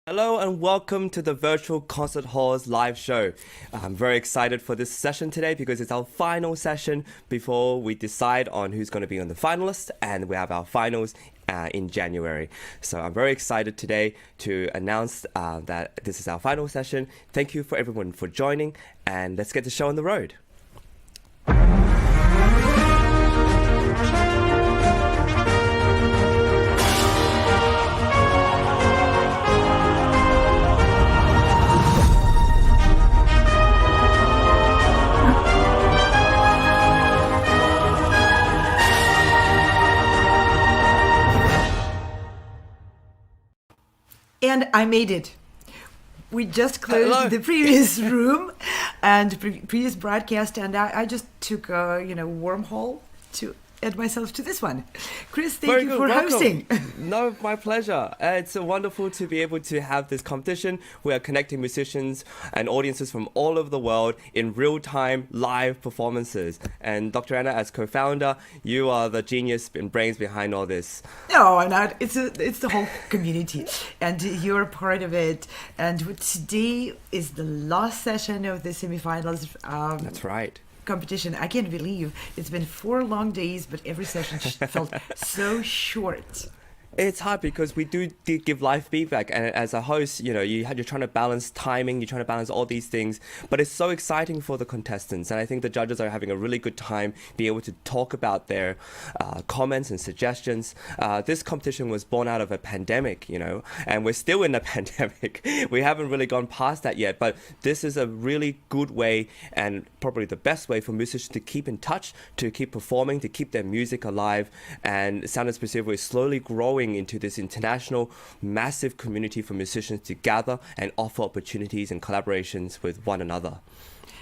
Hello and welcome to the Virtual Concert Hall's live show. I'm very excited for this session today because it's our final session before we decide on who's going to be on the finalists, and we have our finals in January. So I'm very excited today to announce that this is our final session. Thank you for everyone for joining, and let's get the show on the road. And I made it. We just closed the previous room and previous broadcast, and I just took a wormhole to add myself to this one. Chris, thank you for hosting. No, my pleasure. It's wonderful to be able to have this competition. We are connecting musicians and audiences from all over the world in real-time live performances. And Dr. Anna, as co-founder, you are the genius and brains behind all this. No, I'm not. It's the whole community, and you're part of it. And today is the last session of the semifinals. That's right. Competition. I can't believe it's been 4 long days, but every session felt so short. It's hard because we do give live feedback, and as a host, you're trying to balance timing, you're trying to balance all these things, but it's so exciting for the contestants, and I think the judges are having a really good time being able to talk about their comments and suggestions. This competition was born out of a pandemic, and we're still in a pandemic. We haven't really gone past that yet, but this is a really good way, and probably the best way for musicians to keep in touch, to keep performing, to keep their music alive, and Sound Expressivo is slowly growing into this international massive community for musicians to gather and offer opportunities and collaborations with one another.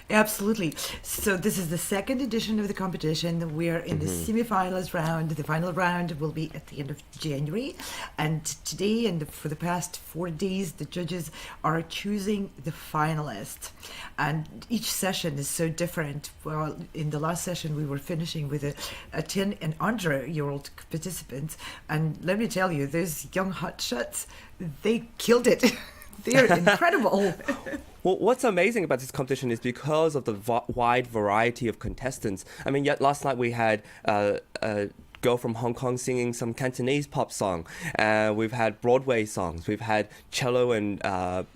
Absolutely. So this is the second edition of the competition. We are in the semifinals round. The final round will be at the end of January. And today and for the past 4 days, the judges are choosing the finalists. And each session is so different. Well, in the last session, we were finishing with a 10 and under-year-old participants. And let me tell you, those young hotshots, they killed it. They're incredible. Well, what's amazing about this competition is because of the wide variety of contestants. I mean, yet last night we had a girl from Hong Kong singing some Cantonese pop song. We've had Broadway songs. We've had cello and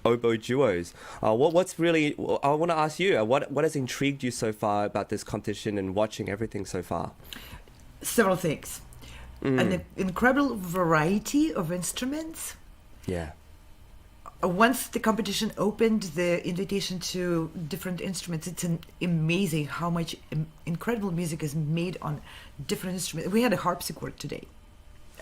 oboe duos. What's really, I want to ask you, what has intrigued you so far about this competition and watching everything so far? Several things. An incredible variety of instruments. Yeah. Once the competition opened the invitation to different instruments, it's amazing how much incredible music is made on different instruments. We had a harpsichord today,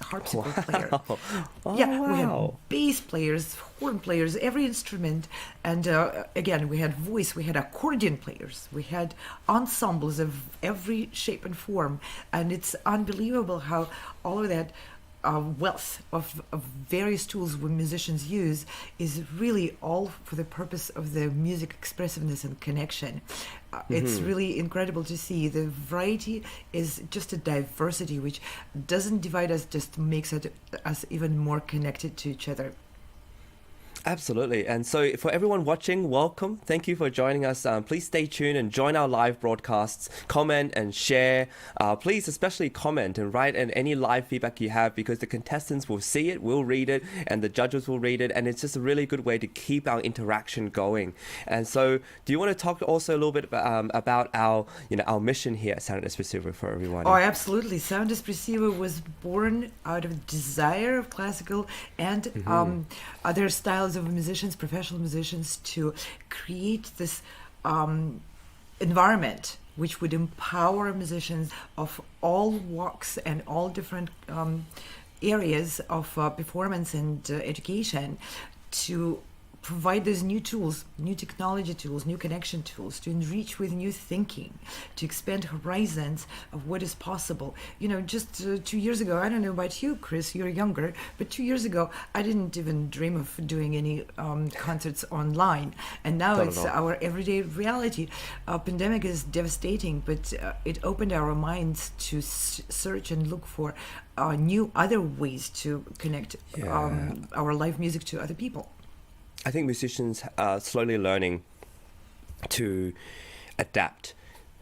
a harpsichord player. Oh, yeah, wow. We had bass players, horn players, every instrument. And again, we had voice, we had accordion players, we had ensembles of every shape and form. And it's unbelievable how all of that wealth of various tools we musicians use is really all for the purpose of the music expressiveness and connection. It's really incredible to see. The variety is just a diversity which doesn't divide us, just makes us even more connected to each other. Absolutely. And so for everyone watching, welcome. Thank you for joining us. Please stay tuned and join our live broadcasts. Comment and share. Please especially comment and write in any live feedback you have, because the contestants will see it, will read it, and the judges will read it. And it's just a really good way to keep our interaction going. And so do you want to talk also a little bit about our mission here at Sound Expressivo for everyone? Oh, absolutely. Sound Expressivo was born out of a desire of classical and other styles of musicians, professional musicians, to create this environment which would empower musicians of all walks and all different areas of performance and education to provide those new tools, new technology tools, new connection tools, to enrich with new thinking, to expand horizons of what is possible. Just 2 years ago, I don't know about you, Chris, you're younger, but 2 years ago, I didn't even dream of doing any concerts online. And now it's our everyday reality. Pandemic is devastating, but it opened our minds to search and look for new other ways to connect our live music to other people. I think musicians are slowly learning to adapt.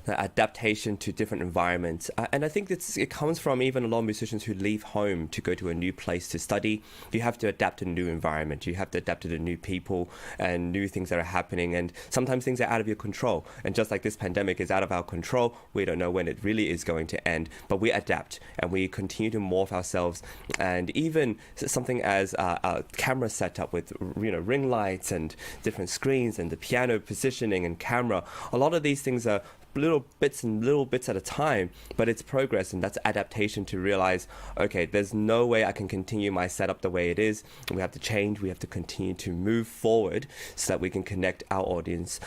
Adaptation to different environments, and I think it comes from even a lot of musicians who leave home to go to a new place to study. You have to adapt to a new environment, you have to adapt to the new people and new things that are happening, and sometimes things are out of your control, and just like this pandemic is out of our control, we don't know when it really is going to end, but we adapt and we continue to morph ourselves. And even something as a camera setup with ring lights and different screens and the piano positioning and camera, a lot of these things are little bits at a time, but it's progress, and that's adaptation to realize, okay, there's no way I can continue my setup the way it is. We have to change, we have to continue to move forward so that we can connect our audience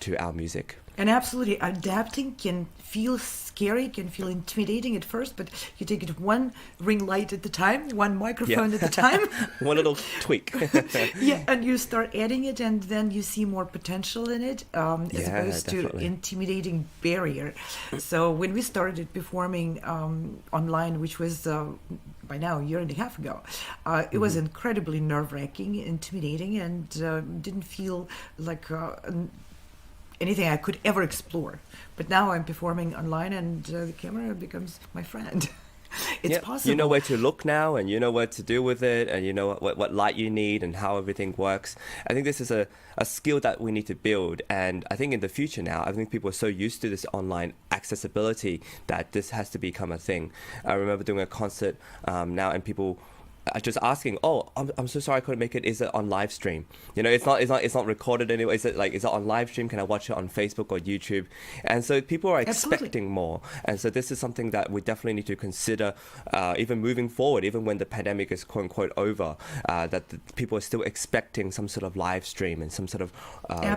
to our music. And absolutely, adapting can feel scary, can feel intimidating at first, but you take it one ring light at a time, one microphone at a time. One little tweak. Yeah, and you start adding it, and then you see more potential in it, as opposed to intimidating barrier. So when we started performing online, which was by now a year and a half ago, it was incredibly nerve-wracking, intimidating, and didn't feel like anything I could ever explore. But now I'm performing online, and the camera becomes my friend. It's possible. You know where to look now, and you know what to do with it, and you know what light you need and how everything works. I think this is a skill that we need to build, and I think in the future now, I think people are so used to this online accessibility that this has to become a thing. I remember doing a concert now, and people just asking, I'm so sorry I couldn't make it. Is it on live stream? It's not recorded anyway. Is it on live stream? Can I watch it on Facebook or YouTube? And so people are expecting more. And so this is something that we definitely need to consider, even moving forward, even when the pandemic is quote unquote over, that the people are still expecting some sort of live stream and some sort of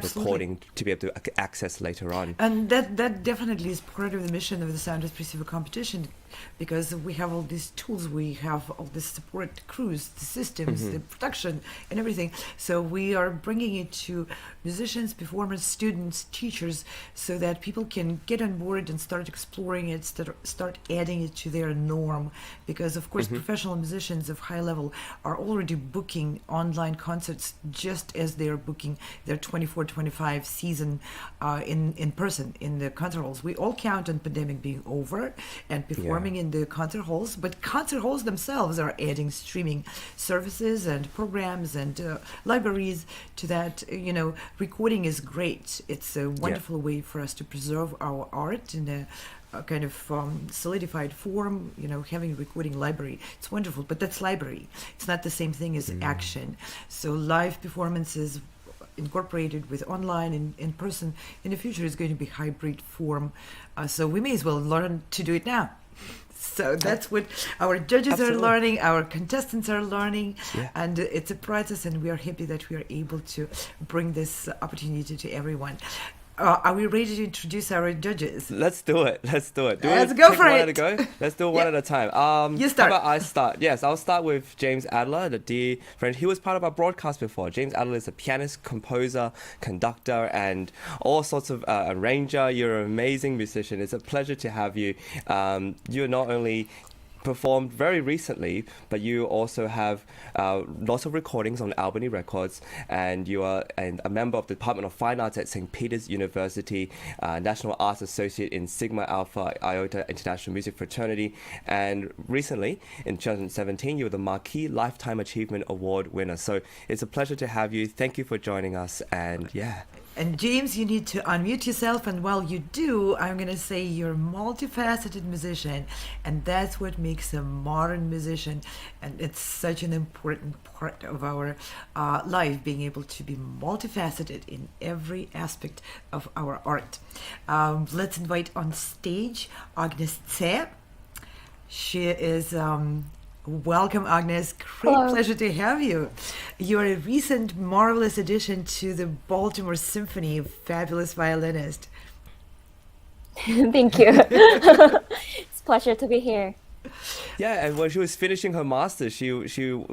recording to be able to access later on. And that definitely is part of the mission of the Sound Expressive competition, because we have all these tools, we have all this support crews, the systems, the production and everything. So we are bringing it to musicians, performers, students, teachers, so that people can get on board and start exploring it, start adding it to their norm. Because of course professional musicians of high level are already booking online concerts just as they are booking their 24-25 season in person in the concert halls. We all count on pandemic being over and performing in the concert halls, but concert halls themselves are adding streaming services and programs and libraries to that. Recording is great. It's a wonderful way for us to preserve our art in a kind of solidified form, having a recording library. It's wonderful, but that's library. It's not the same thing as action. So live performances incorporated with online in person in the future is going to be hybrid form. So we may as well learn to do it now. So that's what our judges are learning, our contestants are learning, and it's a process, and we are happy that we are able to bring this opportunity to everyone. Are we ready to introduce our judges? Let's do it. Let's go for it. Let's do it one at a time. You start. How about I start? Yes, I'll start with James Adler, the dear friend. He was part of our broadcast before. James Adler is a pianist, composer, conductor, and all sorts of arranger. You're an amazing musician. It's a pleasure to have you. You're not only performed very recently, but you also have lots of recordings on Albany Records, and you are a member of the Department of Fine Arts at St. Peter's University, National Arts Associate in Sigma Alpha Iota International Music Fraternity, and recently, in 2017, you were the Marquis Lifetime Achievement Award winner. So it's a pleasure to have you. Thank you for joining us, and And James, you need to unmute yourself, and while you do, I'm going to say you're a multifaceted musician, and that's what makes a modern musician, and it's such an important part of our life, being able to be multifaceted in every aspect of our art. Let's invite on stage Agnes. She is... Welcome, Agnes. Great Hello. Pleasure to have you. You're a recent marvelous addition to the Baltimore Symphony, fabulous violinist. Thank you. It's a pleasure to be here. Yeah, and when she was finishing her master's, she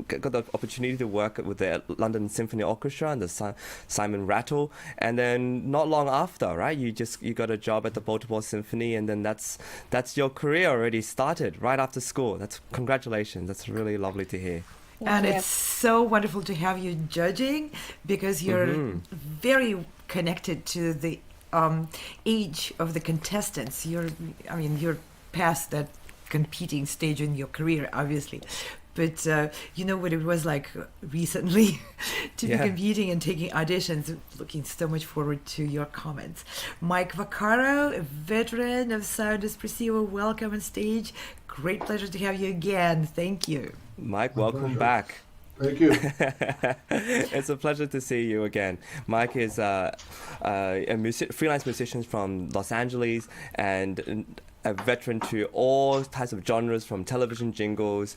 got the opportunity to work with the London Symphony Orchestra and the Simon Rattle, and then not long after, right, you got a job at the Baltimore Symphony, and then that's your career already started right after school. That's congratulations. That's really lovely to hear. And you. it's so wonderful to have you judging because you're very connected to the age of the contestants. You're past that competing stage in your career, obviously. But you know what it was like recently to be competing and taking auditions. Looking so much forward to your comments. Mike Vaccaro, a veteran of Sound Espressivo, welcome on stage. Great pleasure to have you again. Thank you. Mike, welcome back. Thank you. It's a pleasure to see you again. Mike is a freelance musician from Los Angeles and a veteran to all types of genres, from television jingles,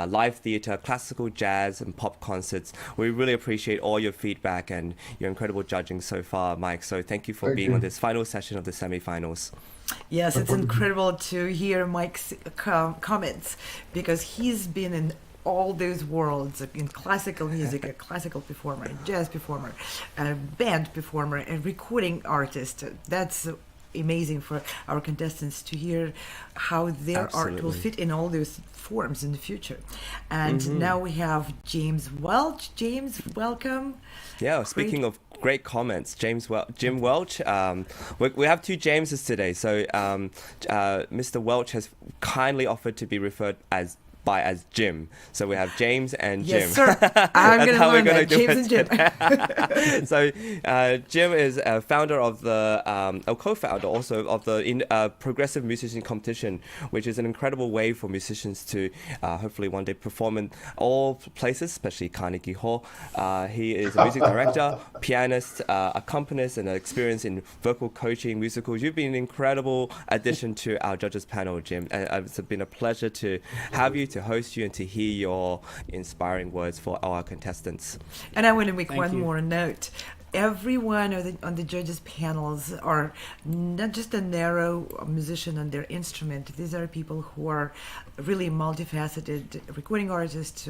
live theater, classical jazz, and pop concerts. We really appreciate all your feedback and your incredible judging so far, Mike. So thank you for being on this final session of the semifinals. Yes, it's incredible to hear Mike's comments because he's been in all those worlds, in classical music, a classical performer, a jazz performer, a band performer, a recording artist. That's amazing for our contestants to hear how their art will fit in all those forms in the future. And now we have James Welch. James, welcome. Yeah, speaking of great comments, Jim Welch. We have two Jameses today. So Mr. Welch has kindly offered to be referred as Jim. So we have James and Jim. Yes, sir. I'm going to learn that. James and Jim. So Jim is a founder of a co-founder also of the Progressive Musician Competition, which is an incredible way for musicians to hopefully one day perform in all places, especially Carnegie Hall. He is a music director, pianist, accompanist, and an experience in vocal coaching, musicals. You've been an incredible addition to our judges panel, Jim. And it's been a pleasure to have you, to host you, and to hear your inspiring words for our contestants. And I want to make one more note. Everyone on the judges panels are not just a narrow musician on their instrument. These are people who are really multifaceted recording artists,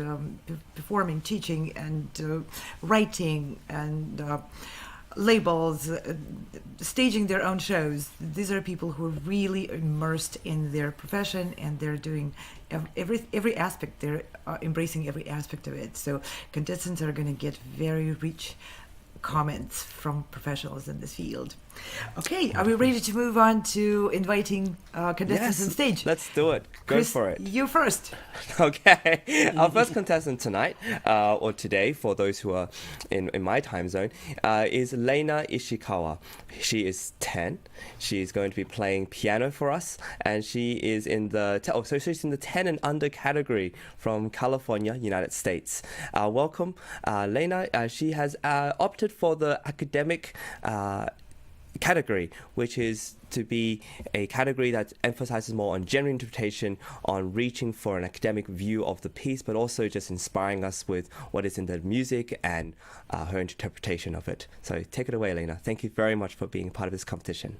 performing, teaching, and writing, and labels, staging their own shows. These are people who are really immersed in their profession, and they're doing every aspect. They're embracing every aspect of it. So contestants are going to get very rich comments from professionals in this field. Okay, are we ready to move on to inviting contestants on stage? Let's do it. Go Chris, for it. You first. Okay. Our first contestant tonight, or today, for those who are in my time zone, is Leyna Ishikawa. She is 10. She's going to be playing piano for us, and she is in the she's in the 10 and under category from California, United States. Welcome, Leyna. She has opted for the academic category, which is to be a category that emphasizes more on genre interpretation, on reaching for an academic view of the piece, but also just inspiring us with what is in the music and her interpretation of it. So take it away, Leyna. Thank you very much for being part of this competition.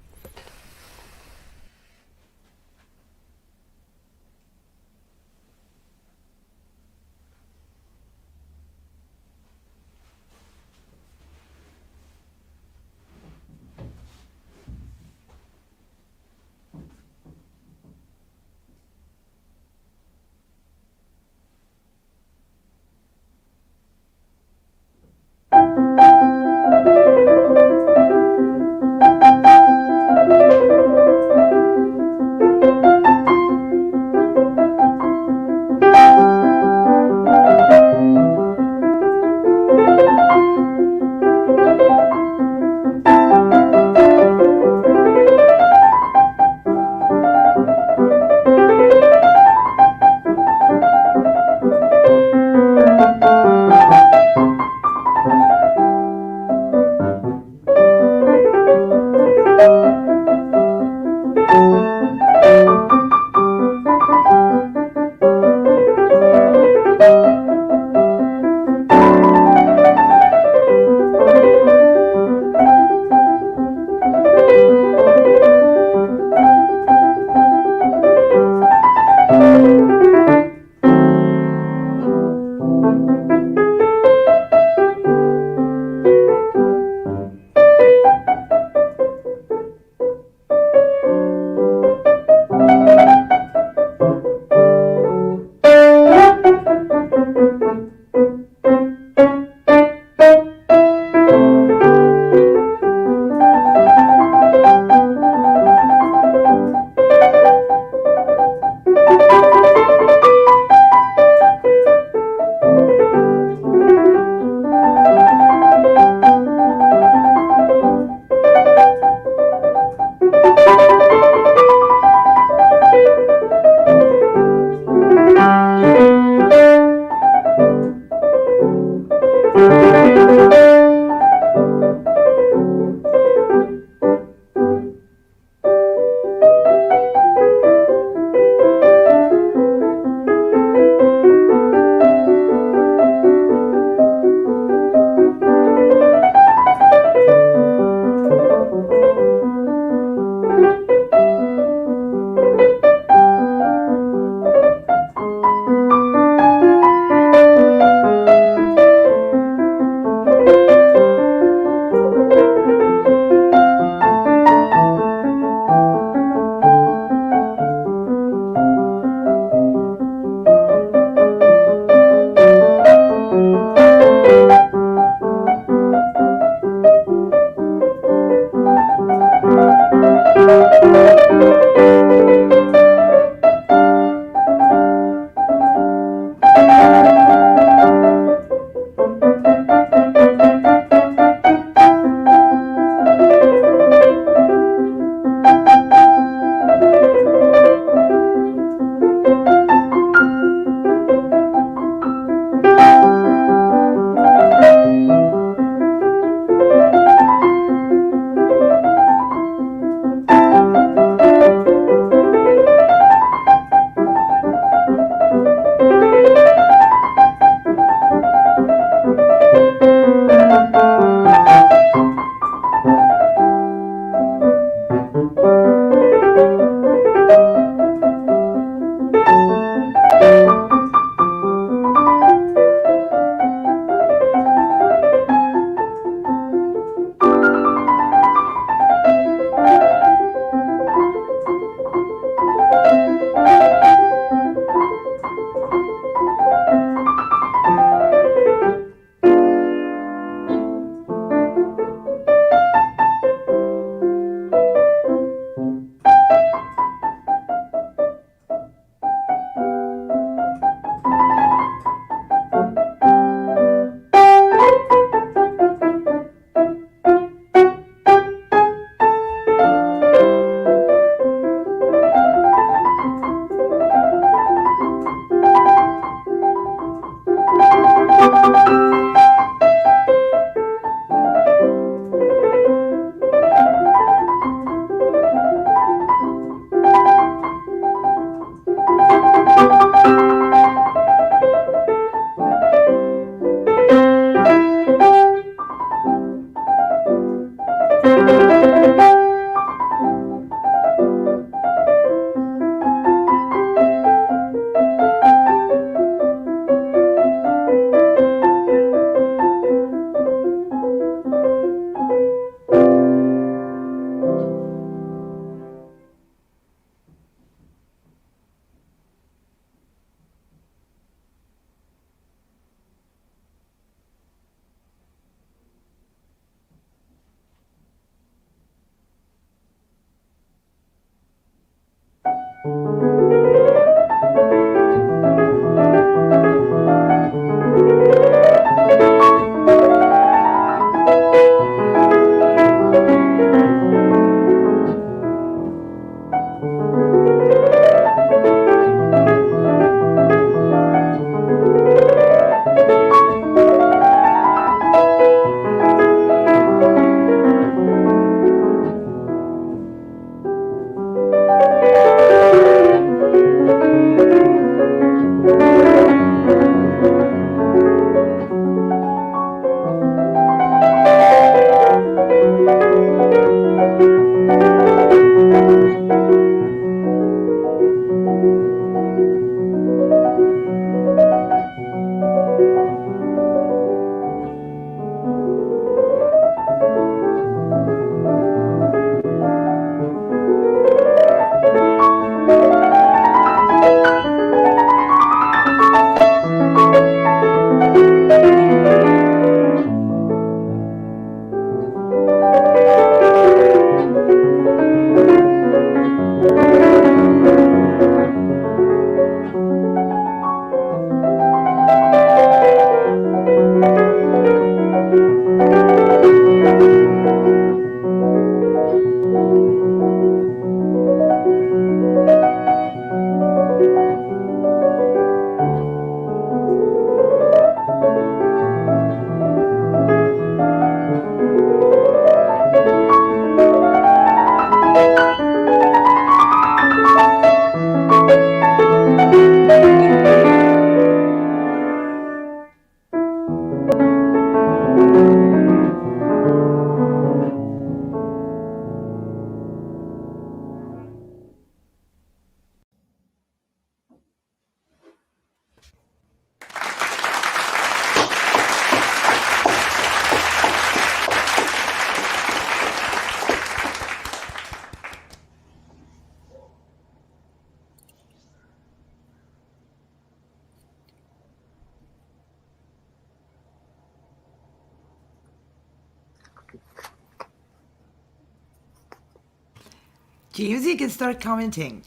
James, you can start commenting.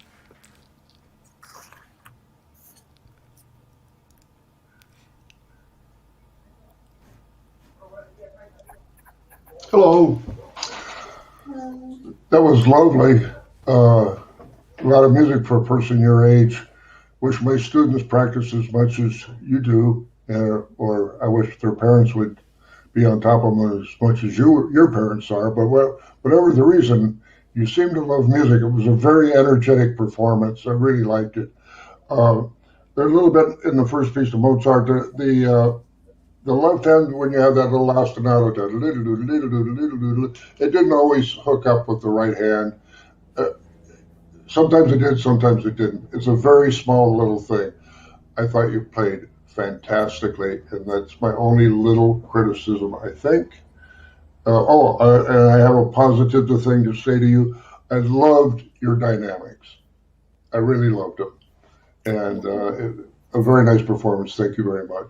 Hello. That was lovely. A lot of music for a person your age. Wish my students practice as much as you do, or I wish their parents would be on top of them as much as your parents are. But whatever the reason, you seem to love music. It was a very energetic performance. I really liked it. There's a little bit in the first piece of Mozart. The left hand, when you have that little ostinato, it didn't always hook up with the right hand. Sometimes it did, sometimes it didn't. It's a very small little thing. I thought you played fantastically, and that's my only little criticism, I think. And I have a positive thing to say to you. I loved your dynamics. I really loved them. And a very nice performance. Thank you very much.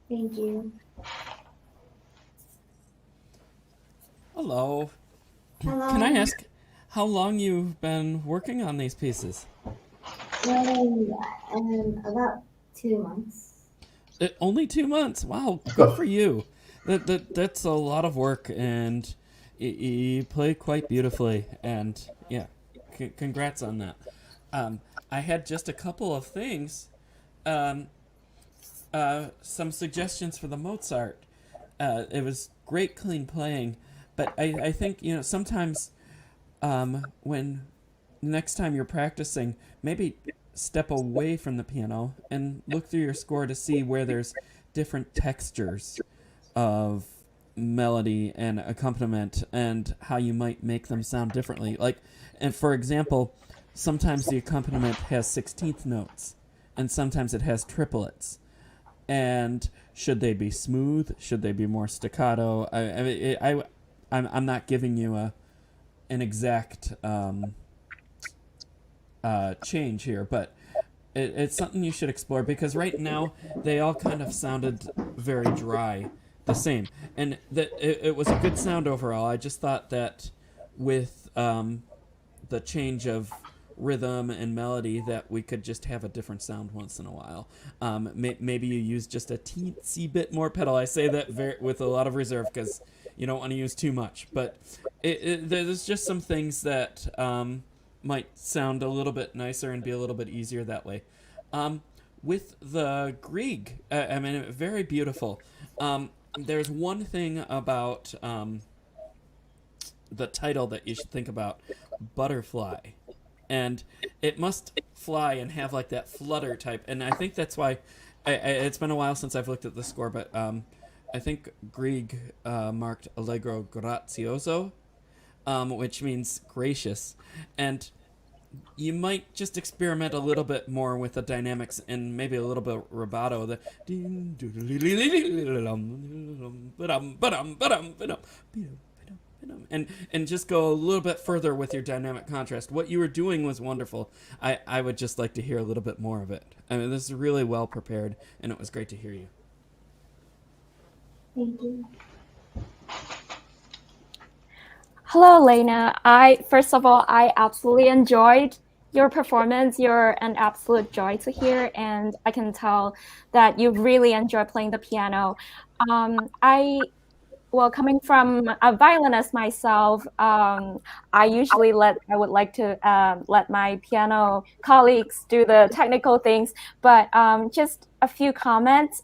Thank you. Hello. Hello. Can I ask how long you've been working on these pieces? About 2 months. Only 2 months. Wow, good for you. That's a lot of work, and you play quite beautifully. And yeah, congrats on that. I had just a couple of things. Some suggestions for the Mozart. It was great, clean playing, but I think sometimes when next time you're practicing, maybe step away from the piano and look through your score to see where there's different textures of melody and accompaniment and how you might make them sound differently. And for example, sometimes the accompaniment has 16th notes, and sometimes it has triplets. And should they be smooth? Should they be more staccato? I'm not giving you an exact change here, but it's something you should explore, because right now they all kind of sounded very dry, the same, and that it was a good sound overall. I just thought that with the change of rhythm and melody, that we could just have a different sound once in a while. Maybe you use just a teensy bit more pedal. I say that with a lot of reserve, because you don't want to use too much, but there's just some things that might sound a little bit nicer and be a little bit easier that way. With the Grieg, very beautiful. There's one thing about the title that you should think about: Butterfly. And it must fly and have like that flutter type. And I think that's why it's been a while since I've looked at the score, but I think Grieg marked Allegro Grazioso, which means gracious. And you might just experiment a little bit more with the dynamics and maybe a little bit rubato. And just go a little bit further with your dynamic contrast. What you were doing was wonderful. I would just like to hear a little bit more of it. This is really well prepared, and it was great to hear you. Thank you. Hello, Leyna. First of all, I absolutely enjoyed your performance. You're an absolute joy to hear, and I can tell that you really enjoy playing the piano. Coming from a violinist myself, I would like to let my piano colleagues do the technical things, but just a few comments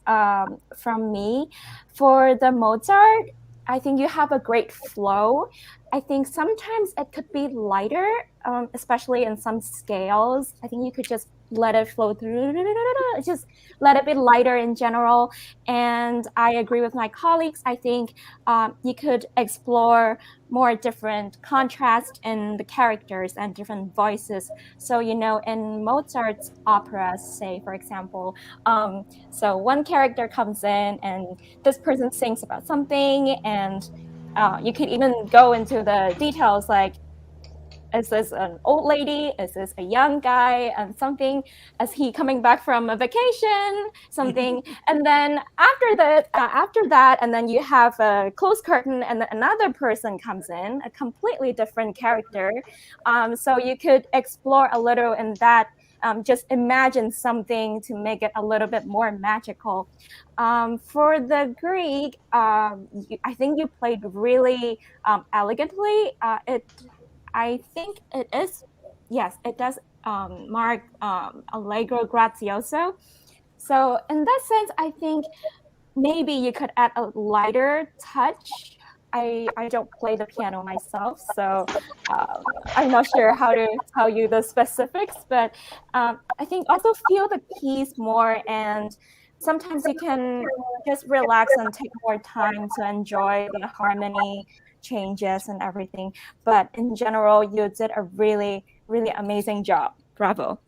from me. For the Mozart, I think you have a great flow. I think sometimes it could be lighter, especially in some scales. I think you could just let it flow through, just let it be lighter in general. And I agree with my colleagues. I think you could explore more different contrast in the characters and different voices. So, in Mozart's operas, say, for example, so one character comes in and this person sings about something, and you can even go into the details, like is this an old lady? Is this a young guy? And something, is he coming back from a vacation? Something, and then after that, and then you have a closed curtain, and then another person comes in, a completely different character. So you could explore a little in that. Just imagine something to make it a little bit more magical. For the Grieg, I think you played really elegantly. I think it is, yes, it does mark allegro grazioso. So in that sense, I think maybe you could add a lighter touch. I don't play the piano myself, so I'm not sure how to tell you the specifics, but I think also feel the piece more, and sometimes you can just relax and take more time to enjoy the harmony changes and everything. But in general, you did a really, really amazing job. Bravo.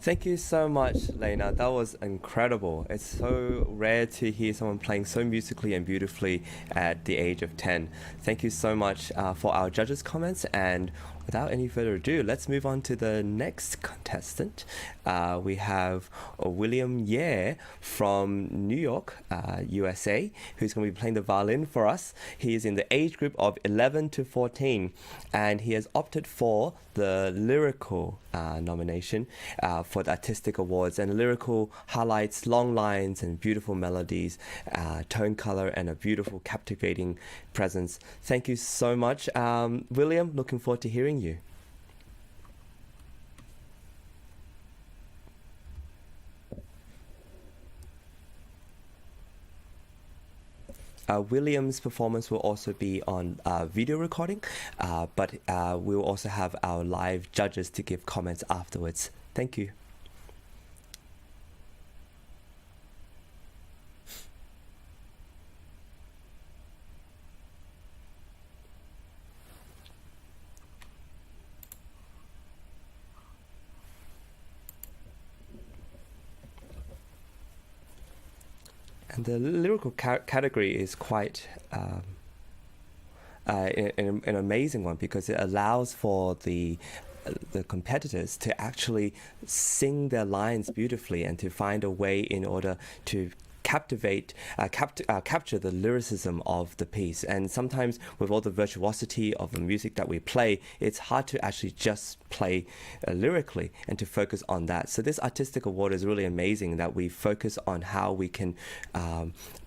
Thank you so much, Leyna. That was incredible. It's so rare to hear someone playing so musically and beautifully at the age of 10. Thank you so much for our judges' comments. And without any further ado, let's move on to the next contestant. We have William Ye from New York, USA, who's going to be playing the violin for us. He is in the age group of 11 to 14, and he has opted for the lyrical nomination for the artistic awards. And lyrical highlights long lines and beautiful melodies, tone color, and a beautiful, captivating presence. Thank you so much, William. Looking forward to hearing you. William's performance will also be on video recording, but we'll also have our live judges to give comments afterwards. Thank you. And the lyrical category is quite an amazing one, because it allows for the competitors to actually sing their lines beautifully and to find a way in order to captivate, capture the lyricism of the piece. And sometimes with all the virtuosity of the music that we play, it's hard to actually just play lyrically and to focus on that. So this artistic award is really amazing, that we focus on how we can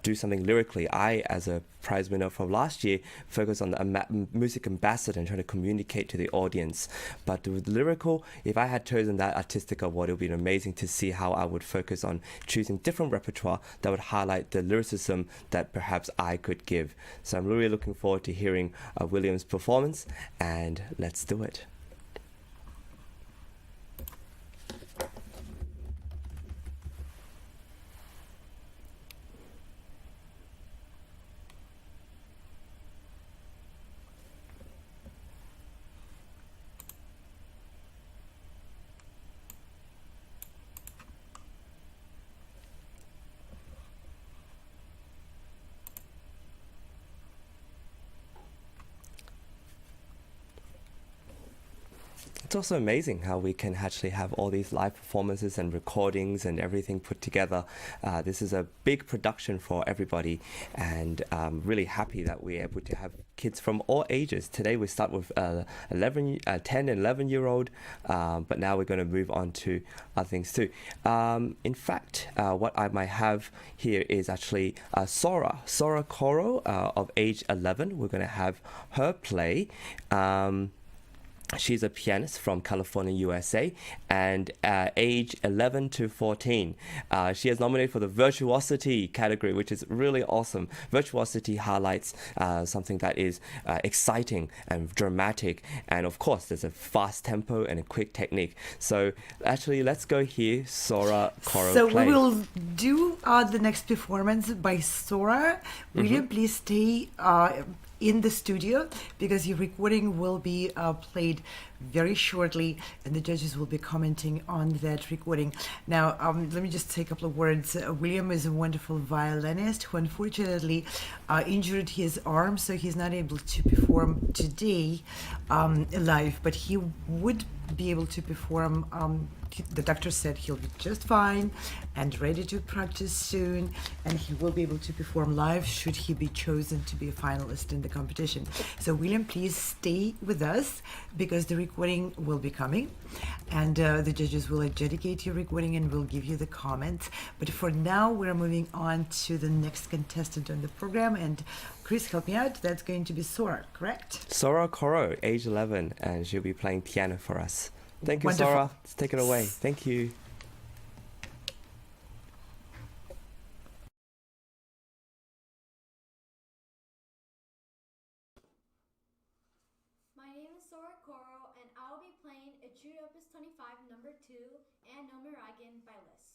do something lyrically. I, as a prize winner from last year, focus on the music ambassador and trying to communicate to the audience. But with lyrical, if I had chosen that artistic award, it would be amazing to see how I would focus on choosing different repertoire that would highlight the lyricism that perhaps I could give. So I'm really looking forward to hearing William's performance, and let's do it. It's also amazing how we can actually have all these live performances and recordings and everything put together. This is a big production for everybody, and I'm really happy that we're able to have kids from all ages. Today we start with 10 and 11-year-old, but now we're going to move on to other things too. In fact, what I might have here is actually Sora Corro of age 11. We're going to have her play She's a pianist from California, USA, and age 11 to 14. She is nominated for the virtuosity category, which is really awesome. Virtuosity highlights something that is exciting and dramatic, and of course, there's a fast tempo and a quick technique. So actually, let's go hear Sora Corro So play. we will do the next performance by Sora. William, please stay in the studio because your recording will be played very shortly and the judges will be commenting on that recording. Now, let me just say a couple of words. William is a wonderful violinist who unfortunately injured his arm, so he's not able to perform today live, but he would be able to perform. The doctor said he'll be just fine and ready to practice soon, and he will be able to perform live should he be chosen to be a finalist in the competition. So William, please stay with us because the recording will be coming, and the judges will adjudicate your recording and will give you the comments. But for now, we're moving on to the next contestant on the program, and Chris, help me out. That's going to be Sora, correct? Sora Corro, age 11, and she'll be playing piano for us. Thank you, Wonderful. Sora. Let's take it away. Thank you. My name is Sora Corro, and I'll be playing Étude Opus 25 No. 2 and Gnomenreigen by Liszt.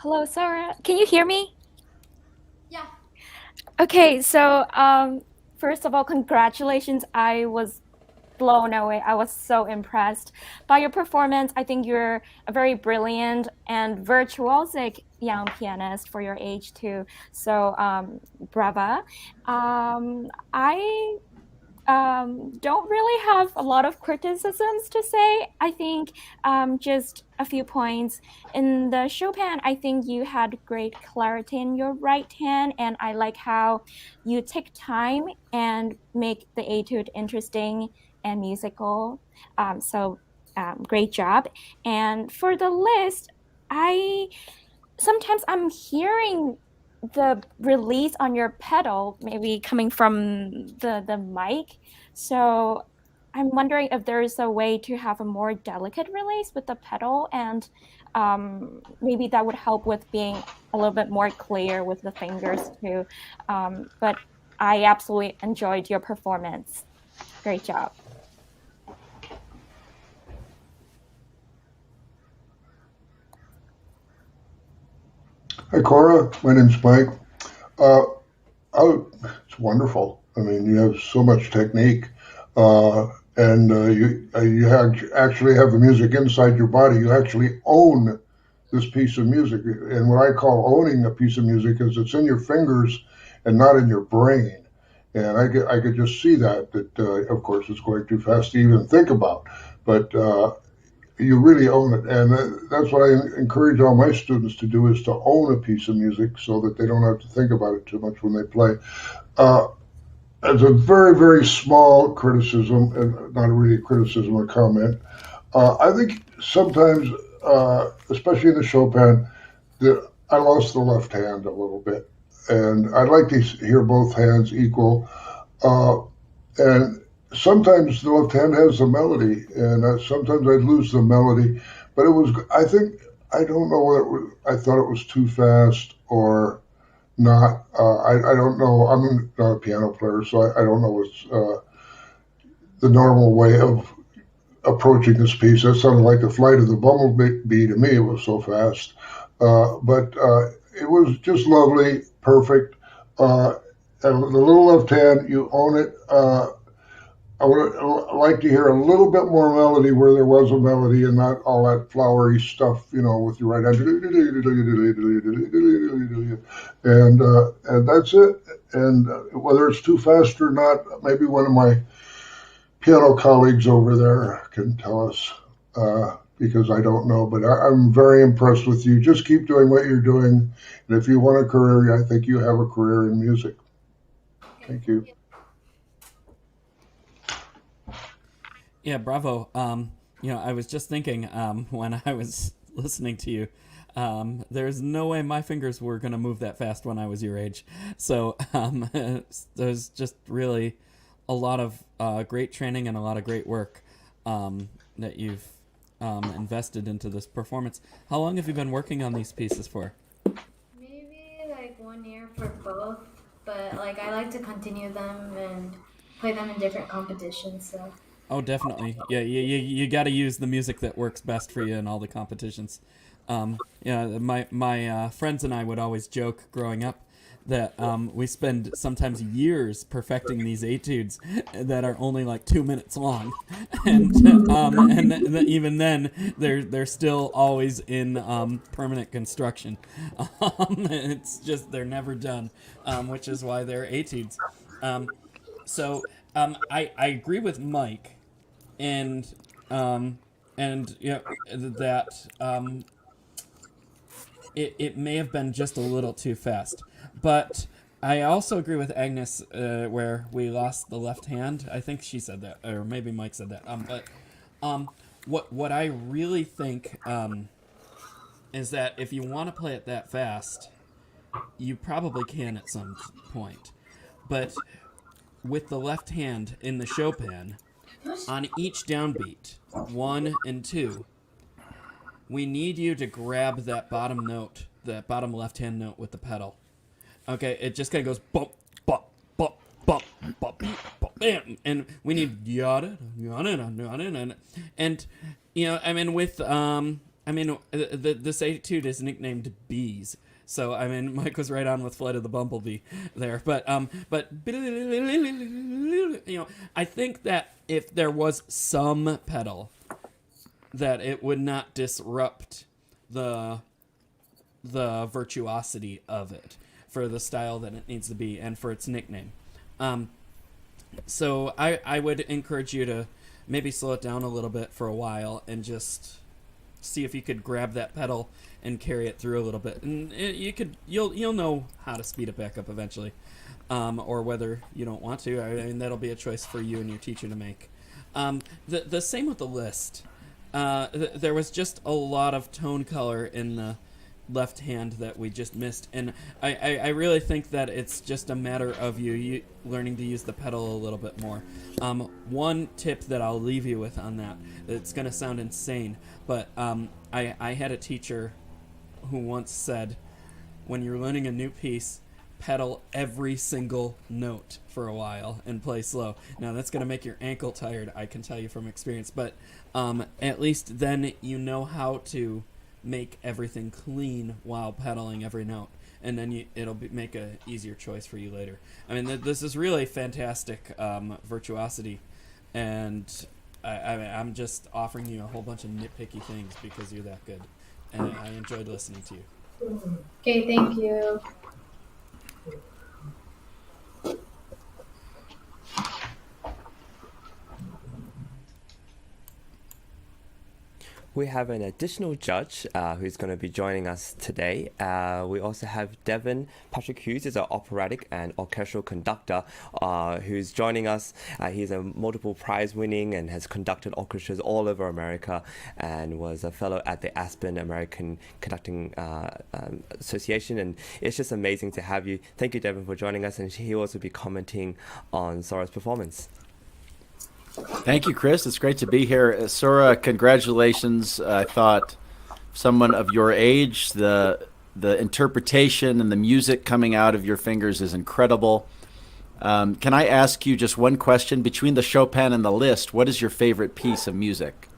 Hello, Sora. Can you hear me? Yeah. Okay, so first of all, congratulations. I was blown away. I was so impressed by your performance. I think you're a very brilliant and virtuosic young pianist for your age too. So brava. I don't really have a lot of criticisms to say. I think just a few points. In the Chopin, I think you had great clarity in your right hand, and I like how you take time and make the etude interesting and musical. Great job. And for the Liszt, I sometimes I'm hearing the release on your pedal maybe coming from the mic. So I'm wondering if there is a way to have a more delicate release with the pedal, and maybe that would help with being a little bit more clear with the fingers too. But I absolutely enjoyed your performance. Great job. Hi, Cora. My name's Mike. It's wonderful. I mean, you have so much technique, and actually have the music inside your body. You actually own this piece of music. And what I call owning a piece of music is it's in your fingers and not in your brain. And I could just see that of course, it's going too fast to even think about. But you really own it. And that's what I encourage all my students to do, is to own a piece of music so that they don't have to think about it too much when they play. As a very, very small criticism, and not really a criticism or comment, I think sometimes, especially in the Chopin, I lost the left hand a little bit. And I'd like to hear both hands equal. And sometimes the left hand has the melody, and sometimes I'd lose the melody. But I don't know whether I thought it was too fast or not. I don't know. I'm not a piano player, so I don't know what's the normal way of approaching this piece. That sounded like the flight of the bumblebee to me. It was so fast. But it was just lovely, perfect. And the little left hand, you own it. I would like to hear a little bit more melody where there was a melody, and not all that flowery stuff, with your right hand. And that's it. And whether it's too fast or not, maybe one of my piano colleagues over there can tell us, because I don't know. But I'm very impressed with you. Just keep doing what you're doing. And if you want a career, I think you have a career in music. Thank you. Yeah, bravo. I was just thinking when I was listening to you, there's no way my fingers were going to move that fast when I was your age. So there's just really a lot of great training and a lot of great work that you've invested into this performance. How long have you been working on these pieces for? Maybe like 1 year for both, but like I like to continue them and play them in different competitions. So. Oh, definitely. Yeah, you got to use the music that works best for you in all the competitions. My friends and I would always joke growing up that we spend sometimes years perfecting these etudes that are only like 2 minutes long, and even then they're still always in permanent construction. It's just they're never done, which is why they're etudes. I agree with Mike, and that it may have been just a little too fast, but I also agree with Agnes where we lost the left hand. I think she said that, or maybe Mike said that. What I really think is that if you want to play it that fast, you probably can at some point, but with the left hand in the Chopin, on each downbeat, 1 and 2, we need you to grab that bottom note, that bottom left-hand note with the pedal. Okay, it just kind of goes bump, bump, bump, bump, bump, bump, bam, and we need yada, yada, yada, and with I mean, this etude is nicknamed Bees. So I mean, Mike was right on with Flight of the Bumblebee there, but I think that if there was some pedal, that it would not disrupt the virtuosity of it for the style that it needs to be and for its nickname. So I would encourage you to maybe slow it down a little bit for a while and just see if you could grab that pedal and carry it through a little bit, and you'll know how to speed it back up eventually, or whether you don't want to. I mean, that'll be a choice for you and your teacher to make. The same with the Liszt. There was just a lot of tone color in the left hand that we just missed, and I really think that it's just a matter of you learning to use the pedal a little bit more. One tip that I'll leave you with on that, it's going to sound insane, but I had a teacher who once said, when you're learning a new piece, pedal every single note for a while and play slow. Now that's going to make your ankle tired, I can tell you from experience, but at least then you know how to make everything clean while pedaling every note, and then it'll make a easier choice for you later. I mean, this is really fantastic virtuosity, and I'm just offering you a whole bunch of nitpicky things because you're that good, and I enjoyed listening to you. Okay, thank you. We have an additional judge who's going to be joining us today. We also have Devin. Patrick Hughes is an operatic and orchestral conductor who's joining us. He's a multiple prize winning and has conducted orchestras all over America and was a fellow at the Aspen American Conducting Association. And it's just amazing to have you. Thank you, Devin, for joining us. And he'll also be commenting on Sora's performance. Thank you, Chris. It's great to be here. Sora, congratulations. I thought someone of your age, the interpretation and the music coming out of your fingers is incredible. Can I ask you just one question? Between the Chopin and the Liszt, what is your favorite piece of music?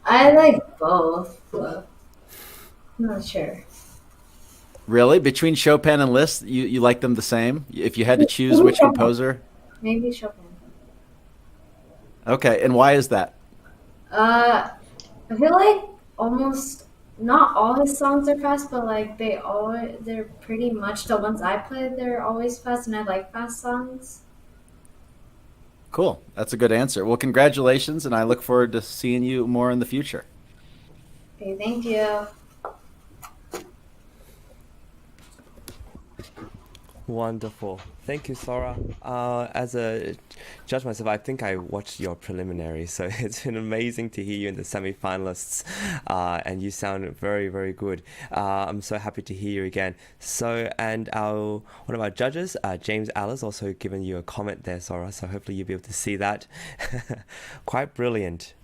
I like both, but I'm not sure. Really? Between Chopin and Liszt, you like them the same? If you had to choose which composer? Maybe Chopin. Okay, and why is that? I feel like almost not all his songs are fast, but like they're pretty much the ones I play. They're always fast, and I like fast songs. Cool. That's a good answer. Well, congratulations, and I look forward to seeing you more in the future. Okay, thank you. Wonderful. Thank you, Sora. As a judge myself, I think I watched your preliminary, so it's been amazing to hear you in the semi-finalists, and you sound very, very good. I'm so happy to hear you again. So, and one of our judges, James Allers, also given you a comment there, Sora, so hopefully you'll be able to see that. Quite brilliant.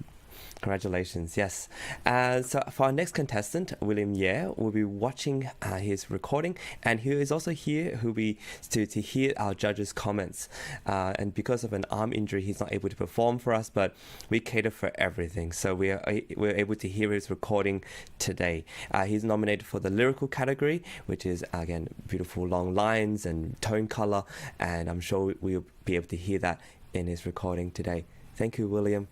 Congratulations, yes. So for our next contestant, William Ye, we'll be watching his recording, and he is also here who'll be to hear our judges' comments. And because of an arm injury, he's not able to perform for us, but we cater for everything. So we're able to hear his recording today. He's nominated for the lyrical category, which is, again, beautiful long lines and tone color, and I'm sure we'll be able to hear that in his recording today. Thank you, William.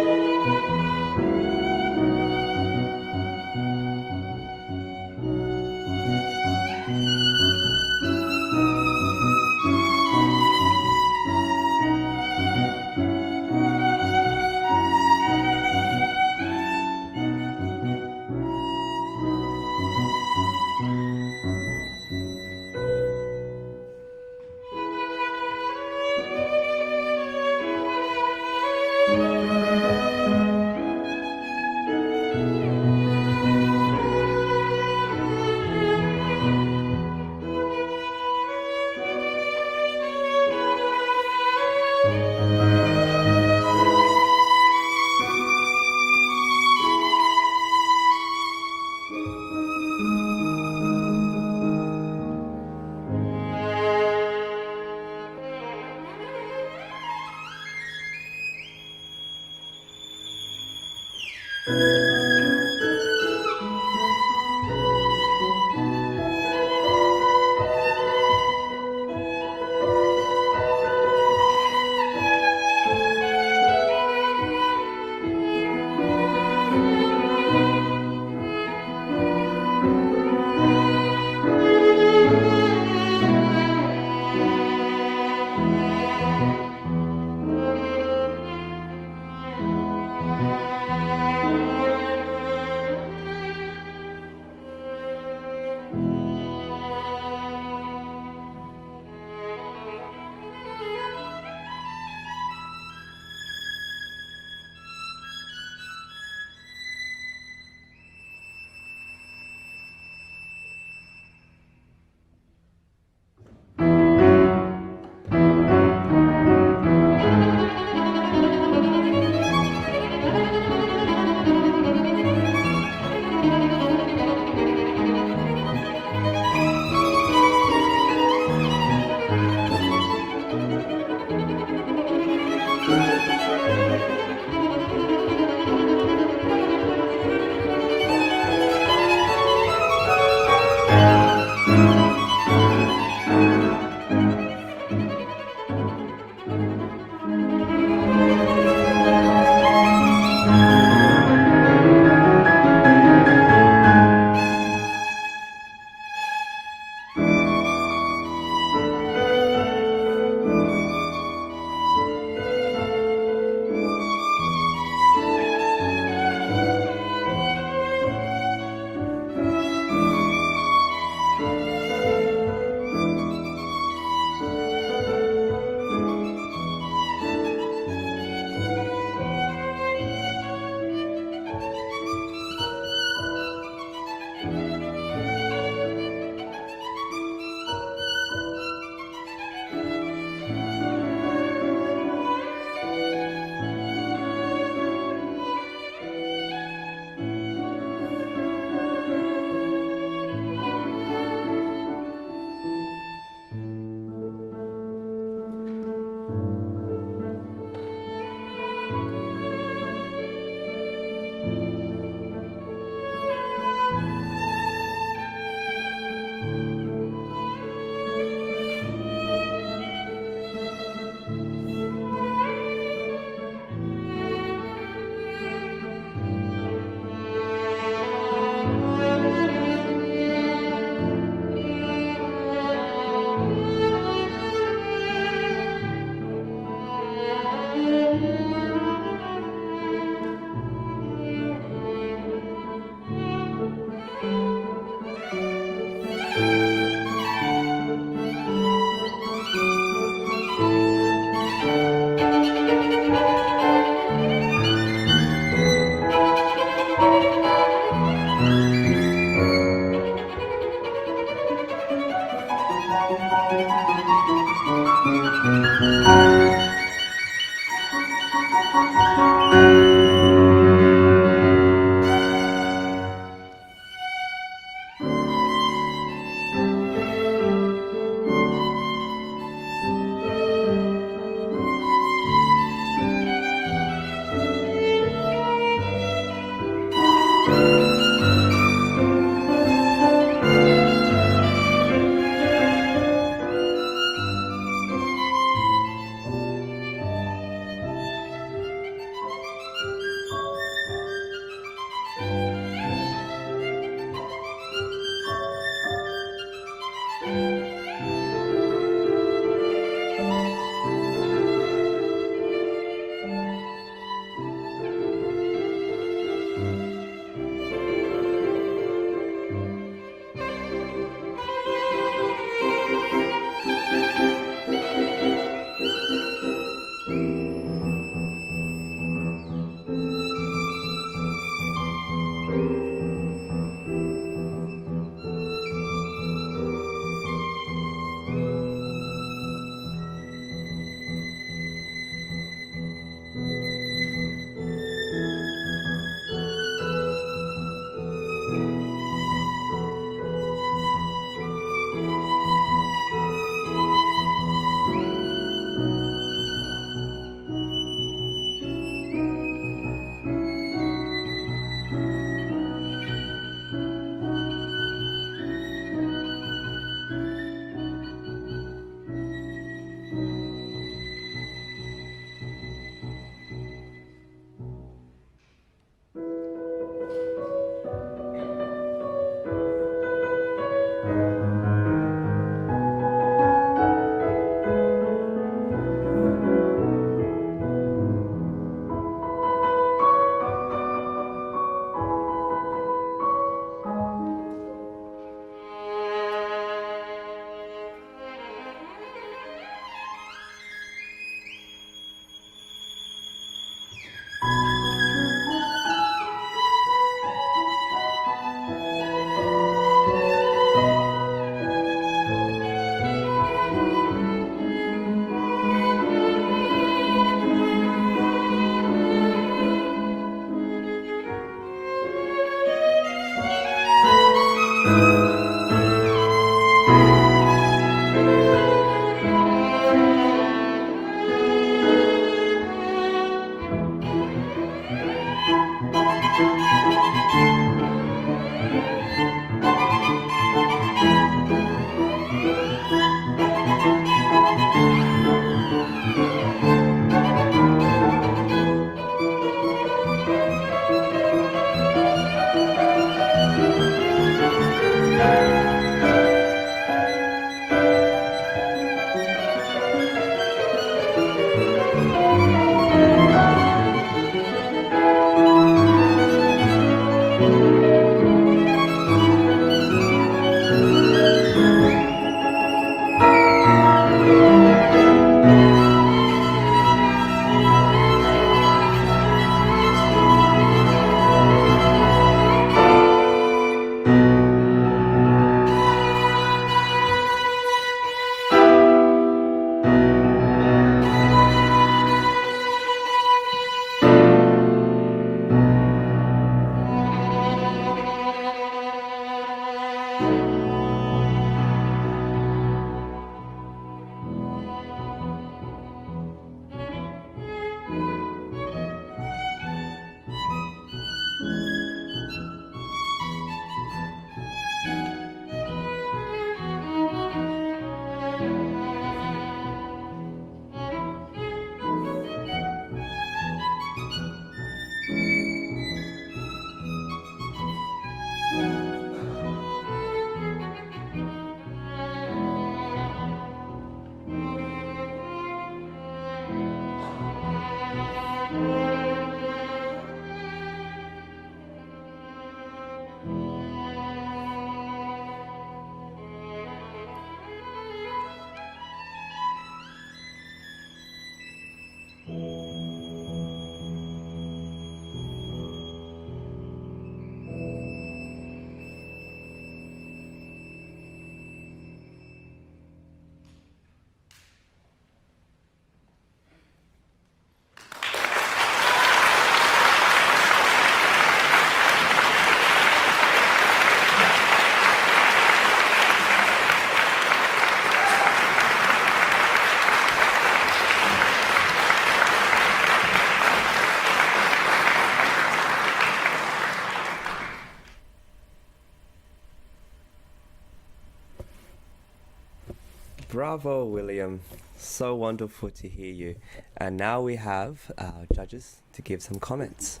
Bravo, William. So wonderful to hear you. And now we have our judges to give some comments.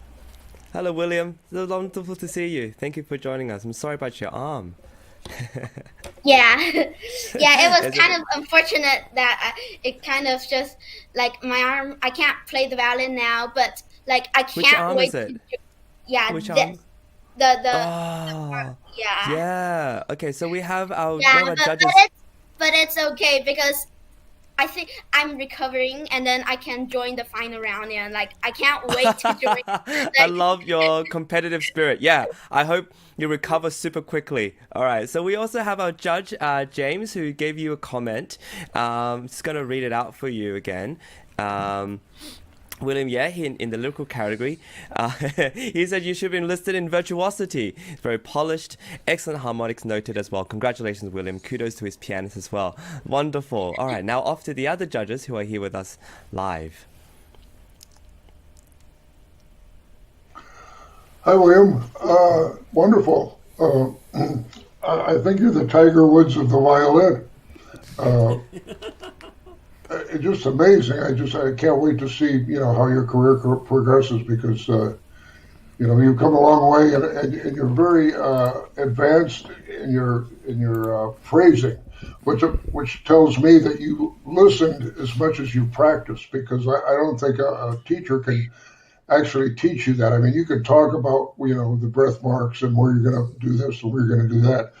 Hello, William. So wonderful to see you. Thank you for joining us. I'm sorry about your arm. Yeah, yeah, it was kind of unfortunate that it kind of just like my arm. I can't play the violin now, but like I can't Which arm wait is it? Yeah, Which this, arm? the yeah. Yeah. Okay, so we have our, Yeah, one of our judges. but it's okay because I think I'm recovering and then I can join the final round and like I can't wait to join. I love your competitive spirit. Yeah, I hope you recover super quickly. All right, so we also have our judge, James, who gave you a comment. Just going to read it out for you again. William, yeah, in the lyrical category, he said you should be enlisted in virtuosity. Very polished, excellent harmonics noted as well. Congratulations, William. Kudos to his pianist as well. Wonderful. All right, now off to the other judges who are here with us live. Hi, William. Wonderful. I think you're the Tiger Woods of the violin. It's just amazing. I can't wait to see, how your career progresses because, you've come a long way and you're very advanced in your phrasing, which tells me that you listened as much as you practiced because I don't think a teacher can actually teach you that. I mean, you could talk about, the breath marks and where you're going to do this and where you're going to do that.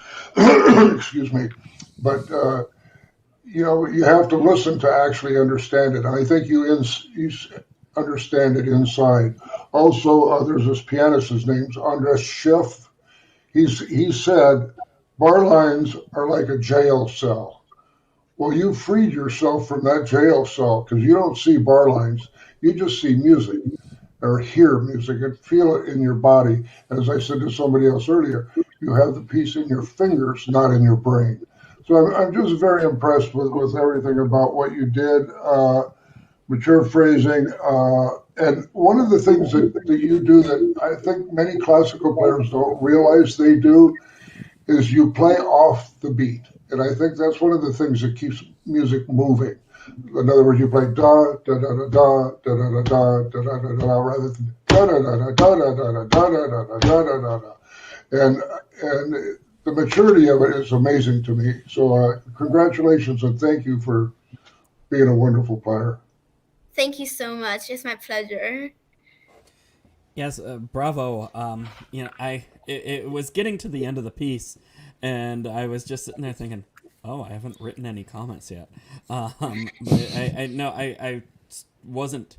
Excuse me. But, you have to listen to actually understand it. And I think you understand it inside. Also, there's this pianist, his name's Andres Schiff. He said, bar lines are like a jail cell. Well, you freed yourself from that jail cell because you don't see bar lines. You just see music or hear music and feel it in your body. And as I said to somebody else earlier, you have the piece in your fingers, not in your brain. So I'm just very impressed with everything about what you did, mature phrasing. And one of the things that you do that I think many classical players don't realize they do is you play off the beat. And I think that's one of the things that keeps music moving. In other words, you play da da da da da da da da da da da da rather than da da da da da da da da da da da da da. And the maturity of it is amazing to me. So congratulations and thank you for being a wonderful player. Thank you so much. It's my pleasure. Yes, bravo. It was getting to the end of the piece, and I was just sitting there thinking, oh, I haven't written any comments yet. But I wasn't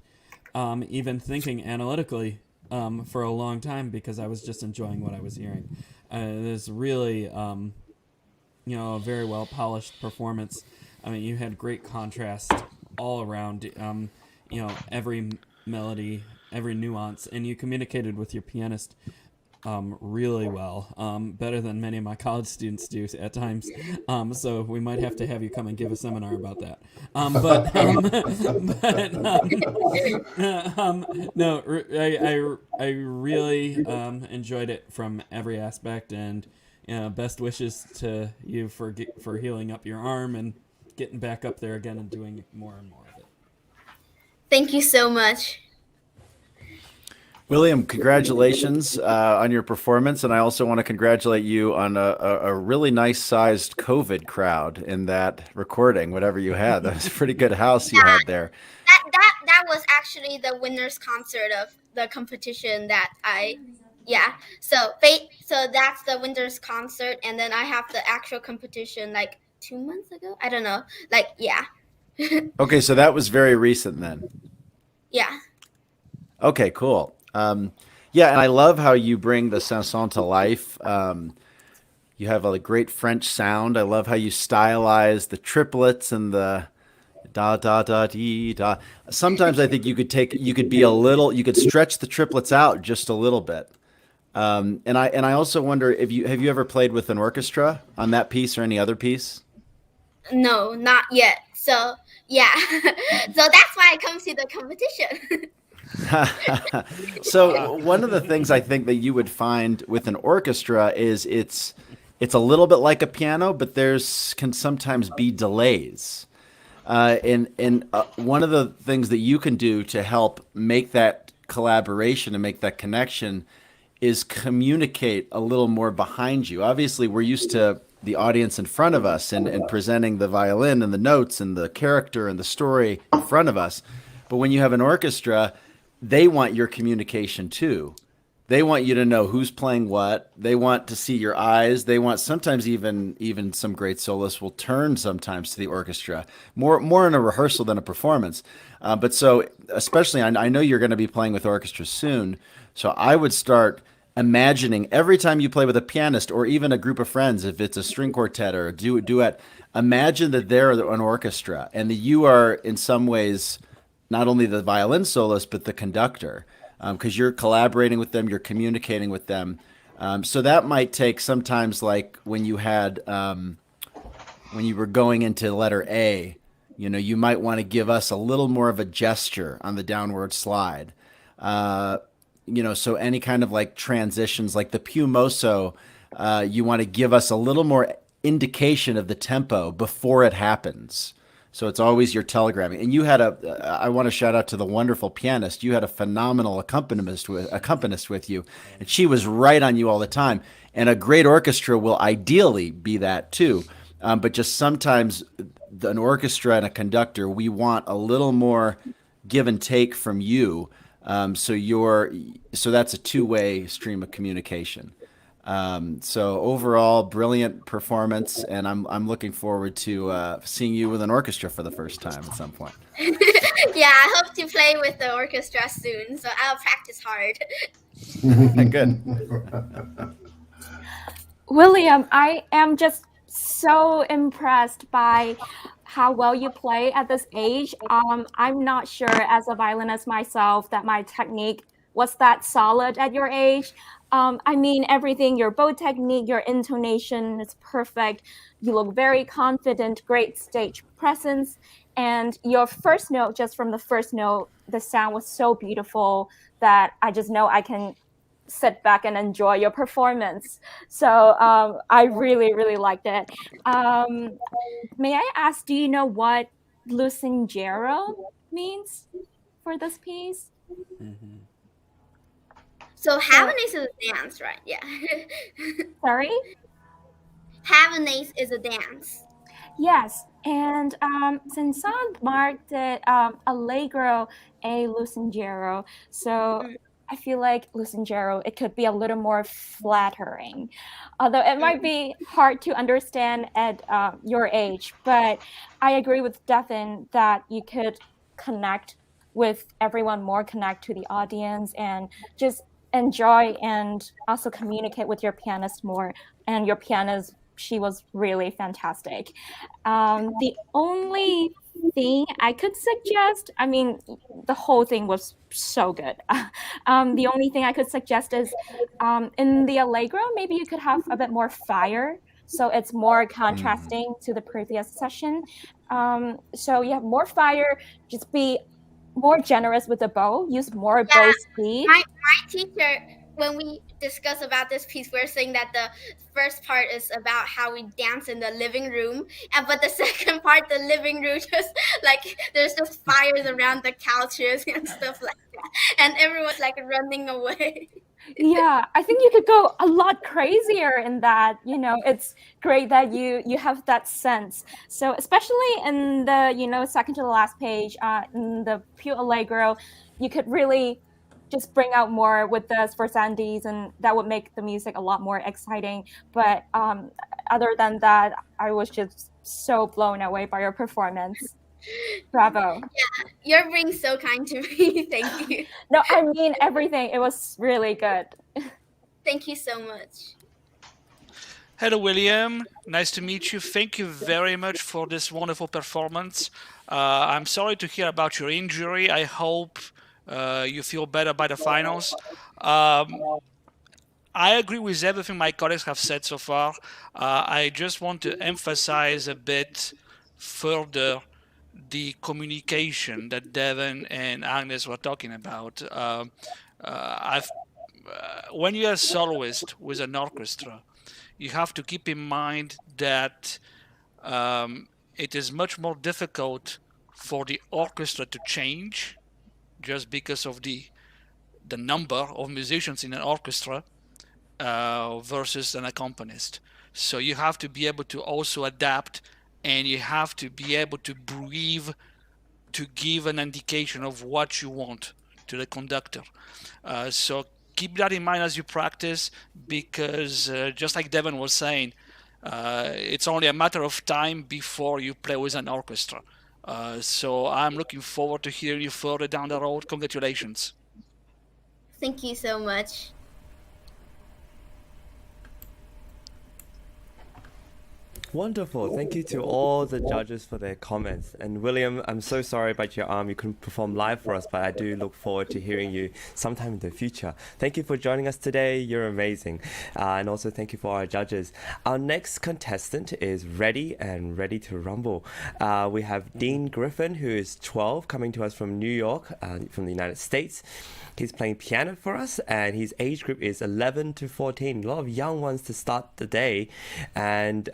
even thinking analytically for a long time because I was just enjoying what I was hearing. There's really, a very well polished performance. I mean, you had great contrast all around. Every melody, every nuance, and you communicated with your pianist really well, better than many of my college students do at times. So we might have to have you come and give a seminar about that. No, I really enjoyed it from every aspect, and best wishes to you for healing up your arm and getting back up there again and doing more and more of it. Thank you so much. William, congratulations on your performance, and I also want to congratulate you on a really nice-sized COVID crowd in that recording, whatever you had. That was a pretty good house you had there. That was actually the winner's concert of the competition that So that's the winner's concert, and then I have the actual competition like 2 months ago. I don't know. Okay, so that was very recent then. Yeah. Okay, cool. Yeah, and I love how you bring the Saint-Saëns to life. You have a great French sound. I love how you stylize the triplets and the da da da dee da. Sometimes I think you could stretch the triplets out just a little bit. And I also wonder have you ever played with an orchestra on that piece or any other piece? No, not yet. So yeah, so that's why I come to the competition. So one of the things I think that you would find with an orchestra is it's it's a little bit like a piano, but there's can sometimes be delays. And one of the things that you can do to help make that collaboration and make that connection is communicate a little more behind you. Obviously, we're used to the audience in front of us and presenting the violin and the notes and the character and the story in front of us. But when you have an orchestra, they want your communication too. They want you to know who's playing what. They want to see your eyes. They want sometimes even some great soloists will turn sometimes to the orchestra, more in a rehearsal than a performance. But so especially, I know you're going to be playing with orchestras soon. So I would start imagining every time you play with a pianist or even a group of friends, if it's a string quartet or a duet, imagine that they're an orchestra and that you are in some ways not only the violin soloist, but the conductor. Because you're collaborating with them, you're communicating with them. So that might take sometimes, like when you had, when you were going into letter A, you might want to give us a little more of a gesture on the downward slide. So any kind of like transitions, like the più mosso, you want to give us a little more indication of the tempo before it happens. So it's always your telegramming. And you had I want to shout out to the wonderful pianist. You had a phenomenal accompanist with you, and she was right on you all the time. And a great orchestra will ideally be that too. But just sometimes an orchestra and a conductor, we want a little more give and take from you. So that's a two-way stream of communication. So overall, brilliant performance, and I'm looking forward to seeing you with an orchestra for the first time at some point. Yeah, I hope to play with the orchestra soon, so I'll practice hard. Good. William, I am just so impressed by how well you play at this age. I'm not sure as a violinist myself that my technique was that solid at your age. I mean, everything, your bow technique, your intonation is perfect. You look very confident, great stage presence. And your first note, just from the first note, the sound was so beautiful that I just know I can sit back and enjoy your performance. So I really, really liked it. May I ask, do you know what Lusingero means for this piece? Mm-hmm. So Havanaise is a dance, right? Yeah. Sorry? Havanaise is a dance. Yes, and Saint-Saëns marked it Allegro e Lusingero. So I feel like Lusingero, it could be a little more flattering. Although it might be hard to understand at your age, but I agree with Devin that you could connect with everyone more, connect to the audience, and just enjoy and also communicate with your pianist more. And your pianist, she was really fantastic. The only thing I could suggest, I mean, the whole thing was so good. The only thing I could suggest is in the Allegro, maybe you could have a bit more fire. So it's more contrasting to the previous session. So you have more fire, just be more generous with the bow, use more bow speed. My teacher, when we discuss about this piece, we're saying that the first part is about how we dance in the living room, but the second part, the living room, just like there's just fires around the couches and stuff like that, and everyone's like running away. Yeah, I think you could go a lot crazier in that. It's great that you have that sense. So especially in the second to the last page, in the più allegro, you could really just bring out more with the sforzandes, and that would make the music a lot more exciting. But other than that, I was just so blown away by your performance. Bravo. Yeah, you're being so kind to me. Thank you. No, I mean everything. It was really good. Thank you so much. Hello, William. Nice to meet you. Thank you very much for this wonderful performance. I'm sorry to hear about your injury. I hope you feel better by the finals. I agree with everything my colleagues have said so far. I just want to emphasize a bit further the communication that Devin and Agnes were talking about. When you're a soloist with an orchestra, you have to keep in mind that it is much more difficult for the orchestra to change just because of the number of musicians in an orchestra versus an accompanist. So you have to be able to also adapt, and you have to be able to breathe to give an indication of what you want to the conductor. So keep that in mind as you practice, because just like Devin was saying, it's only a matter of time before you play with an orchestra. So I'm looking forward to hearing you further down the road. Congratulations. Thank you so much. Wonderful. Thank you to all the judges for their comments. And William, I'm so sorry about your arm. You couldn't perform live for us, but I do look forward to hearing you sometime in the future. Thank you for joining us today. You're amazing. And also thank you for our judges. Our next contestant is ready to rumble. We have Dean Griffin, who is 12, coming to us from New York, from the United States. He's playing piano for us, and his age group is 11 to 14. A lot of young ones to start the day, and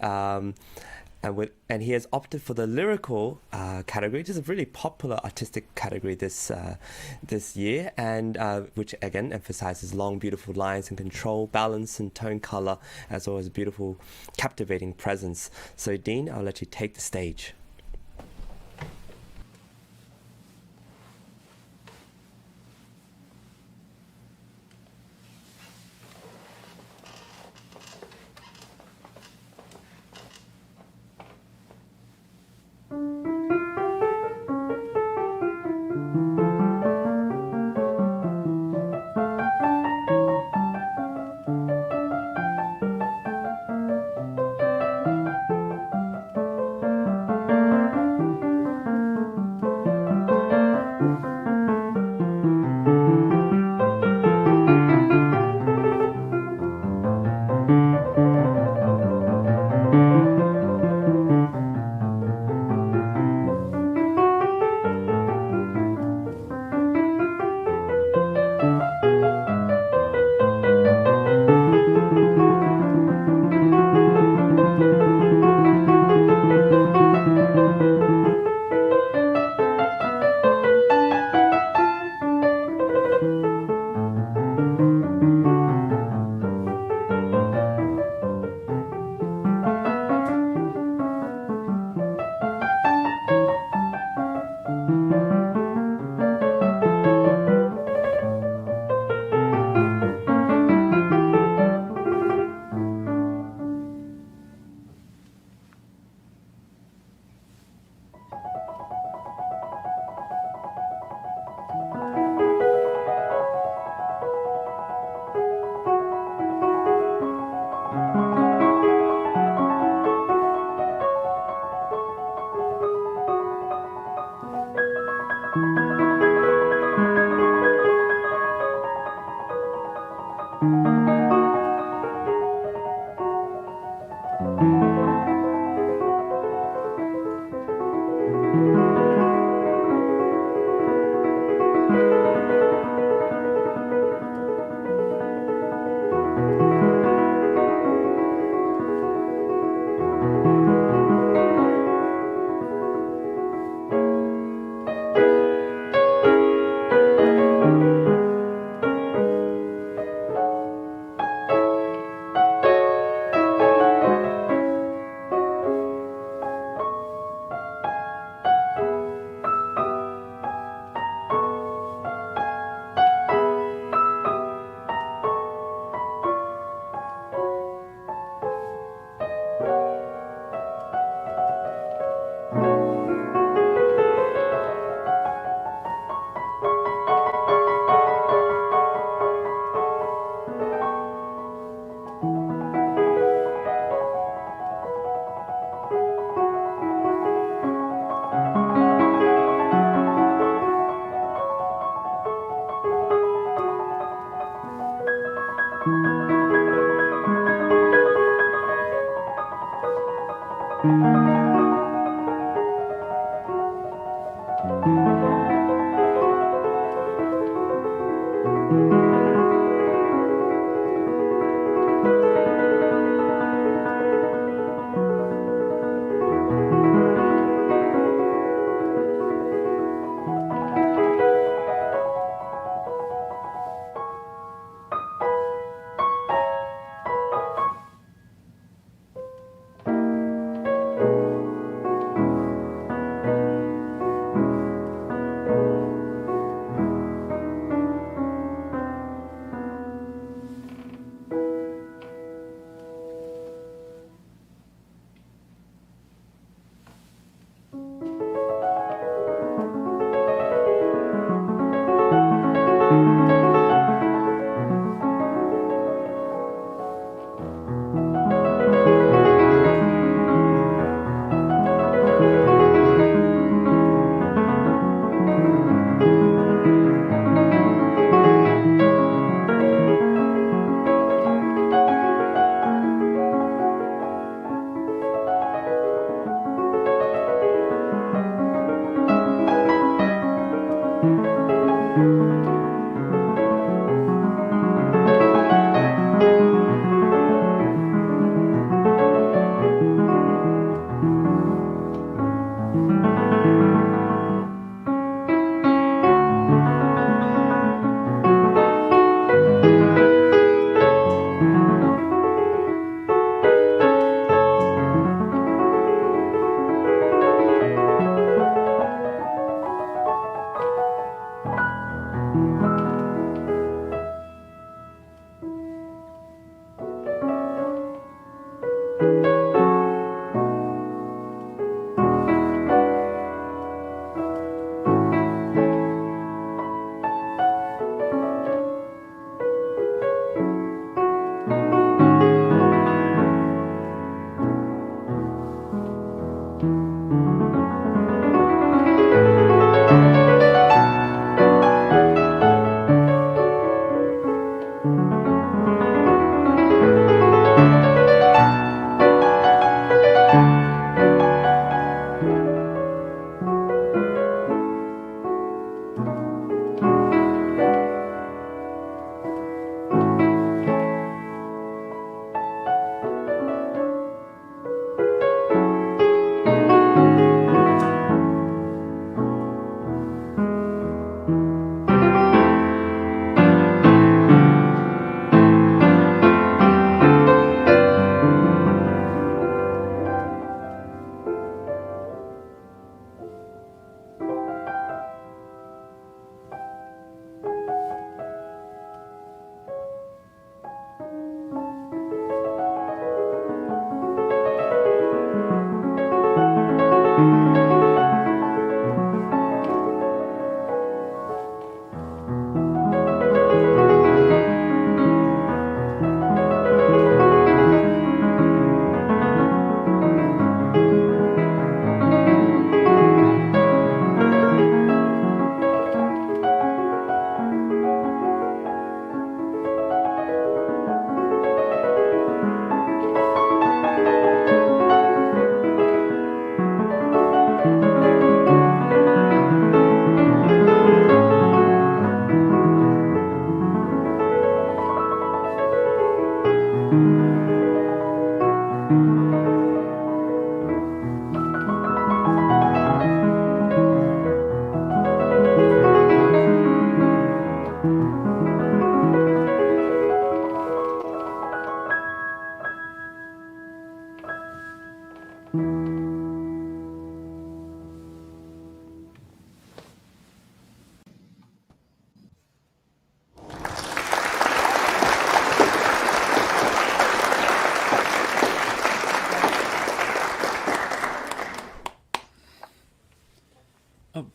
he has opted for the lyrical category, which is a really popular artistic category this year, and which again emphasizes long, beautiful lines and control, balance, and tone color, as well as beautiful, captivating presence. So, Dean, I'll let you take the stage.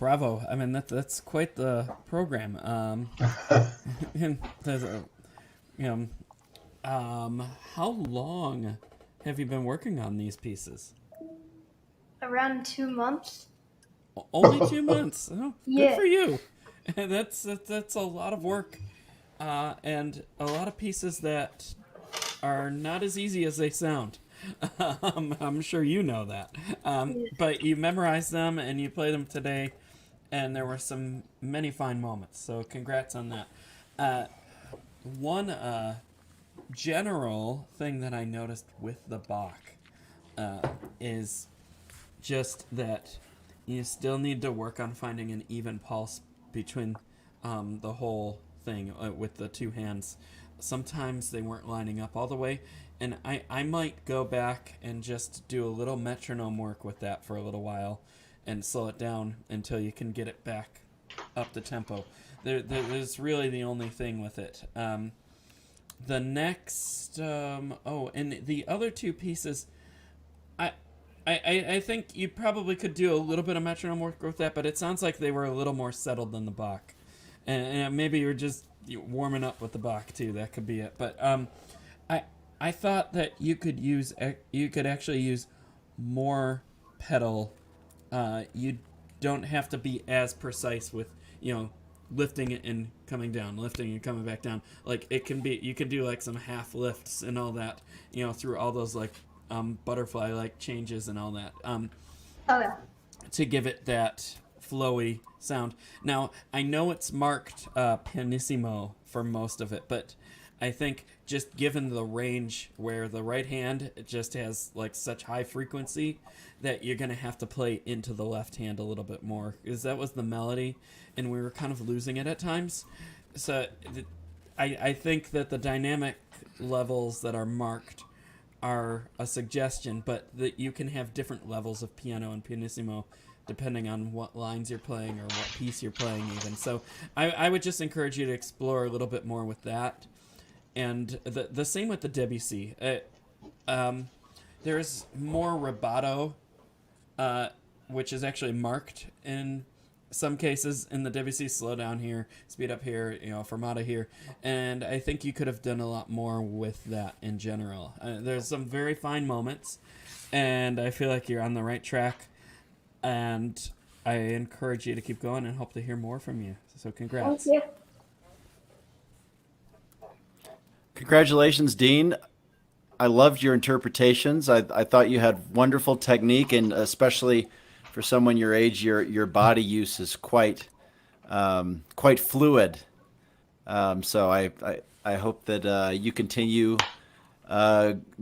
bravo. I mean, that's quite the program. And there's how long have you been working on these pieces? Around 2 months. Only 2 months. Oh, Yeah. Good for you. That's a lot of work, and a lot of pieces that are not as easy as they sound. I'm sure you know that. But you memorized them and you played them today, and there were many fine moments. So congrats on that. One general thing that I noticed with the Bach is just that you still need to work on finding an even pulse between the whole thing with the two hands. Sometimes they weren't lining up all the way, and I might go back and just do a little metronome work with that for a little while and slow it down until you can get it back up the tempo. There's really the only thing with it. The next, and the other two pieces, I think you probably could do a little bit of metronome work with that, but it sounds like they were a little more settled than the Bach. And maybe you're just warming up with the Bach too. That could be it. But I thought that you could actually use more pedal. You don't have to be as precise with lifting it and coming down, lifting and coming back down. Like it can be, you could do like some half lifts and all that. Through all those like butterfly like changes and all that. To give it that flowy sound. Now, I know it's marked pianissimo for most of it, but I think just given the range where the right hand just has like such high frequency that you're going to have to play into the left hand a little bit more, because that was the melody and we were kind of losing it at times. So I think that the dynamic levels that are marked are a suggestion, but that you can have different levels of piano and pianissimo depending on what lines you're playing or what piece you're playing even. So I would just encourage you to explore a little bit more with that. And the same with the Debussy. There's more rubato, which is actually marked in some cases in the Debussy. Slow down here, speed up here, fermata here. And I think you could have done a lot more with that in general. There's some very fine moments, and I feel like you're on the right track. And I encourage you to keep going and hope to hear more from you. So congrats. Thank you. Congratulations, Dean. I loved your interpretations. I thought you had wonderful technique, and especially for someone your age, your body use is quite fluid. So I hope that you continue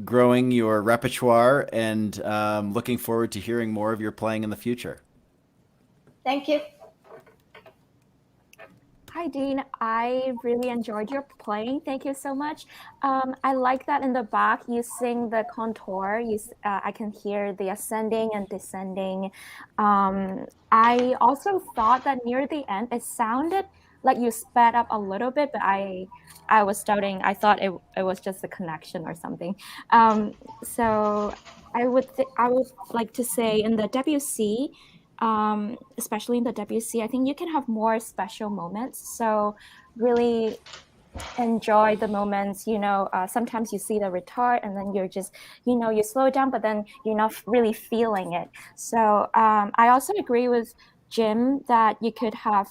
growing your repertoire, and looking forward to hearing more of your playing in the future. Thank you. Hi, Dean. I really enjoyed your playing. Thank you so much. I like that in the Bach you sing the contour. I can hear the ascending and descending. I also thought that near the end it sounded like you sped up a little bit, but I was doubting. I thought it was just a connection or something. So I would like to say in the Debussy, especially in the Debussy, I think you can have more special moments. So really enjoy the moments. Sometimes you see the retard and then you're just, you slow down, but then you're not really feeling it. So I also agree with Jim that you could have,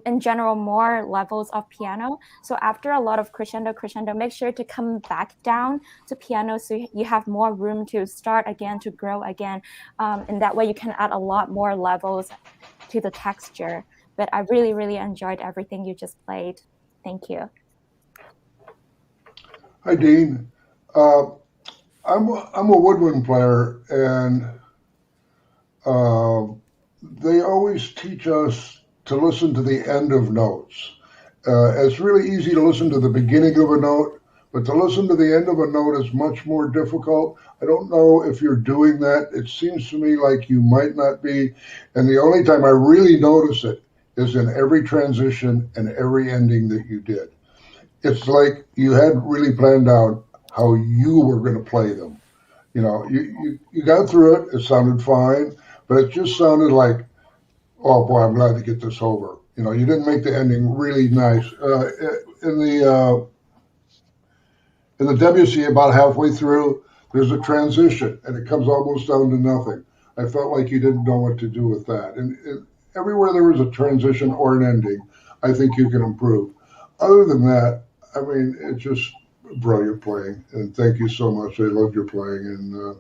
in general, more levels of piano. So after a lot of crescendo, make sure to come back down to piano so you have more room to start again, to grow again. And that way you can add a lot more levels to the texture. But I really, really enjoyed everything you just played. Thank you. Hi, Dean. I'm a woodwind player, and they always teach us to listen to the end of notes. It's really easy to listen to the beginning of a note, but to listen to the end of a note is much more difficult. I don't know if you're doing that. It seems to me like you might not be. And the only time I really notice it is in every transition and every ending that you did. It's like you had really planned out how you were going to play them. You got through it. It sounded fine, but it just sounded like oh boy, I'm glad to get this over. You know, you didn't make the ending really nice. In the Debussy, about halfway through, there's a transition, and it comes almost down to nothing. I felt like you didn't know what to do with that. And everywhere there was a transition or an ending, I think you can improve. Other than that, I mean, it's just brilliant playing. And thank you so much. I loved your playing, and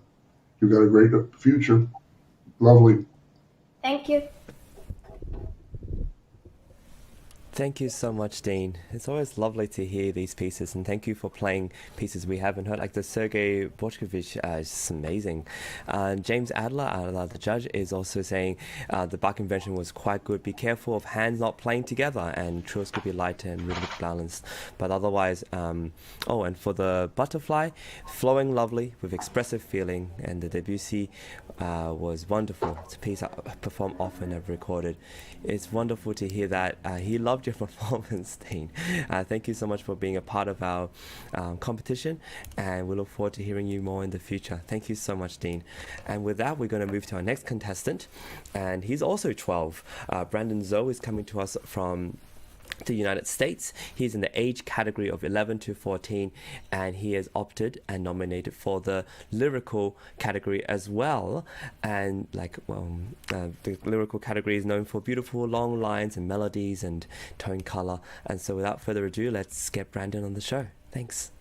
you've got a great future. Lovely. Thank you. Thank you so much, Dean. It's always lovely to hear these pieces, and thank you for playing pieces we haven't heard, like the Sergei Bortkiewicz. Is just amazing. James Adler, the judge, is also saying the Bach Invention was quite good. Be careful of hands not playing together, and trios could be lighter and rhythmic balanced. But otherwise, oh, and for the Butterfly, flowing lovely with expressive feeling, and the Debussy was wonderful. It's a piece I perform often, I've recorded. It's wonderful to hear that. He loved your performance, Dean. Thank you so much for being a part of our competition, and we look forward to hearing you more in the future. Thank you so much, Dean. And with that, we're going to move to our next contestant, and he's also 12. Brandon Zoe is coming to us from the United States. He's in the age category of 11 to 14, and he has opted and nominated for the lyrical category as well. And the lyrical category is known for beautiful long lines and melodies and tone color. And so without further ado, let's get Brandon on the show. Thanks.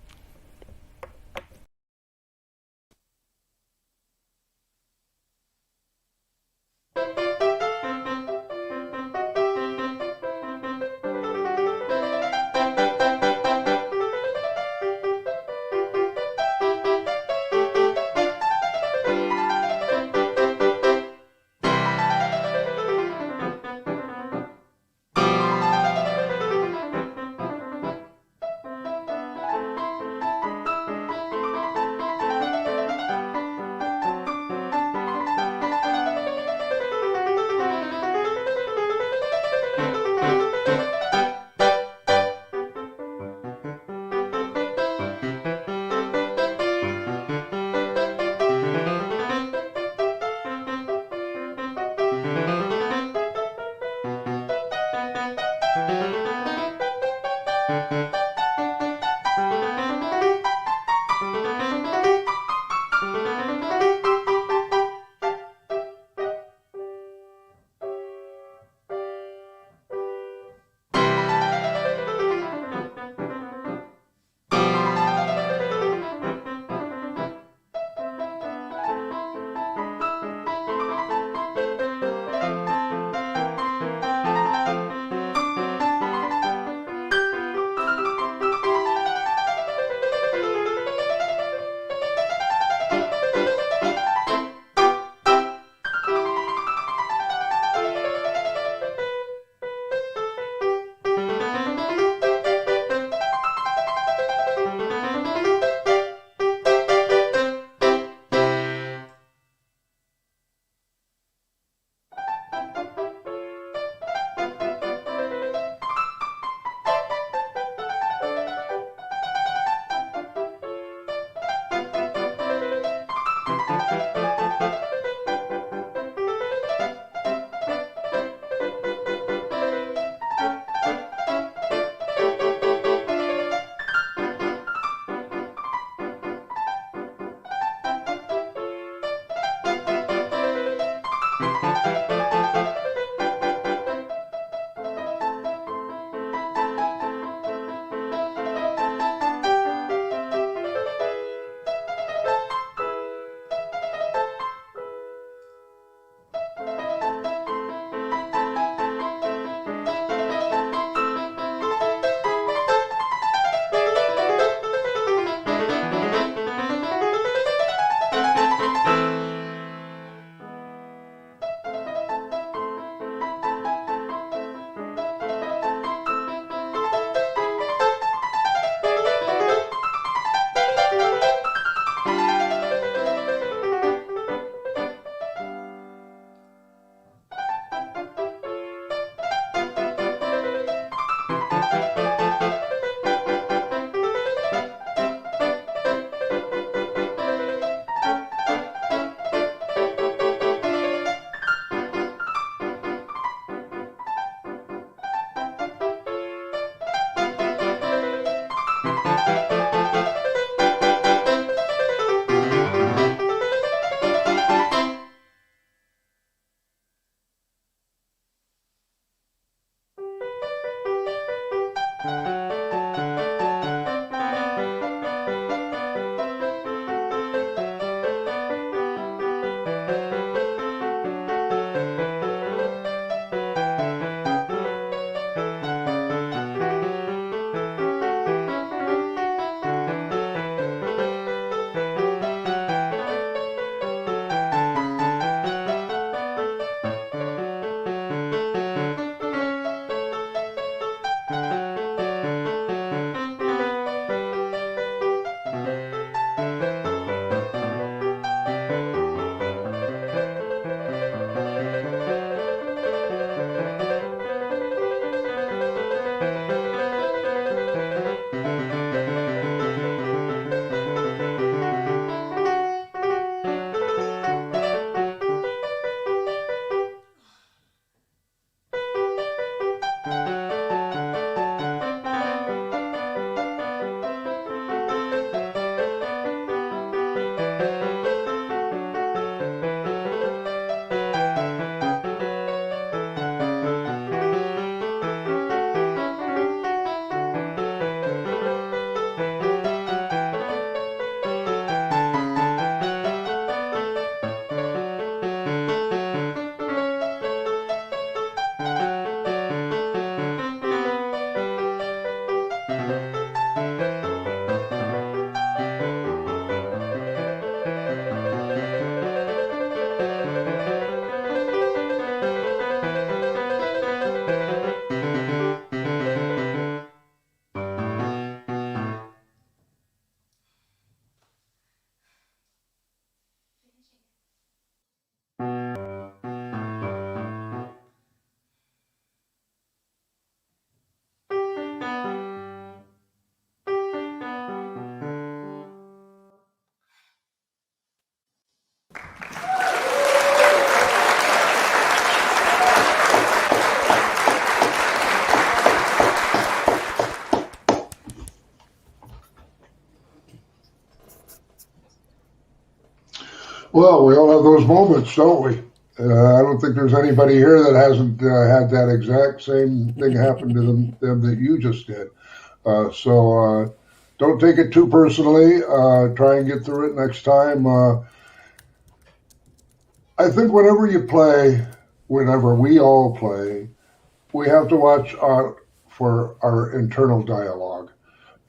Well, we all have those moments, don't we? I don't think there's anybody here that hasn't had that exact same thing happen to them that you just did. So don't take it too personally. Try and get through it next time. I think whenever we all play, we have to watch out for our internal dialogue.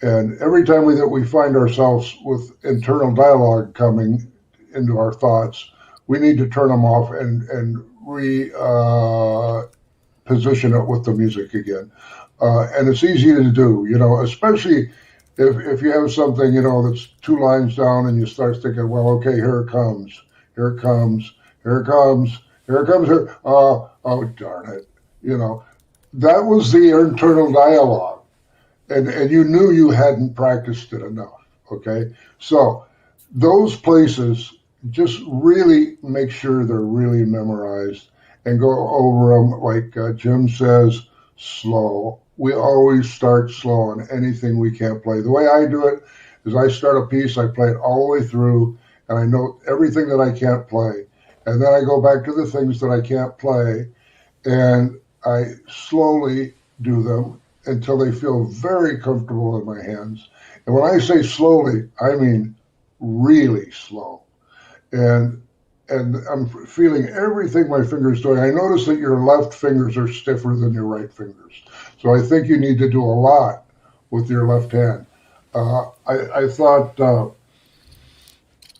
And every time that we find ourselves with internal dialogue coming into our thoughts, we need to turn them off and position it with the music again. And it's easy to do, especially if you have something, that's 2 lines down and you start thinking, well, okay, here it comes, here it comes, here it comes, here it comes, here. Oh, darn it. That was the internal dialogue. And you knew you hadn't practiced it enough, okay? So those places, just really make sure they're really memorized and go over them, like Jim says, slow. We always start slow on anything we can't play. The way I do it is I start a piece, I play it all the way through, and I note everything that I can't play. And then I go back to the things that I can't play, and I slowly do them until they feel very comfortable in my hands. And when I say slowly, I mean really slow. And I'm feeling everything my fingers doing. I notice that your left fingers are stiffer than your right fingers. So I think you need to do a lot with your left hand. I thought that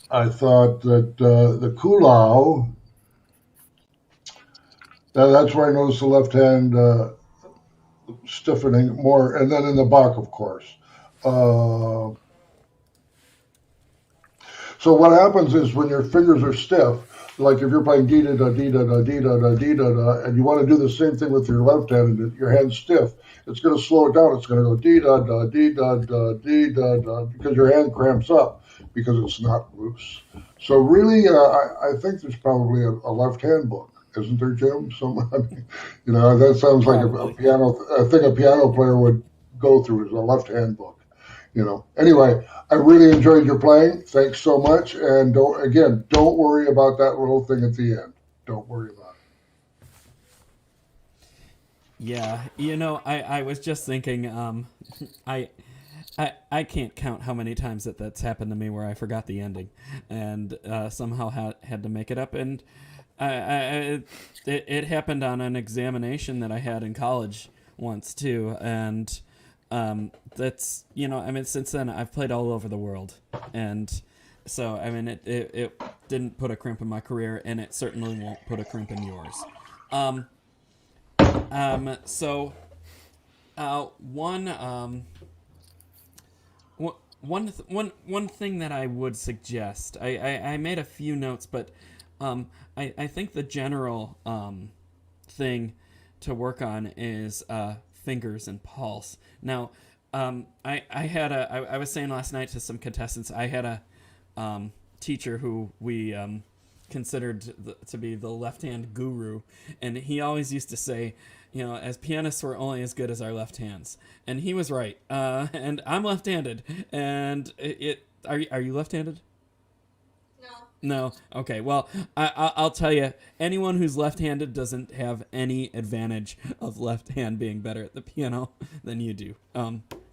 the Kulau, that's where I noticed the left hand stiffening more, and then in the Bach, of course. So what happens is when your fingers are stiff, like if you're playing dee da da dee da da dee da da dee da da, and you want to do the same thing with your left hand, and your hand's stiff, it's going to slow it down. It's going to go dee da da dee da da dee da da, because your hand cramps up because it's not loose. So really, I think there's probably a left hand book, isn't there, Jim? That sounds like a piano. I think a piano player would go through is a left hand book. Anyway, I really enjoyed your playing. Thanks so much. And don't worry about that little thing at the end. Don't worry about it. Yeah, I was just thinking, I can't count how many times that's happened to me where I forgot the ending and somehow had to make it up. And it happened on an examination that I had in college once too. And that's, since then I've played all over the world. And so, it didn't put a crimp in my career, and it certainly won't put a crimp in yours. One thing that I would suggest, I made a few notes, but I think the general thing to work on is fingers and pulse. Now, I was saying last night to some contestants, I had a teacher who we considered to be the left-hand guru, and he always used to say, as pianists, we're only as good as our left hands, and he was right. And I'm left-handed, and are you left-handed? No. Okay. Well, I'll tell you, anyone who's left-handed doesn't have any advantage of left hand being better at the piano than you do.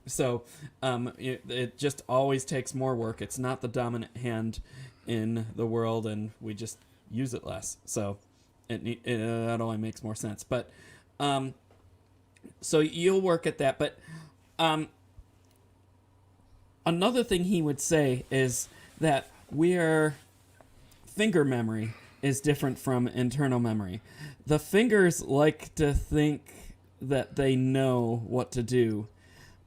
It just always takes more work. It's not the dominant hand in the world, and we just use it less. So that only makes more sense. But so you'll work at that. But another thing he would say is that finger memory is different from internal memory. The fingers like to think that they know what to do,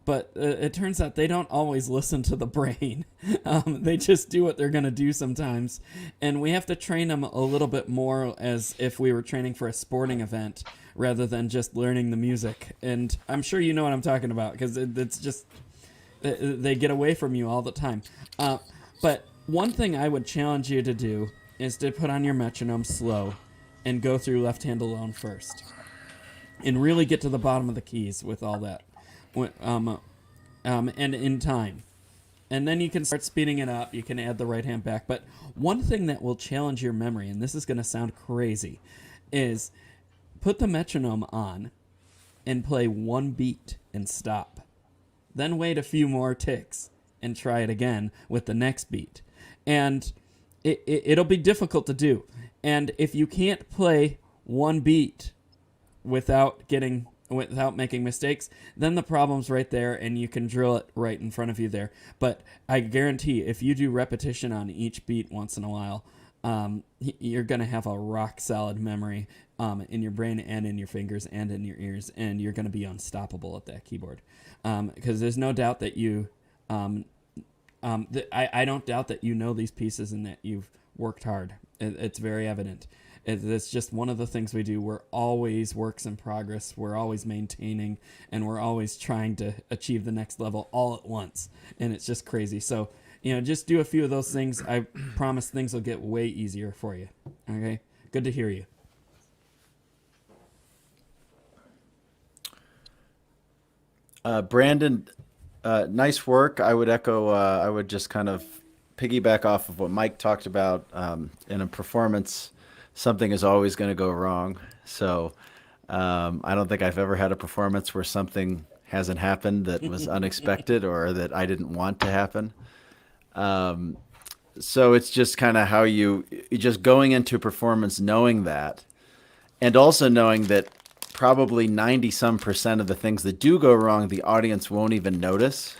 but it turns out they don't always listen to the brain. They just do what they're going to do sometimes, and we have to train them a little bit more as if we were training for a sporting event rather than just learning the music. And I'm sure you know what I'm talking about, because it's just they get away from you all the time. But one thing I would challenge you to do is to put on your metronome slow and go through left hand alone first, and really get to the bottom of the keys with all that, and in time. And then you can start speeding it up. You can add the right hand back. But one thing that will challenge your memory, and this is going to sound crazy, is put the metronome on and play one beat and stop. Then wait a few more ticks and try it again with the next beat. And it'll be difficult to do. And if you can't play one beat without making mistakes, then the problem's right there and you can drill it right in front of you there. But I guarantee if you do repetition on each beat once in a while, you're going to have a rock solid memory in your brain and in your fingers and in your ears, and you're going to be unstoppable at that keyboard. Because there's no doubt that you, I don't doubt that you know these pieces and that you've worked hard. It's very evident. It's just one of the things we do. We're always works in progress. We're always maintaining, and we're always trying to achieve the next level all at once. And it's just crazy. So, just do a few of those things. I promise things will get way easier for you. Okay? Good to hear you. Brandon, nice work. I would echo, I would just kind of piggyback off of what Mike talked about. In a performance, something is always going to go wrong. So I don't think I've ever had a performance where something hasn't happened that was unexpected or that I didn't want to happen. So it's just kind of how you just going into a performance knowing that, and also knowing that probably 90% of the things that do go wrong, the audience won't even notice.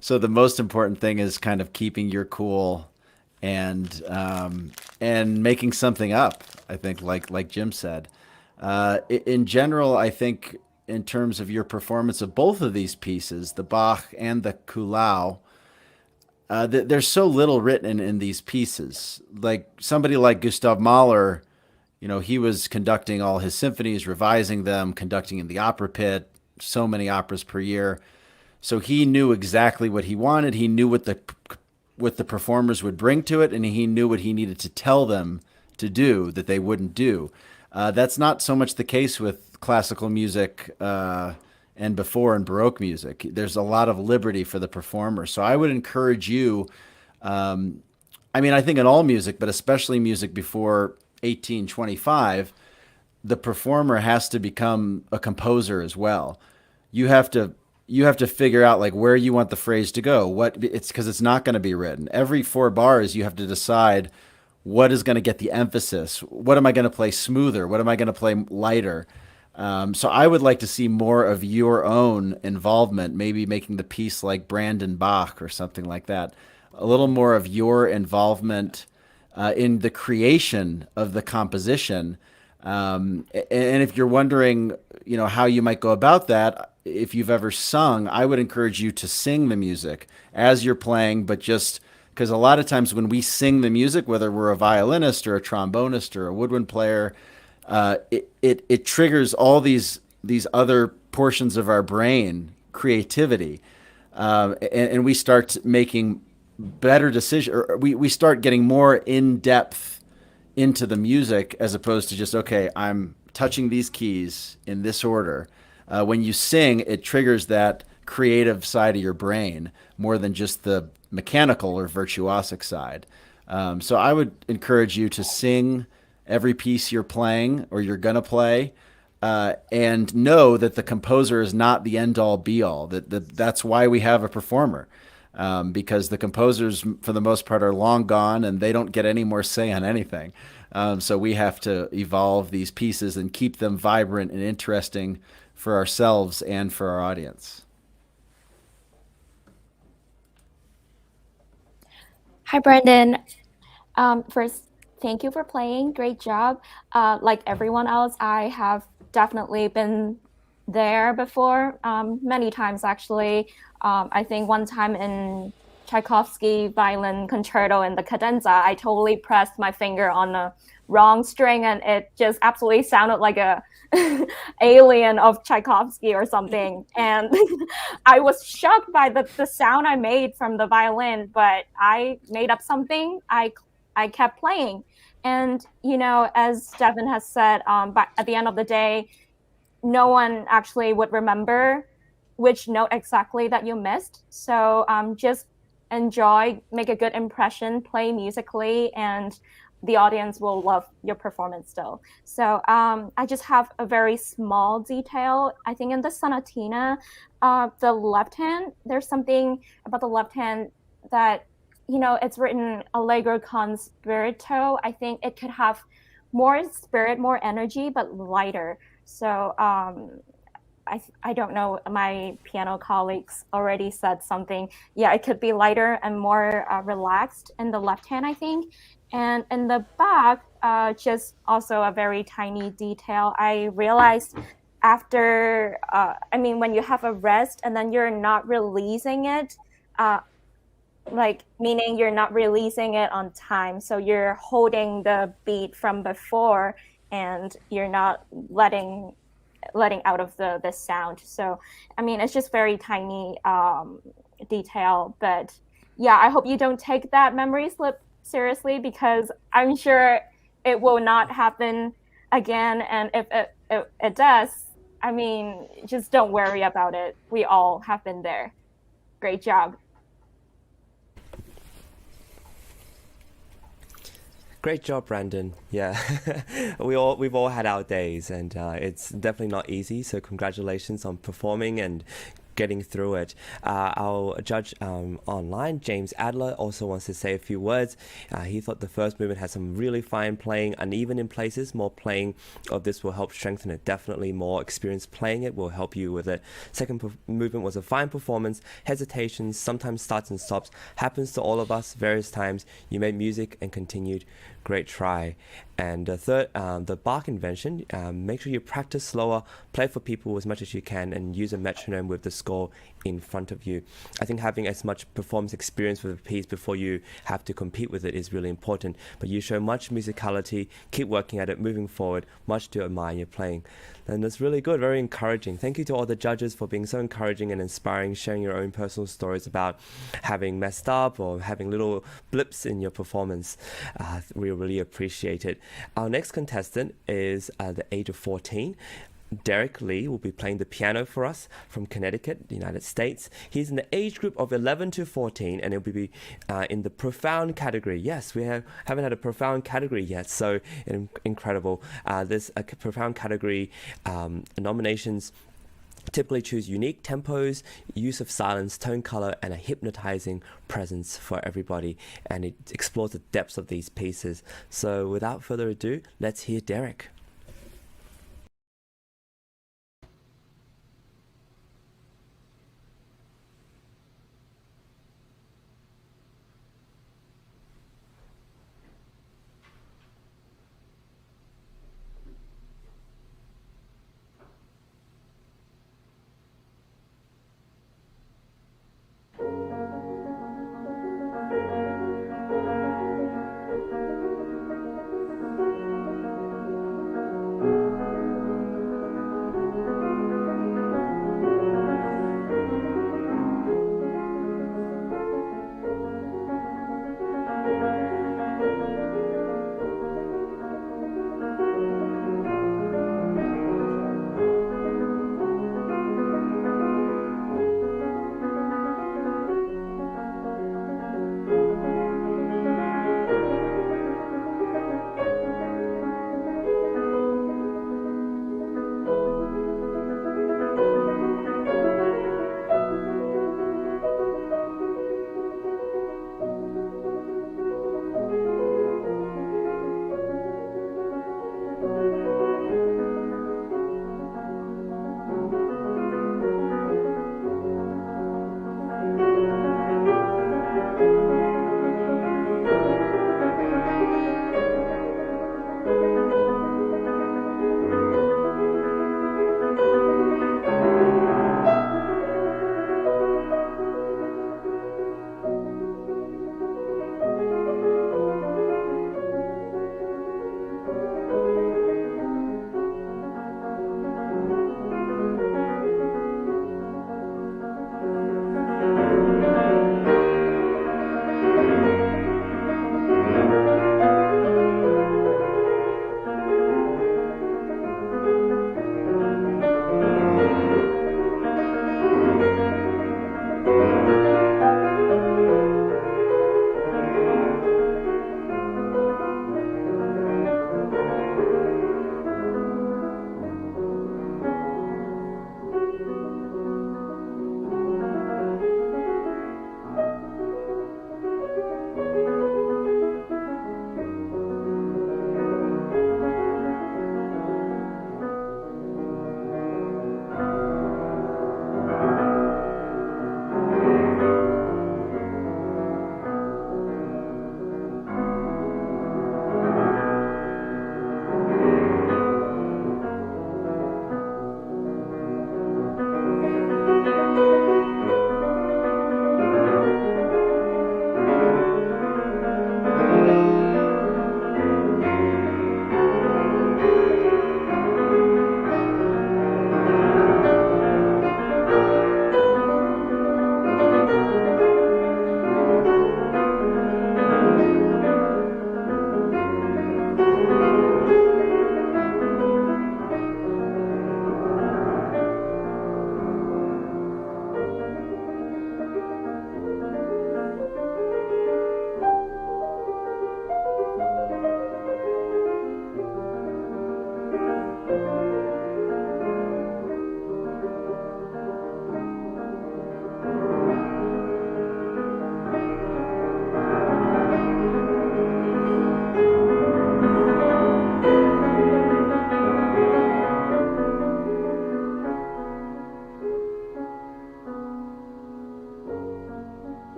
So the most important thing is kind of keeping your cool and making something up. I think, like Jim said, in general, I think in terms of your performance of both of these pieces, the Bach and the Kuhlau, there's so little written in these pieces. Like somebody like Gustav Mahler, he was conducting all his symphonies, revising them, conducting in the opera pit, so many operas per year. So he knew exactly what he wanted. He knew what the performers would bring to it, and he knew what he needed to tell them to do that they wouldn't do. That's not so much the case with classical music and before in Baroque music. There's a lot of liberty for the performer. So I would encourage you, I think in all music, but especially music before 1825, the performer has to become a composer as well. You have to figure out like where you want the phrase to go. It's because it's not going to be written. Every 4 bars, you have to decide what is going to get the emphasis. What am I going to play smoother? What am I going to play lighter? So I would like to see more of your own involvement, maybe making the piece like Brandon Bach or something like that. A little more of your involvement in the creation of the composition. And if you're wondering, how you might go about that, if you've ever sung, I would encourage you to sing the music as you're playing, but just because a lot of times when we sing the music, whether we're a violinist or a trombonist or a woodwind player, it triggers all these other portions of our brain, creativity, and we start making better decisions. Or we start getting more in depth into the music as opposed to just, okay, I'm touching these keys in this order. When you sing, it triggers that creative side of your brain more than just the mechanical or virtuosic side. So I would encourage you to sing every piece you're playing or you're going to play, and know that the composer is not the end-all be-all. That's why we have a performer, because the composers, for the most part, are long gone and they don't get any more say on anything. So we have to evolve these pieces and keep them vibrant and interesting for ourselves and for our audience. Hi, Brandon. First, thank you for playing. Great job. Like everyone else, I have definitely been there before, many times actually. I think one time in Tchaikovsky violin concerto in the cadenza, I totally pressed my finger on the wrong string and it just absolutely sounded like a alien of Tchaikovsky or something. And I was shocked by the sound I made from the violin, but I made up something. I kept playing. And, as Devin has said, but at the end of the day, no one actually would remember which note exactly that you missed. So just enjoy, make a good impression, play musically, and the audience will love your performance still. So I just have a very small detail. I think in the sonatina, the left hand, there's something about the left hand that, it's written allegro con spirito. I think it could have more spirit, more energy, but lighter. So I don't know. My piano colleagues already said something. Yeah, it could be lighter and more relaxed in the left hand, I think. And in the back, just also a very tiny detail. I realized after, when you have a rest and then you're not releasing it, meaning you're not releasing it on time. So you're holding the beat from before and you're not letting out of the sound. So it's just very tiny detail, but yeah, I hope you don't take that memory slip seriously, because I'm sure it will not happen again. And if it does, just don't worry about it. We all have been there. Great job. Great job, Brandon. Yeah, we've all had our days, and it's definitely not easy. So congratulations on performing and getting through it. Our judge online, James Adler, also wants to say a few words. He thought the first movement had some really fine playing, uneven in places. More playing of this will help strengthen it. Definitely more experience playing it will help you with it. Second movement was a fine performance. Hesitations, sometimes starts and stops. Happens to all of us various times. You made music and continued. Great try. And third, the Bach invention, make sure you practice slower, play for people as much as you can, and use a metronome with the score in front of you. I think having as much performance experience with a piece before you have to compete with it is really important. But you show much musicality, keep working at it, moving forward, much to admire in your playing. And that's really good, very encouraging. Thank you to all the judges for being so encouraging and inspiring, sharing your own personal stories about having messed up or having little blips in your performance. We really appreciate it. Our next contestant is the age of 14. Derek Lee will be playing the piano for us from Connecticut, the United States. He's in the age group of 11 to 14, and he'll be in the profound category. Yes, we haven't had a profound category yet, so incredible. This profound category nominations typically choose unique tempos, use of silence, tone color, and a hypnotizing presence for everybody, and it explores the depths of these pieces. So without further ado, let's hear Derek.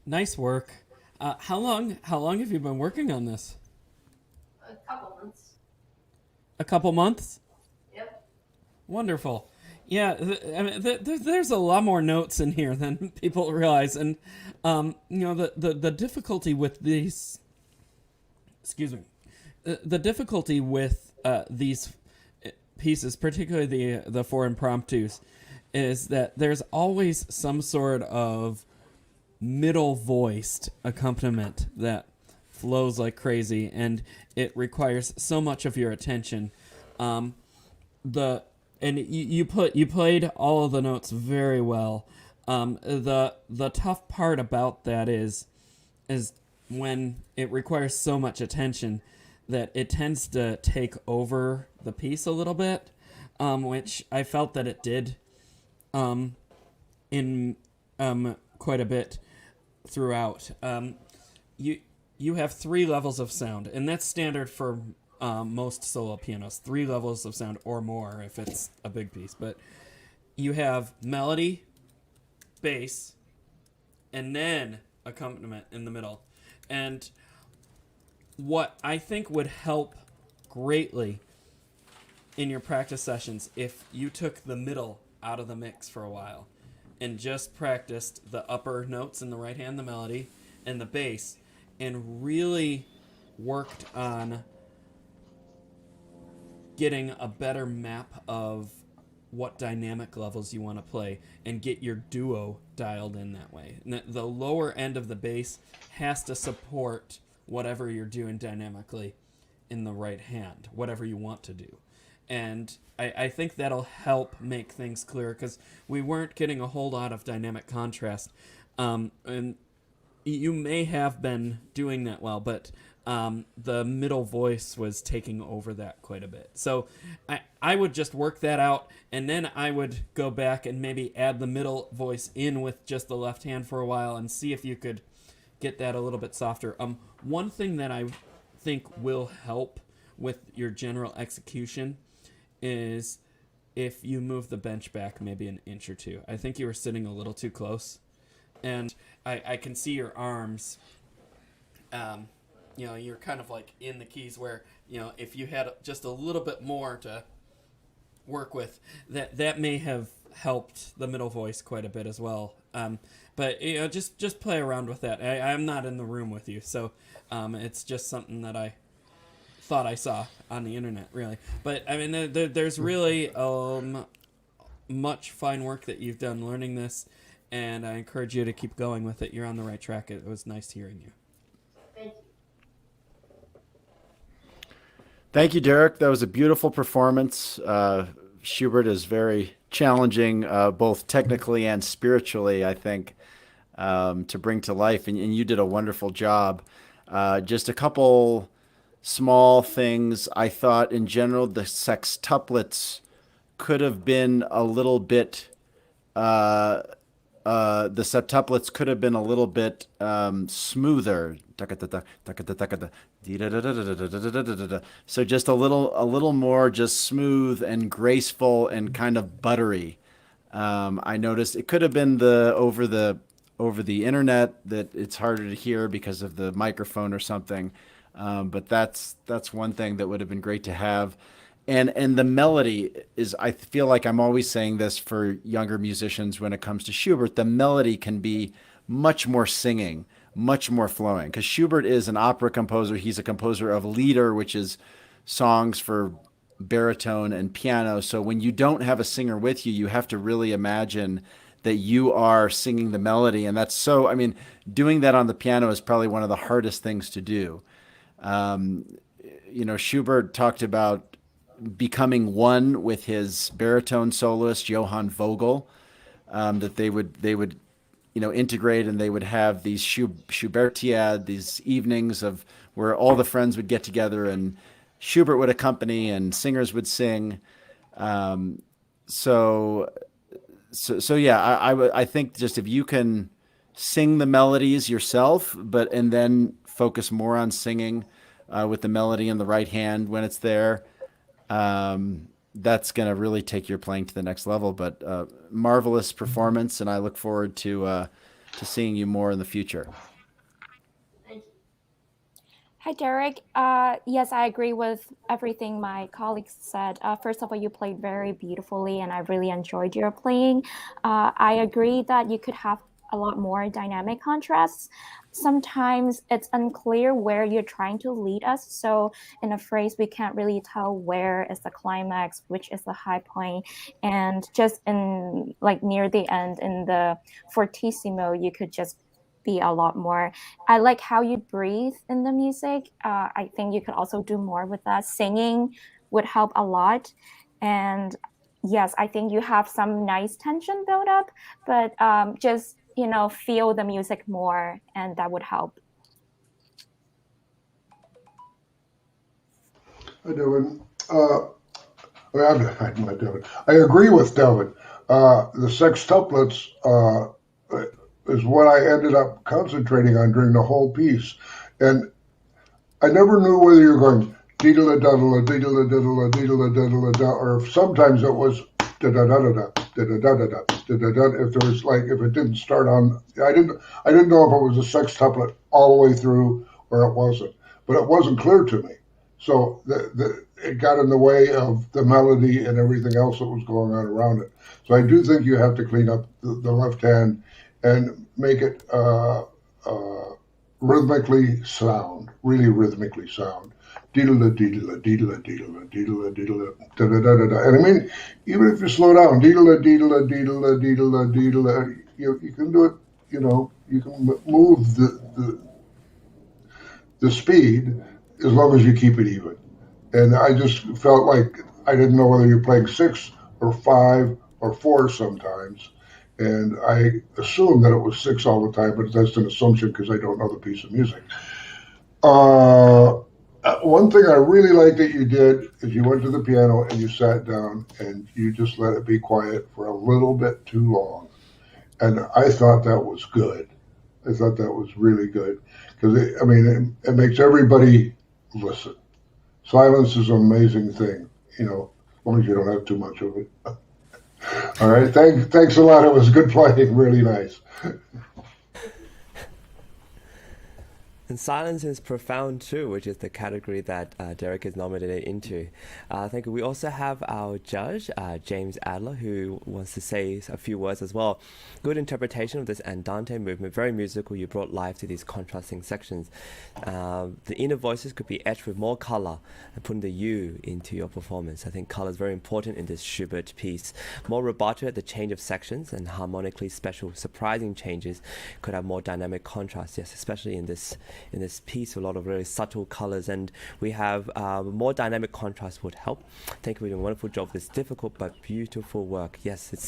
Nice work. How long have you been working on this? A couple months. A couple months? Yep. Wonderful. Yeah, there's a lot more notes in here than people realize, and the difficulty with these. Excuse me. The difficulty with these pieces, particularly the four impromptus, is that there's always some sort of middle voiced accompaniment that flows like crazy, and it requires so much of your attention. You played all of the notes very well. The tough part about that is when it requires so much attention that it tends to take over the piece a little bit, which I felt that it did in quite a bit throughout. You have 3 levels of sound, and that's standard for most solo pianos. 3 levels of sound or more if it's a big piece. But you have melody, bass, and then accompaniment in the middle. And what I think would help greatly in your practice sessions if you took the middle out of the mix for a while and just practiced the upper notes in the right hand, the melody, and the bass, and really worked on getting a better map of what dynamic levels you want to play and get your duo dialed in that way. The lower end of the bass has to support whatever you're doing dynamically in the right hand, whatever you want to do. And I think that'll help make things clearer, because we weren't getting a whole lot of dynamic contrast. And you may have been doing that well, but the middle voice was taking over that quite a bit. So I would just work that out, and then I would go back and maybe add the middle voice in with just the left hand for a while and see if you could get that a little bit softer. One thing that I think will help with your general execution is if you move the bench back maybe an inch or two. I think you were sitting a little too close, and I can see your arms. You're kind of like in the keys where, if you had just a little bit more to work with, that may have helped the middle voice quite a bit as well. But just play around with that. I'm not in the room with you, so it's just something that I thought I saw on the internet, really. But I mean, there's really much fine work that you've done learning this, and I encourage you to keep going with it. You're on the right track. It was nice hearing you. Thank you. Thank you, Derek. That was a beautiful performance. Schubert is very challenging, both technically and spiritually, I think, to bring to life, and you did a wonderful job. Just a couple small things. I thought, in general, the sextuplets could have been a little bit. The septuplets could have been a little bit smoother. So just a little more just smooth and graceful and kind of buttery. I noticed it could have been over the internet that it's harder to hear because of the microphone or something. But that's one thing that would have been great to have. And the melody is, I feel like I'm always saying this for younger musicians when it comes to Schubert, the melody can be much more singing, much more flowing, because Schubert is an opera composer. He's a composer of Lieder, which is songs for baritone and piano. So when you don't have a singer with you, you have to really imagine that you are singing the melody. And doing that on the piano is probably one of the hardest things to do. Schubert talked about becoming one with his baritone soloist Johann Vogel, that they would integrate, and they would have these Schubertiad, these evenings of where all the friends would get together and Schubert would accompany and singers would sing. So yeah, I think just if you can sing the melodies yourself, and then focus more on singing with the melody in the right hand when it's there, that's going to really take your playing to the next level. But marvelous performance, and I look forward to to seeing you more in the future. Hi, Derek. Yes, I agree with everything my colleagues said. First of all, you played very beautifully, and I really enjoyed your playing. I agree that you could have a lot more dynamic contrasts. Sometimes it's unclear where you're trying to lead us. So in a phrase, we can't really tell where is the climax, which is the high point. And just in like near the end in the fortissimo, you could just be a lot more. I like how you breathe in the music. I think you could also do more with that. Singing would help a lot. And yes, I think you have some nice tension build up, but just, feel the music more, and that would help. Hi, Devin. Not Devin. I agree with Devin. The sextuplets is what I ended up concentrating on during the whole piece. And I never knew whether you were going dee-da-da-da-da, dee-da-da-da-da, dee-da-da-da-da, or if sometimes it was da-da-da-da-da, da-da-da-da-da, da-da-da. If there was if it didn't start on, I didn't know if it was a sextuplet all the way through or it wasn't. But it wasn't clear to me. So it got in the way of the melody and everything else that was going on around it. So I do think you have to clean up the left hand and make it rhythmically sound, really rhythmically sound. Deedle deedle deedle deedle deedle deedle da da da da da. And I mean, even if you slow down, deedle deedle deedle deedle deedle, you can do it. You can move the speed as long as you keep it even. And I just felt like I didn't know whether you're playing 6 or 5 or 4 sometimes. And I assumed that it was 6 all the time, but that's an assumption because I don't know the piece of music. One thing I really like that you did is you went to the piano and you sat down and you just let it be quiet for a little bit too long. And I thought that was good. I thought that was really good because it makes everybody listen. Silence is an amazing thing, as long as you don't have too much of it. All right, thanks a lot. It was good playing, really nice. And silence is profound too, which is the category that Derek is nominated into. Thank you. We also have our judge, James Adler, who wants to say a few words as well. Good interpretation of this andante movement, very musical. You brought life to these contrasting sections. The inner voices could be etched with more color and putting the you into your performance. I think color is very important in this Schubert piece. More rubato at the change of sections and harmonically special, surprising changes could have more dynamic contrast. Yes, especially in this piece, a lot of really subtle colors, and we have more dynamic contrast would help. Thank you for doing a wonderful job. This difficult but beautiful work. Yes, it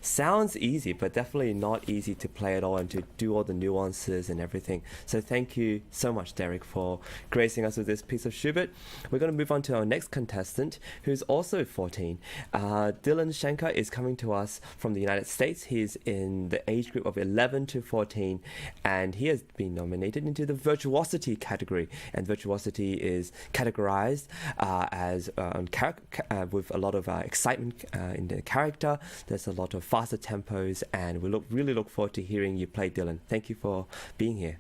sounds easy, but definitely not easy to play at all and to do all the nuances and everything. So thank you so much, Derek, for gracing us with this piece of Schubert. We're going to move on to our next contestant, who's also 14. Dylan Schenker is coming to us from the United States. He's in the age group of 11 to 14, and he has been nominated into the virtuosity category, and virtuosity is categorized as with a lot of excitement in the character. There's a lot of faster tempos, and we really look forward to hearing you play, Dylan. Thank you for being here.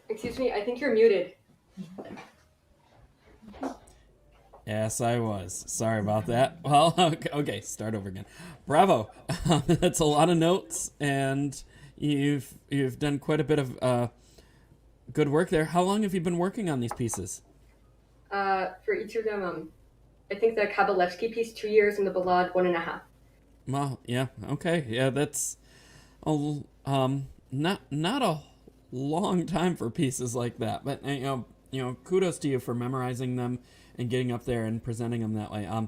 Excuse me, I think you're muted. Yes, I was. Sorry about that. Well, okay, start over again. Bravo. That's a lot of notes, and you've done quite a bit of good work there. How long have you been working on these pieces? For each of them, I think the Kabalevsky piece 2 years and the Ballade 1.5. Well, yeah, okay, yeah, that's not a long time for pieces like that, but you know, kudos to you for memorizing them and getting up there and presenting them that way. I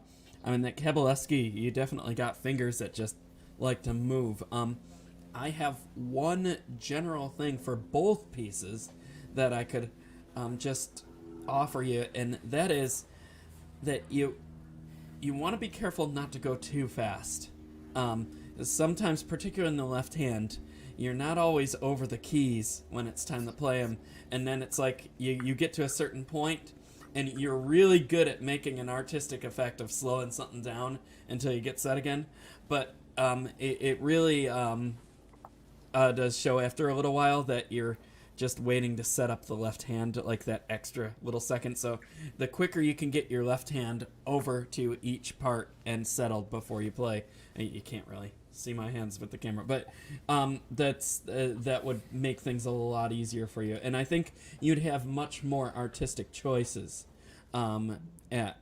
mean, that Kabalevsky, you definitely got fingers that just like to move. I have one general thing for both pieces that I could just offer you, and that is that you want to be careful not to go too fast. Sometimes, particularly in the left hand, you're not always over the keys when it's time to play them, and then it's like you get to a certain point and you're really good at making an artistic effect of slowing something down until you get set again, but it really does show after a little while that you're just waiting to set up the left hand like that extra little second. So the quicker you can get your left hand over to each part and settled before you play, you can't really see my hands with the camera, but that would make things a lot easier for you, and I think you'd have much more artistic choices that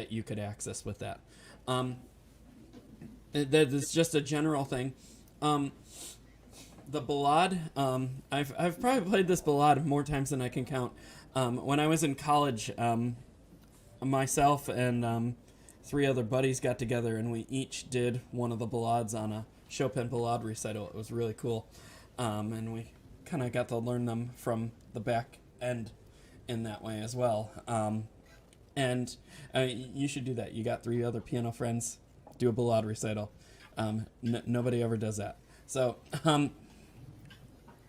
you could access with that. That is just a general thing. The Ballade, I've probably played this Ballade more times than I can count. When I was in college, myself and 3 other buddies got together and we each did one of the Ballades on a Chopin Ballade recital. It was really cool. And we kind of got to learn them from the back end in that way as well. And you should do that. You got 3 other piano friends, do a Ballade recital. Nobody ever does that. So,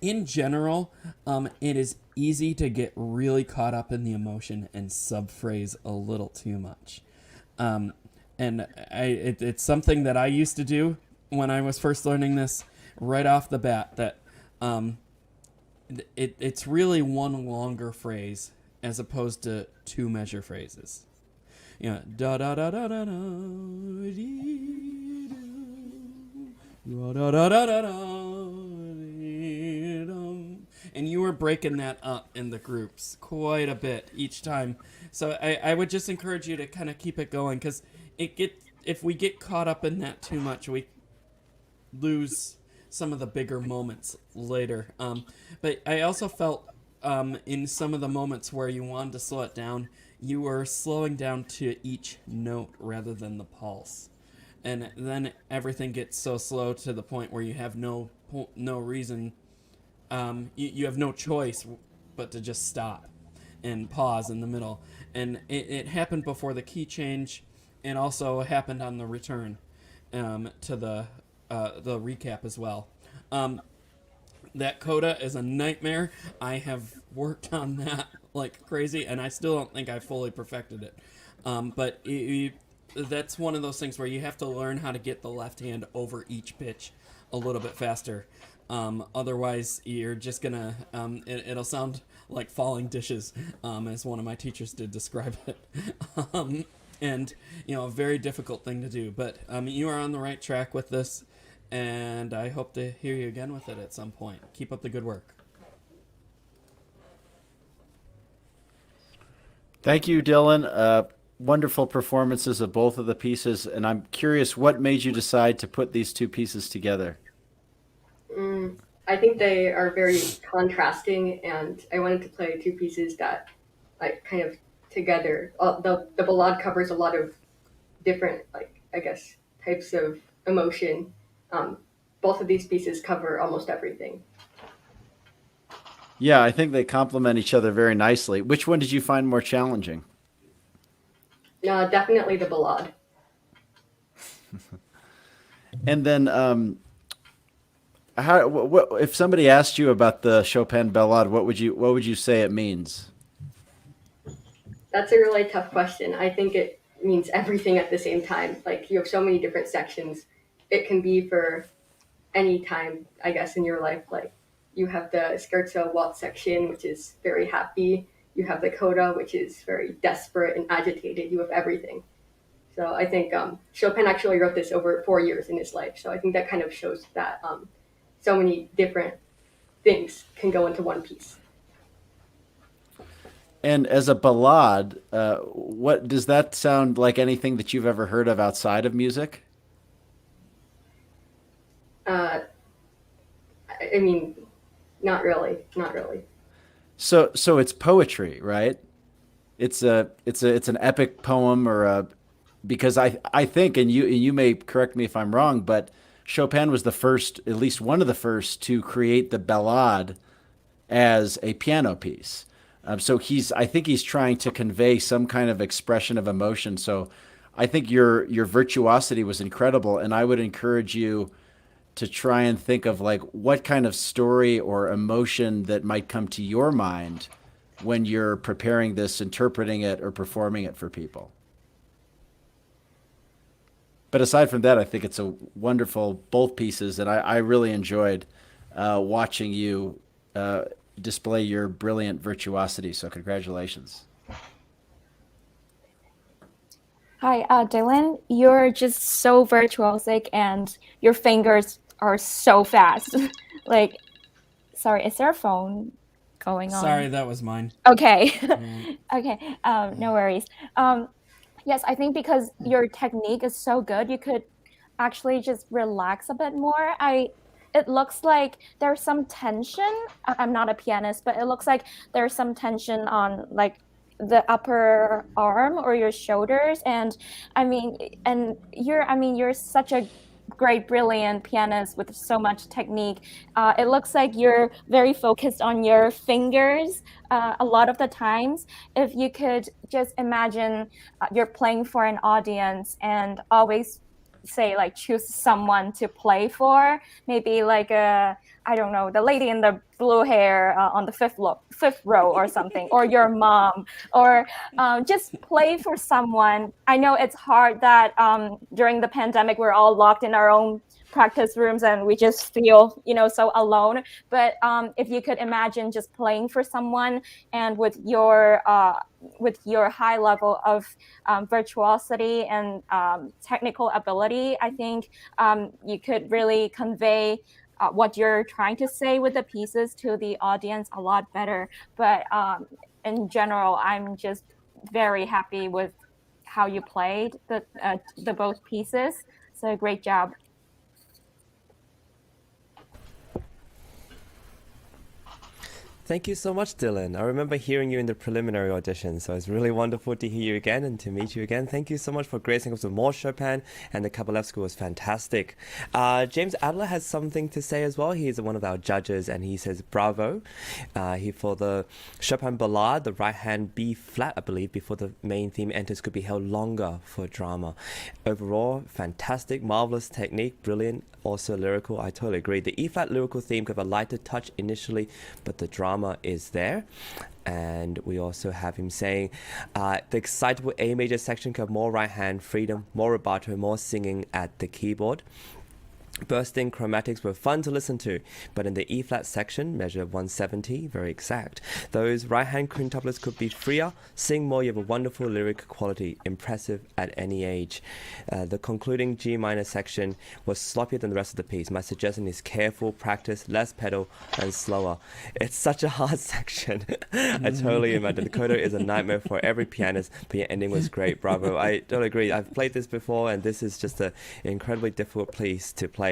in general, it is easy to get really caught up in the emotion and subphrase a little too much. And it's something that I used to do when I was first learning this right off the bat, that it's really one longer phrase as opposed to two measure phrases. You know, da da da da da da, dee, da da da da da da, dee, dum. And you were breaking that up in the groups quite a bit each time. So I would just encourage you to kind of keep it going, because if we get caught up in that too much, we lose some of the bigger moments later. But I also felt in some of the moments where you wanted to slow it down, you were slowing down to each note rather than the pulse. And then everything gets so slow to the point where you have no reason, you have no choice but to just stop and pause in the middle. And it happened before the key change, and also happened on the return to the recap as well. That coda is a nightmare. I have worked on that like crazy, and I still don't think I fully perfected it. But that's one of those things where you have to learn how to get the left hand over each pitch a little bit faster. Otherwise, you're just gonna it'll sound like falling dishes, as one of my teachers did describe it. And a very difficult thing to do. But you are on the right track with this, and I hope to hear you again with it at some point. Keep up the good work. Thank you, Dylan. Wonderful performances of both of the pieces, and I'm curious, what made you decide to put these two pieces together? I think they are very contrasting, and I wanted to play two pieces that like kind of together. The ballade covers a lot of different, like, I guess, types of emotion. Both of these pieces cover almost everything. Yeah, I think they complement each other very nicely. Which one did you find more challenging? Definitely the ballade. And then, what if somebody asked you about the Chopin Ballade? What would you say it means? That's a really tough question. I think it means everything at the same time. Like, you have so many different sections. It can be for any time, I guess, in your life. Like, you have the scherzo waltz section, which is very happy. You have the coda, which is very desperate and agitated. You have everything. So I think Chopin actually wrote this over 4 years in his life. So I think that kind of shows that so many different things can go into one piece. And as a ballade, what does that sound like? Anything that you've ever heard of outside of music? I mean, not really. So it's poetry, right? It's an epic poem, or because I think, and you may correct me if I'm wrong, but Chopin was the first, at least one of the first, to create the ballade as a piano piece. So I think he's trying to convey some kind of expression of emotion. So I think your virtuosity was incredible, and I would encourage you to try and think of like what kind of story or emotion that might come to your mind when you're preparing this, interpreting it, or performing it for people. But aside from that, I think it's a wonderful, both pieces, and I really enjoyed watching you display your brilliant virtuosity. So congratulations. Hi, Dylan. You're just so virtuosic, and your fingers are so fast. Like, sorry, is there a phone going on? Sorry, that was mine. Okay. Okay. No worries. Yes, I think because your technique is so good, you could actually just relax a bit more. It looks like there's some tension. I'm not a pianist, but it looks like there's some tension on like the upper arm or your shoulders. And you're such a great, brilliant pianist with so much technique. It looks like you're very focused on your fingers a lot of the times. If you could just imagine you're playing for an audience and always say like choose someone to play for, maybe like I don't know, the lady in the blue hair on the fifth row or something, or your mom, or just play for someone. I know it's hard that during the pandemic we're all locked in our own practice rooms and we just feel, so alone. But if you could imagine just playing for someone, and with your high level of virtuosity and technical ability, I think you could really convey what you're trying to say with the pieces to the audience a lot better. But in general, I'm just very happy with how you played the both pieces. So great job. Thank you so much, Dylan. I remember hearing you in the preliminary audition, so it's really wonderful to hear you again and to meet you again. Thank you so much for gracing us with more Chopin, and the Kabalevsky was fantastic. James Adler has something to say as well. He is one of our judges, and he says bravo. For the Chopin Ballade, the right hand B flat, I believe, before the main theme enters, could be held longer for drama. Overall, fantastic, marvelous technique, brilliant, also lyrical. I totally agree. The E flat lyrical theme could have a lighter touch initially, but the drama is there. And we also have him saying the excitable A major section could have more right hand freedom, more rubato, more singing at the keyboard. Bursting chromatics were fun to listen to, but in the E flat section, measure 170, very exact, those right hand quintuplets could be freer, sing more. You have a wonderful lyric quality, impressive at any age. The concluding G minor section was sloppier than the rest of the piece. My suggestion is careful practice, less pedal, and slower. It's such a hard section. I totally imagine. The coda is a nightmare for every pianist, but your ending was great. Bravo. I don't agree. I've played this before, and this is just an incredibly difficult piece to play.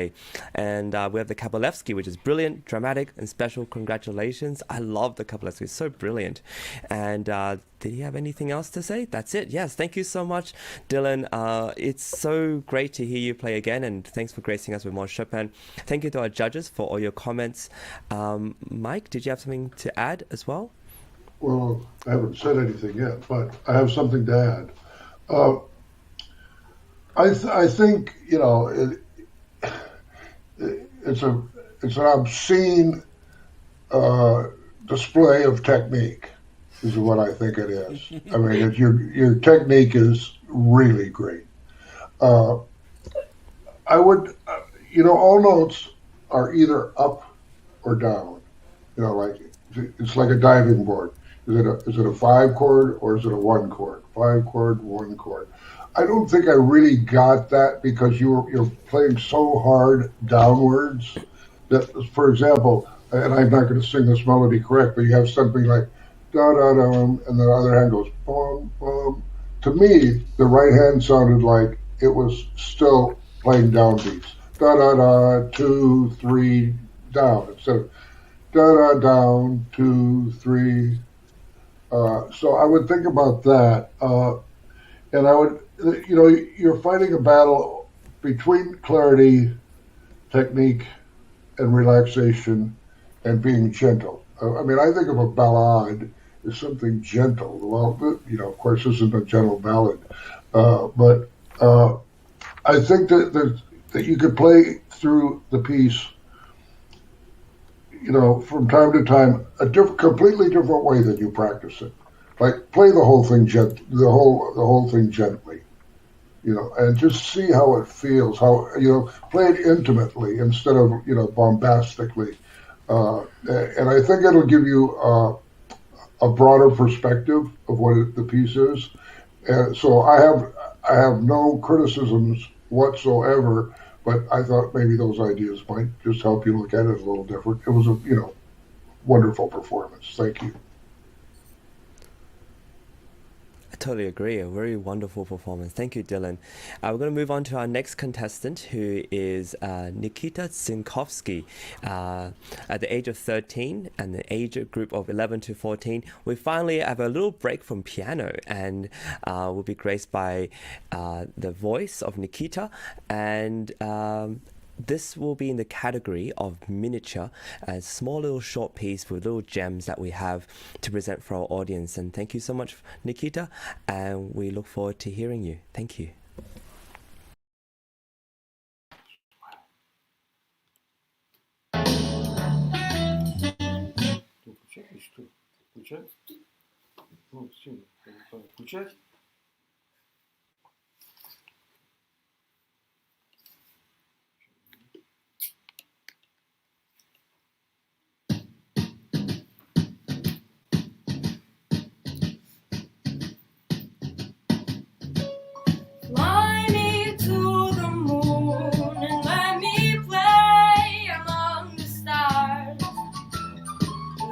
And we have the Kabalevsky, which is brilliant, dramatic, and special. Congratulations. I love the Kabalevsky. It's so brilliant. And did he have anything else to say? That's it. Yes. Thank you so much, Dylan. It's so great to hear you play again, and thanks for gracing us with more Chopin. Thank you to our judges for all your comments. Mike, did you have something to add as well? Well, I haven't said anything yet, but I have something to add. I think, it's an obscene display of technique, is what I think it is. I mean, your technique is really great. I would, all notes are either up or down. Like it's like a diving board. Is it a 5 chord or is it a 1 chord? 5 chord, 1 chord. I don't think I really got that because you're playing so hard downwards that, for example, and I'm not going to sing this melody correct, but you have something like da da da, and the other hand goes boom boom. To me, the right hand sounded like it was still playing downbeats. Da da da, 2 3 down instead of da da down 2 3. So I would think about that, and I would. You're fighting a battle between clarity, technique, and relaxation, and being gentle. I mean, I think of a ballade as something gentle. Well, of course, this isn't a gentle ballad, but I think that you could play through the piece, from time to time, completely different way than you practice it. Like play the whole thing the whole thing gently. And just see how it feels, play it intimately instead of, bombastically. And I think it'll give you a broader perspective of what the piece is. And so I have no criticisms whatsoever, but I thought maybe those ideas might just help you look at it a little different. It was a, wonderful performance. Thank you. Totally agree. A very wonderful performance. Thank you, Dylan. We're going to move on to our next contestant, who is Nikita Zinkovsky. At the age of 13 and the age group of 11 to 14, we finally have a little break from piano, and we'll be graced by the voice of Nikita, and this will be in the category of miniature, a small little short piece with little gems that we have to present for our audience. And thank you so much, Nikita, and we look forward to hearing you. Thank you. Включать? Ну, все, включать? Fly me to the moon and let me play among the stars.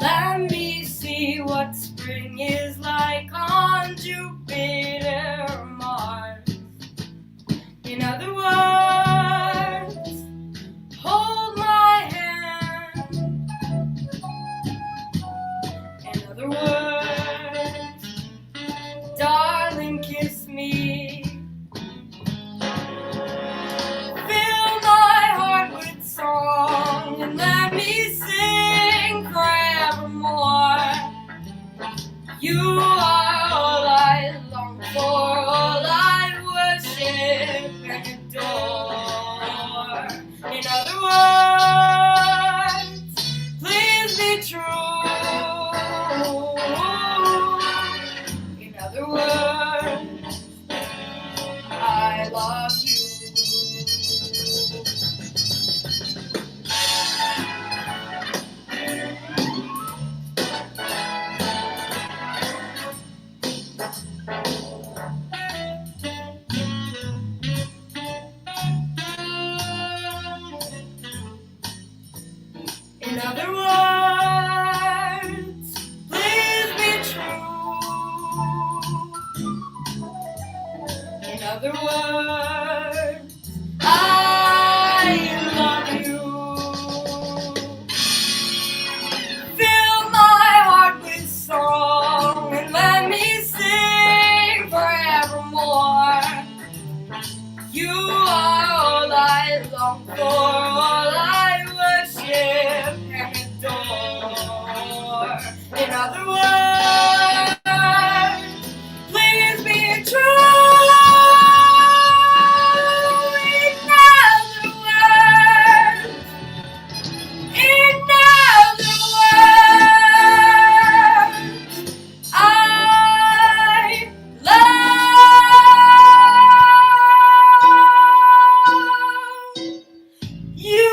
Let me see what spring is like on Jupiter or Mars. In other words, hold my hand. In other words, darling, kiss me. Fill my heart with song and let me sing forevermore. You are all I long for, all I worship and adore. In other words, please be true. In other words, I love you. In other words, please be true. In other words, I love you. Fill my heart with song and let me sing forevermore. You are all I long for, all I worship and adore. In other words, please be true. In other words, I love you.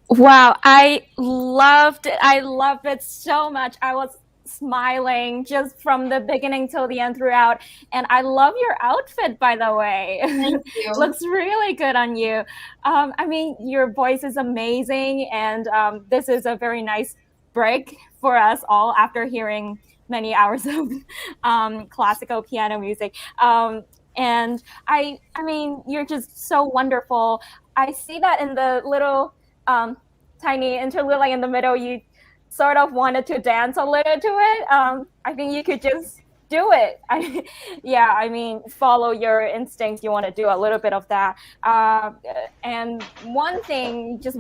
Wow, I loved it. I loved it so much. I was smiling just from the beginning till the end throughout. And I love your outfit, by the way. Thank you. Looks really good on you. I mean, your voice is amazing. And this is a very nice break for us all after hearing many hours of classical piano music. And I mean, you're just so wonderful. I see that in the little tiny interlude, like in the middle, you sort of wanted to dance a little to it. I think you could just do it. I mean, follow your instincts. You want to do a little bit of that. And one thing, just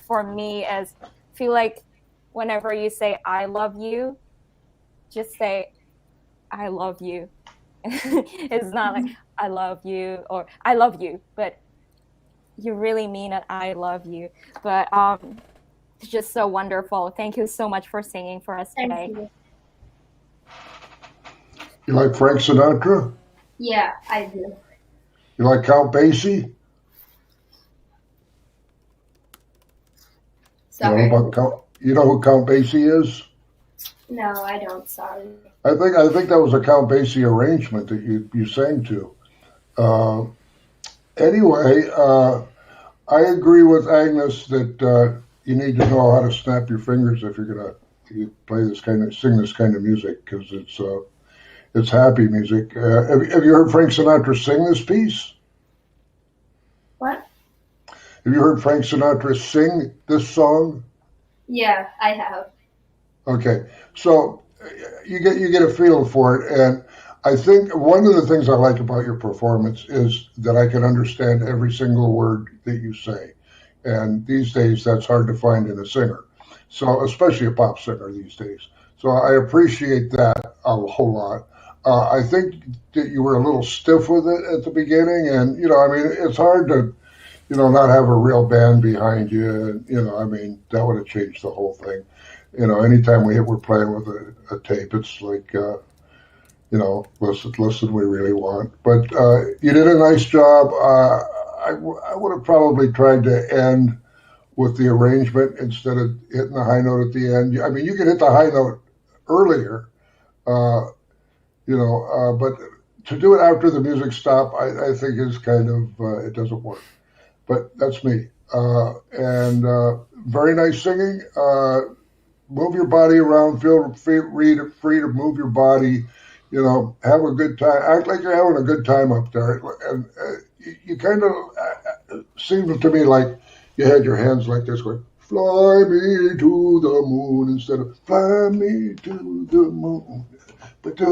for me is feel like whenever you say, I love you, just say, I love you. It's not like, I love you or I love you, but you really mean it. I love you. But it's just so wonderful. Thank you so much for singing for us today. Thank you. You like Frank Sinatra? Yeah, I do. You like Count Basie? Sorry. You know who Count Basie is? No, I don't. Sorry. I think that was a Count Basie arrangement that you sang to. Anyway, I agree with Agnes that you need to know how to snap your fingers if you're gonna sing this kind of music, because it's happy music. Have you heard Frank Sinatra sing this piece? What? Have you heard Frank Sinatra sing this song? Yeah, I have. Okay, so you get a feel for it, and I think one of the things I like about your performance is that I can understand every single word that you say, and these days that's hard to find in a singer. So, especially a pop singer these days. So I appreciate that a whole lot. I think that you were a little stiff with it at the beginning, and I mean, it's hard to not have a real band behind you. I mean, that would have changed the whole thing. Anytime we're playing with a tape, it's like, listen, we really want. But you did a nice job. I would have probably tried to end with the arrangement instead of hitting the high note at the end. I mean, you can hit the high note earlier, but to do it after the music stop, I think is kind of, it doesn't work. But that's me. And very nice singing. Move your body around. Feel free to move your body. Have a good time. Act like you're having a good time up there. And you kind of seemed to me like you had your hands like this going, fly me to the moon instead of fly me to the moon. But I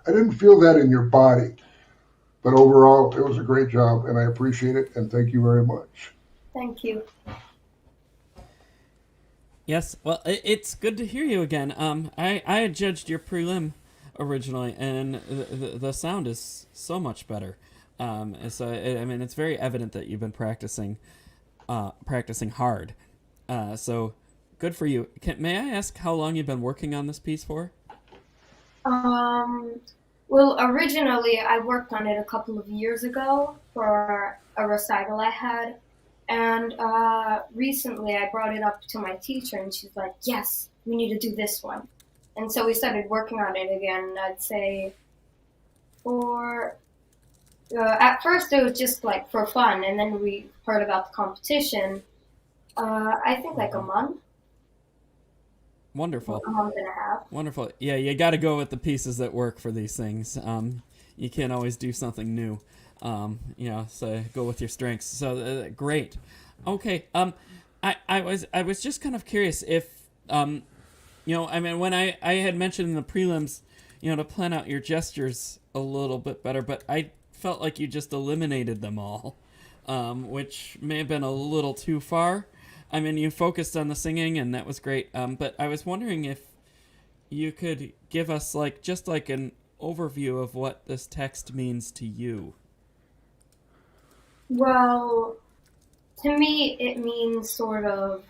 didn't feel that in your body. But overall, it was a great job, and I appreciate it, and thank you very much. Thank you. Yes, well, it's good to hear you again. I had judged your prelim originally, and the sound is so much better. So I mean, it's very evident that you've been practicing hard. So good for you. May I ask how long you've been working on this piece for? Well, originally I worked on it a couple of years ago for a recital I had, and recently I brought it up to my teacher, and she's like, "Yes, we need to do this one." And so we started working on it again. I'd say for at first it was just like for fun, and then we heard about the competition. I think like a month. Wonderful. A month and a half. Wonderful. Yeah, you got to go with the pieces that work for these things. You can't always do something new. So go with your strengths. So great. Okay. I was just kind of curious if I mean, when I had mentioned in the prelims, to plan out your gestures a little bit better, but I felt like you just eliminated them all, which may have been a little too far. I mean, you focused on the singing, and that was great. But I was wondering if you could give us just an overview of what this text means to you. Well, to me, it means sort of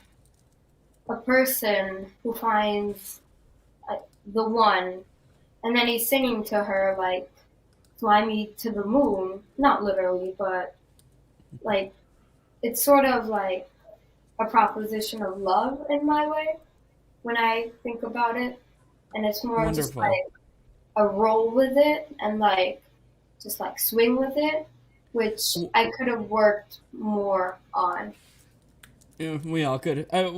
a person who finds the one, and then he's singing to her like, "Fly me to the moon." Not literally, but it's sort of like a proposition of love in my way when I think about it, and it's more Wonderful. just like a roll with it and just swing with it, which I could have worked more on. Yeah, we all could. I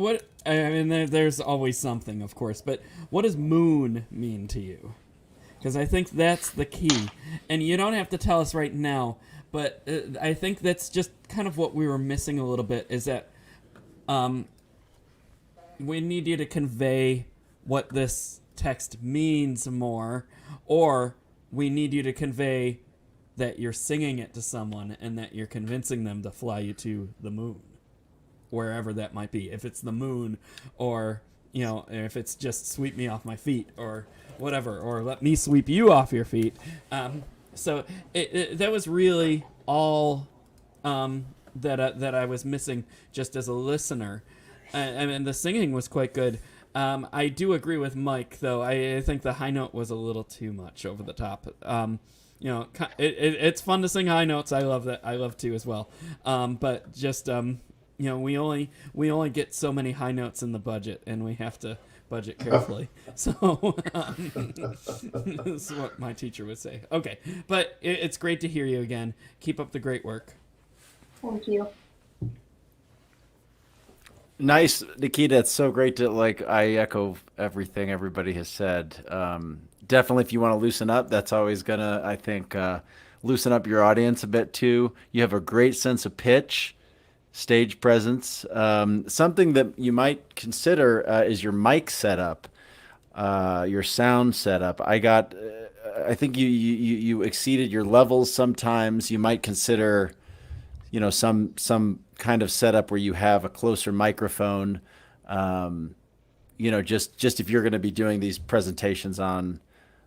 mean, there's always something, of course, but what does moon mean to you? Because I think that's the key, and you don't have to tell us right now, but I think that's just kind of what we were missing a little bit, is that we need you to convey what this text means more, or we need you to convey that you're singing it to someone and that you're convincing them to fly you to the moon, wherever that might be. If it's the moon, or if it's just sweep me off my feet, or whatever, or let me sweep you off your feet. So that was really all that I was missing just as a listener. I mean, the singing was quite good. I do agree with Mike, though. I think the high note was a little too much over the top. It's fun to sing high notes. I love that. I love to as well. But just we only get so many high notes in the budget, and we have to budget carefully. So this is what my teacher would say. Okay, but it's great to hear you again. Keep up the great work. Thank you. Nice, Nikita. It's so great to I echo everything everybody has said. Definitely, if you want to loosen up, that's always gonna, I think, loosen up your audience a bit too. You have a great sense of pitch, stage presence. Something that you might consider is your mic setup, your sound setup. I think you exceeded your levels sometimes. You might consider some kind of setup where you have a closer microphone. Just if you're going to be doing these presentations on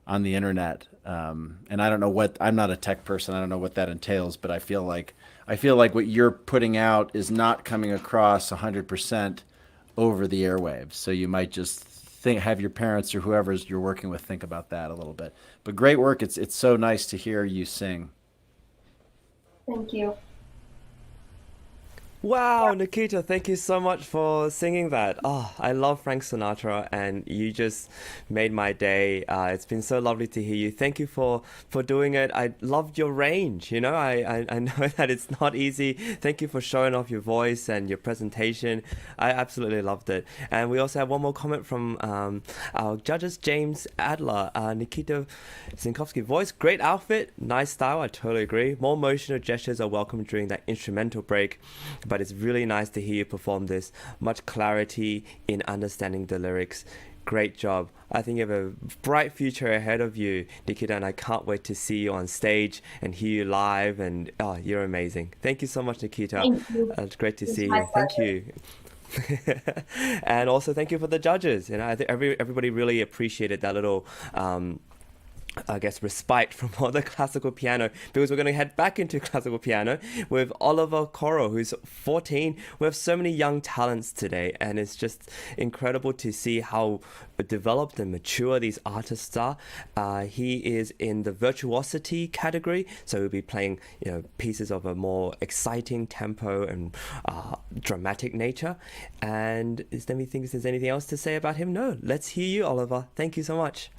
the internet. And I don't know I'm not a tech person. I don't know what that entails, but I feel like what you're putting out is not coming across 100% over the airwaves. So you might just have your parents or whoever you're working with think about that a little bit. But great work. It's so nice to hear you sing. Thank you. Wow, Nikita, thank you so much for singing that. Oh, I love Frank Sinatra, and you just made my day. It's been so lovely to hear you. Thank you for doing it. I loved your range. I know that it's not easy. Thank you for showing off your voice and your presentation. I absolutely loved it. And we also have one more comment from our judges, James Adler. Nikita Zinkowski, voice, great outfit, nice style. I totally agree. More motion or gestures are welcome during that instrumental break. But it's really nice to hear you perform this. Much clarity in understanding the lyrics. Great job. I think you have a bright future ahead of you, Nikita, and I can't wait to see you on stage and hear you live. And you're amazing. Thank you so much, Nikita. Thank you. It's great to It's see my you. Thank you. And also thank you for the judges. I think everybody really appreciated that little I guess respite from all the classical piano, because we're going to head back into classical piano with Sora Corro, who's 14. We have so many young talents today, and it's just incredible to see how developed and mature these artists are. He is in the virtuosity category, so he'll be playing pieces of a more exciting tempo and dramatic nature. And let me think if there's anything else to say about him. No, let's hear you, Oliver. Thank you so much.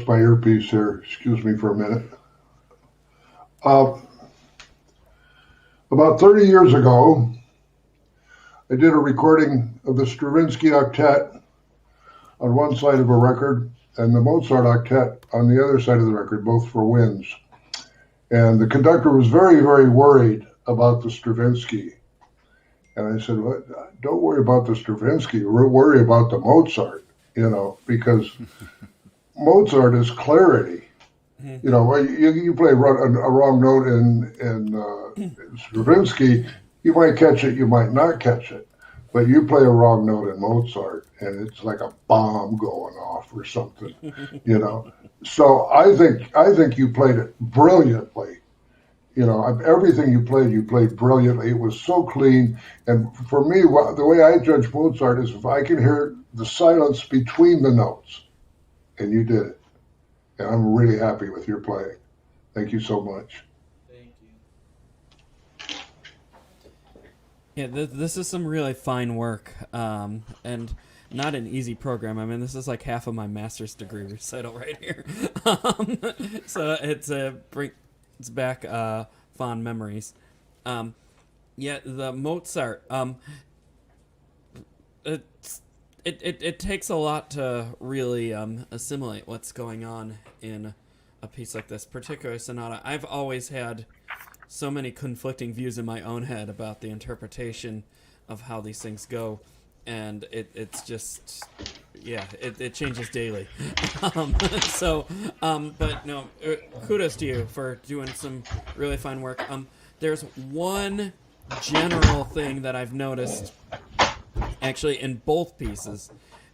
my earpiece here. Excuse me for a minute. About 30 years ago, I did a recording of the Stravinsky Octet on one side of a record and the Mozart Octet on the other side of the record, both for winds. And the conductor was very, very worried about the Stravinsky. And I said, well, don't worry about the Stravinsky, worry about the Mozart, because Mozart is clarity. You play a wrong note in Stravinsky, you might catch it, you might not catch it. But you play a wrong note in Mozart, and it's like a bomb going off or something, So I think you played it brilliantly. Everything you played brilliantly. It was so clean. And for me, the way I judge Mozart is if I can hear the silence between the notes, and you did it. And I'm really happy with your playing. Thank you so much. Yeah, this is some really fine work, and not an easy program. I mean, this is like half of my master's degree recital right here. So it brings back fond memories. The Mozart. It takes a lot to really assimilate what's going on in a piece like this, particularly sonata. I've always had so many conflicting views in my own head about the interpretation of how these things go, and it's just, it changes daily. But no, kudos to you for doing some really fine work. There's one general thing that I've noticed, actually, in both pieces,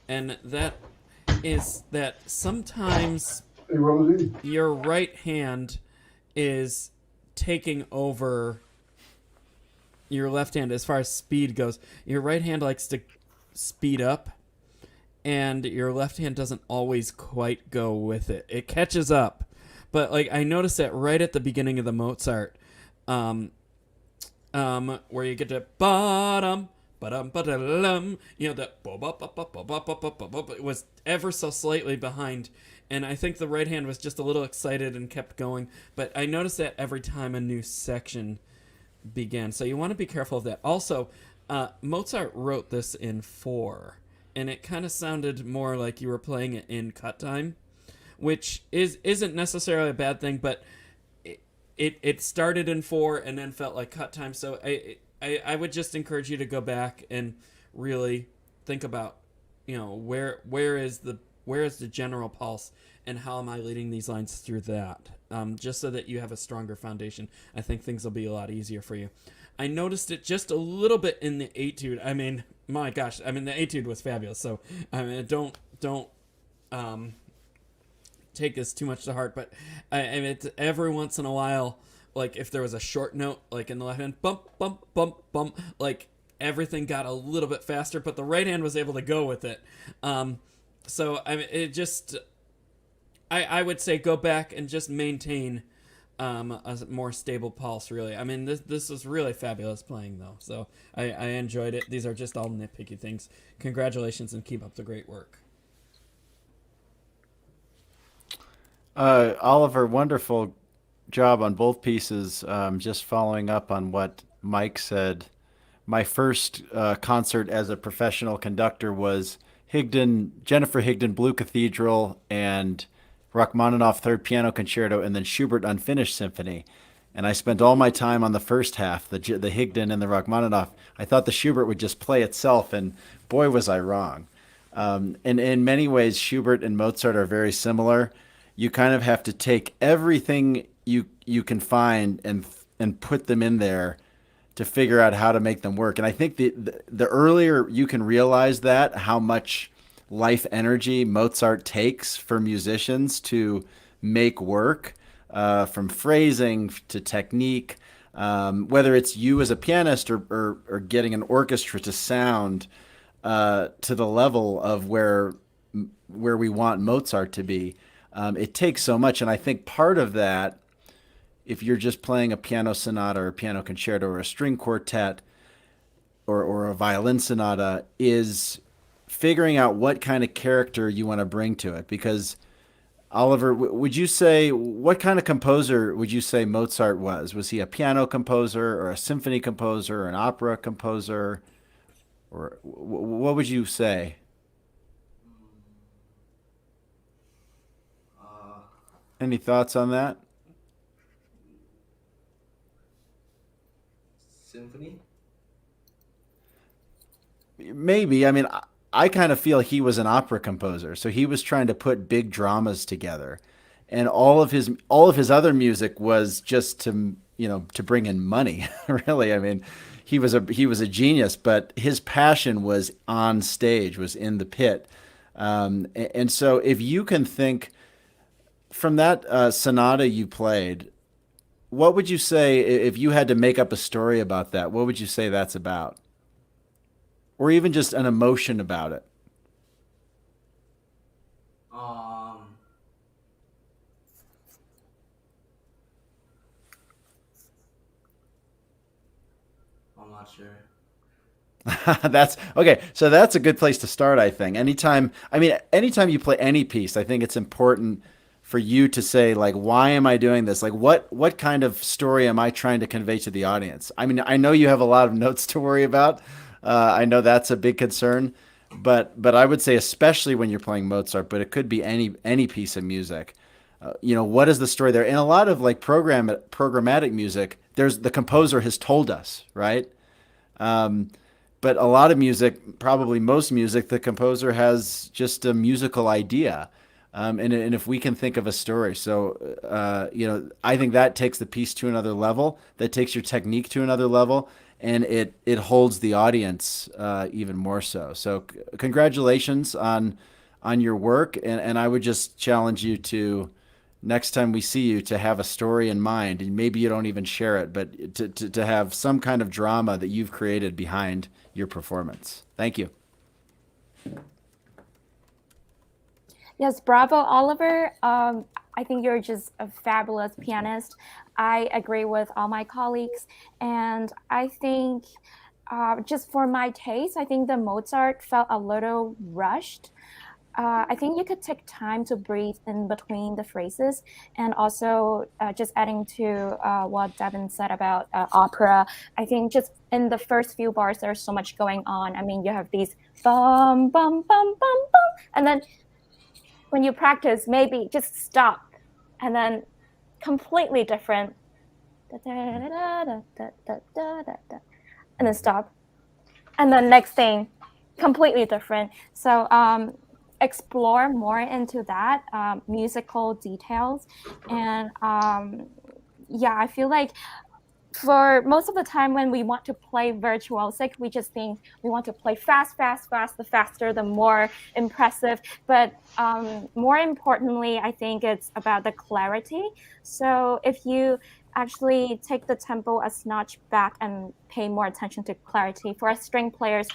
and that is that sometimes your right hand is taking over your left hand as far as speed goes. Your right hand likes to speed up, and your left hand doesn't always quite go with it. It catches up, but I noticed that right at the beginning of the Mozart, where you get to bottom, ba-dum, that it was ever so slightly behind. And I think the right hand was just a little excited and kept going. But I noticed that every time a new section began. So you want to be careful of that. Also, Mozart wrote this in 4. And it kind of sounded more like you were playing it in cut time, which isn't necessarily a bad thing. But it started in 4 and then felt like cut time. So I would just encourage you to go back and really think about, where is the general pulse, and how am I leading these lines through that? Just so that you have a stronger foundation. I think things will be a lot easier for you. I noticed it just a little bit in the Etude. I mean, my gosh, the Etude was fabulous. So don't take this too much to heart. But it's every once in a while, like if there was a short note, like in the left hand, bump, bump, bump, bump, like everything got a little bit faster, but the right hand was able to go with it. So I would say go back and just maintain a more stable pulse. Really, this is really fabulous playing though. So I enjoyed it. These are just all nitpicky things. Congratulations and keep up the great work. Oliver, wonderful job on both pieces. Just following up on what Mike said, my first concert as a professional conductor was Jennifer Higdon Blue Cathedral and Rachmaninoff Third Piano Concerto, and then Schubert Unfinished Symphony. And I spent all my time on the first half, the Higdon and the Rachmaninoff. I thought the Schubert would just play itself, and boy, was I wrong. And in many ways, Schubert and Mozart are very similar. You kind of have to take everything you can find and put them in there to figure out how to make them work. And I think the earlier you can realize that, how much life energy Mozart takes for musicians to make work, from phrasing to technique, whether it's you as a pianist or getting an orchestra to sound to the level of where we want Mozart to be. It takes so much. And I think part of that, if you're just playing a piano sonata or a piano concerto or a string quartet or a violin sonata, is figuring out what kind of character you want to bring to it. Because Oliver, would you say, what kind of composer would you say Mozart was? Was he a piano composer or a symphony composer or an opera composer? Or what would you say? Any thoughts on that? Symphony? Maybe. I mean, I kind of feel he was an opera composer, so he was trying to put big dramas together, and all of his other music was just to bring in money. Really, I mean, he was a genius, but his passion was on stage, was in the pit, and so if you can think from that sonata you played, what would you say if you had to make up a story about that? What would you say that's about? Or even just an emotion about it? I'm not sure. That's okay. So that's a good place to start, I think. Anytime you play any piece, I think it's important for you to say, like, why am I doing this? Like, what kind of story am I trying to convey to the audience? I mean, I know you have a lot of notes to worry about. I know that's a big concern, but I would say especially when you're playing Mozart, but it could be any piece of music. What is the story there? In a lot of like programmatic music, there's the composer has told us, right? But a lot of music, probably most music, the composer has just a musical idea. And if we can think of a story, so I think that takes the piece to another level. That takes your technique to another level, and it holds the audience even more so. So congratulations on your work, and I would just challenge you to, next time we see you, to have a story in mind, and maybe you don't even share it, but to have some kind of drama that you've created behind your performance. Thank you. Yes, bravo, Oliver. I think you're just a fabulous pianist. I agree with all my colleagues. And I think just for my taste, I think the Mozart felt a little rushed. I think you could take time to breathe in between the phrases. And also just adding to what Devin said about opera, I think just in the first few bars, there's so much going on. I mean, you have these bum, bum, bum, bum, bum. And then when you practice, maybe just stop and then completely different. And then stop. And then next thing, completely different. So explore more into that musical details. And I feel like for most of the time when we want to play virtuosic, we just think we want to play fast. The faster, the more impressive. But more importantly, I think it's about the clarity. So if you actually take the tempo a notch back and pay more attention to clarity, for us string players,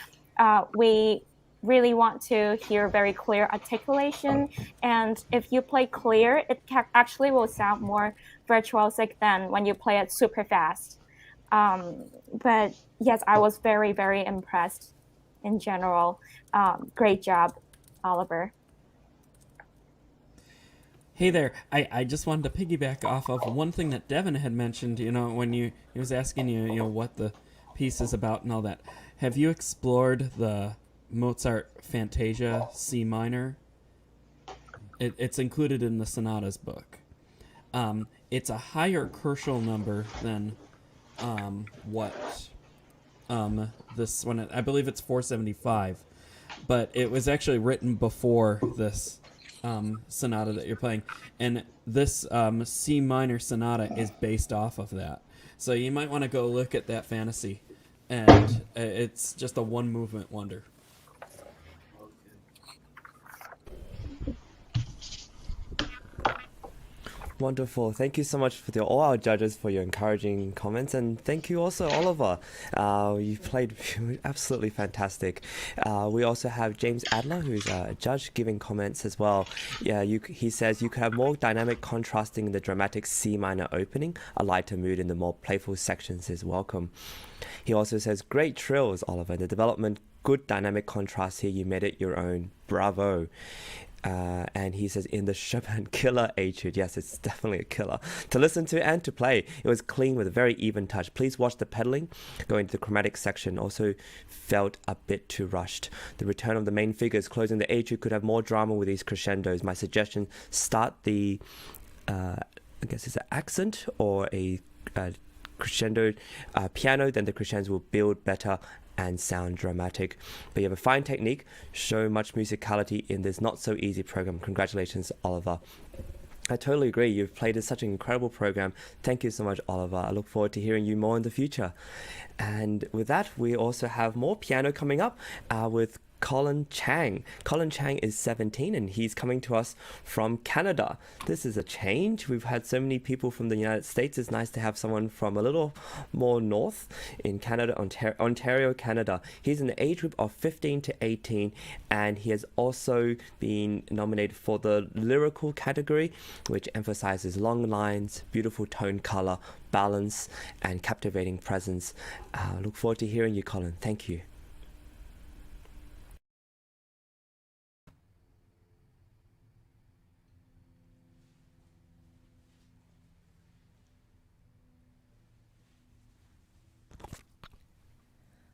we really want to hear very clear articulation. And if you play clear, it actually will sound more virtuosic than when you play it super fast. But yes, I was very, very impressed in general. Great job, Oliver. Hey there, I just wanted to piggyback off of one thing that Devin had mentioned, when he was asking you, what the piece is about and all that. Have you explored the Mozart Fantasia C minor? It's included in the sonatas book. It's a higher Kerschel number than this one. I believe it's 475, but it was actually written before this sonata that you're playing, and this C minor sonata is based off of that. So you might want to go look at that fantasy, and it's just a one movement wonder. Wonderful. Thank you so much for all our judges for your encouraging comments, and thank you also, Oliver. You played absolutely fantastic. We also have James Adler, who's a judge, giving comments as well. Yeah, he says you could have more dynamic contrasting in the dramatic C minor opening. A lighter mood in the more playful sections is welcome. He also says great trills, Oliver. The development, good dynamic contrast here. You made it your own. Bravo. And he says, in the Chopin killer Etude. Yes, it's definitely a killer. To listen to and to play, it was clean with a very even touch. Please watch the pedaling. Going to the chromatic section also felt a bit too rushed. The return of the main figures closing the Etude could have more drama with these crescendos. My suggestion, start the, I guess it's an accent or a crescendo piano, then the crescendos will build better and sound dramatic. But you have a fine technique, show much musicality in this not so easy program. Congratulations, Oliver. I totally agree. You've played such an incredible program. Thank you so much, Oliver. I look forward to hearing you more in the future. And with that, we also have more piano coming up with Colin Chang. Colin Chang is 17 and he's coming to us from Canada. This is a change. We've had so many people from the United States. It's nice to have someone from a little more north in Canada, Ontario, Canada. He's in the age group of 15 to 18 and he has also been nominated for the lyrical category, which emphasizes long lines, beautiful tone color, balance, and captivating presence. Look forward to hearing you, Colin. Thank you.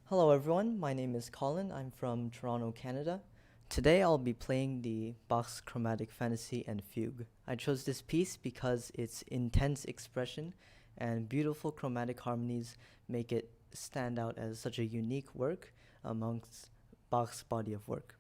Hello everyone, my name is Colin. I'm from Toronto, Canada. Today I'll be playing the Bach's Chromatic Fantasy and Fugue. I chose this piece because its intense expression and beautiful chromatic harmonies make it stand out as such a unique work amongst Bach's body of work.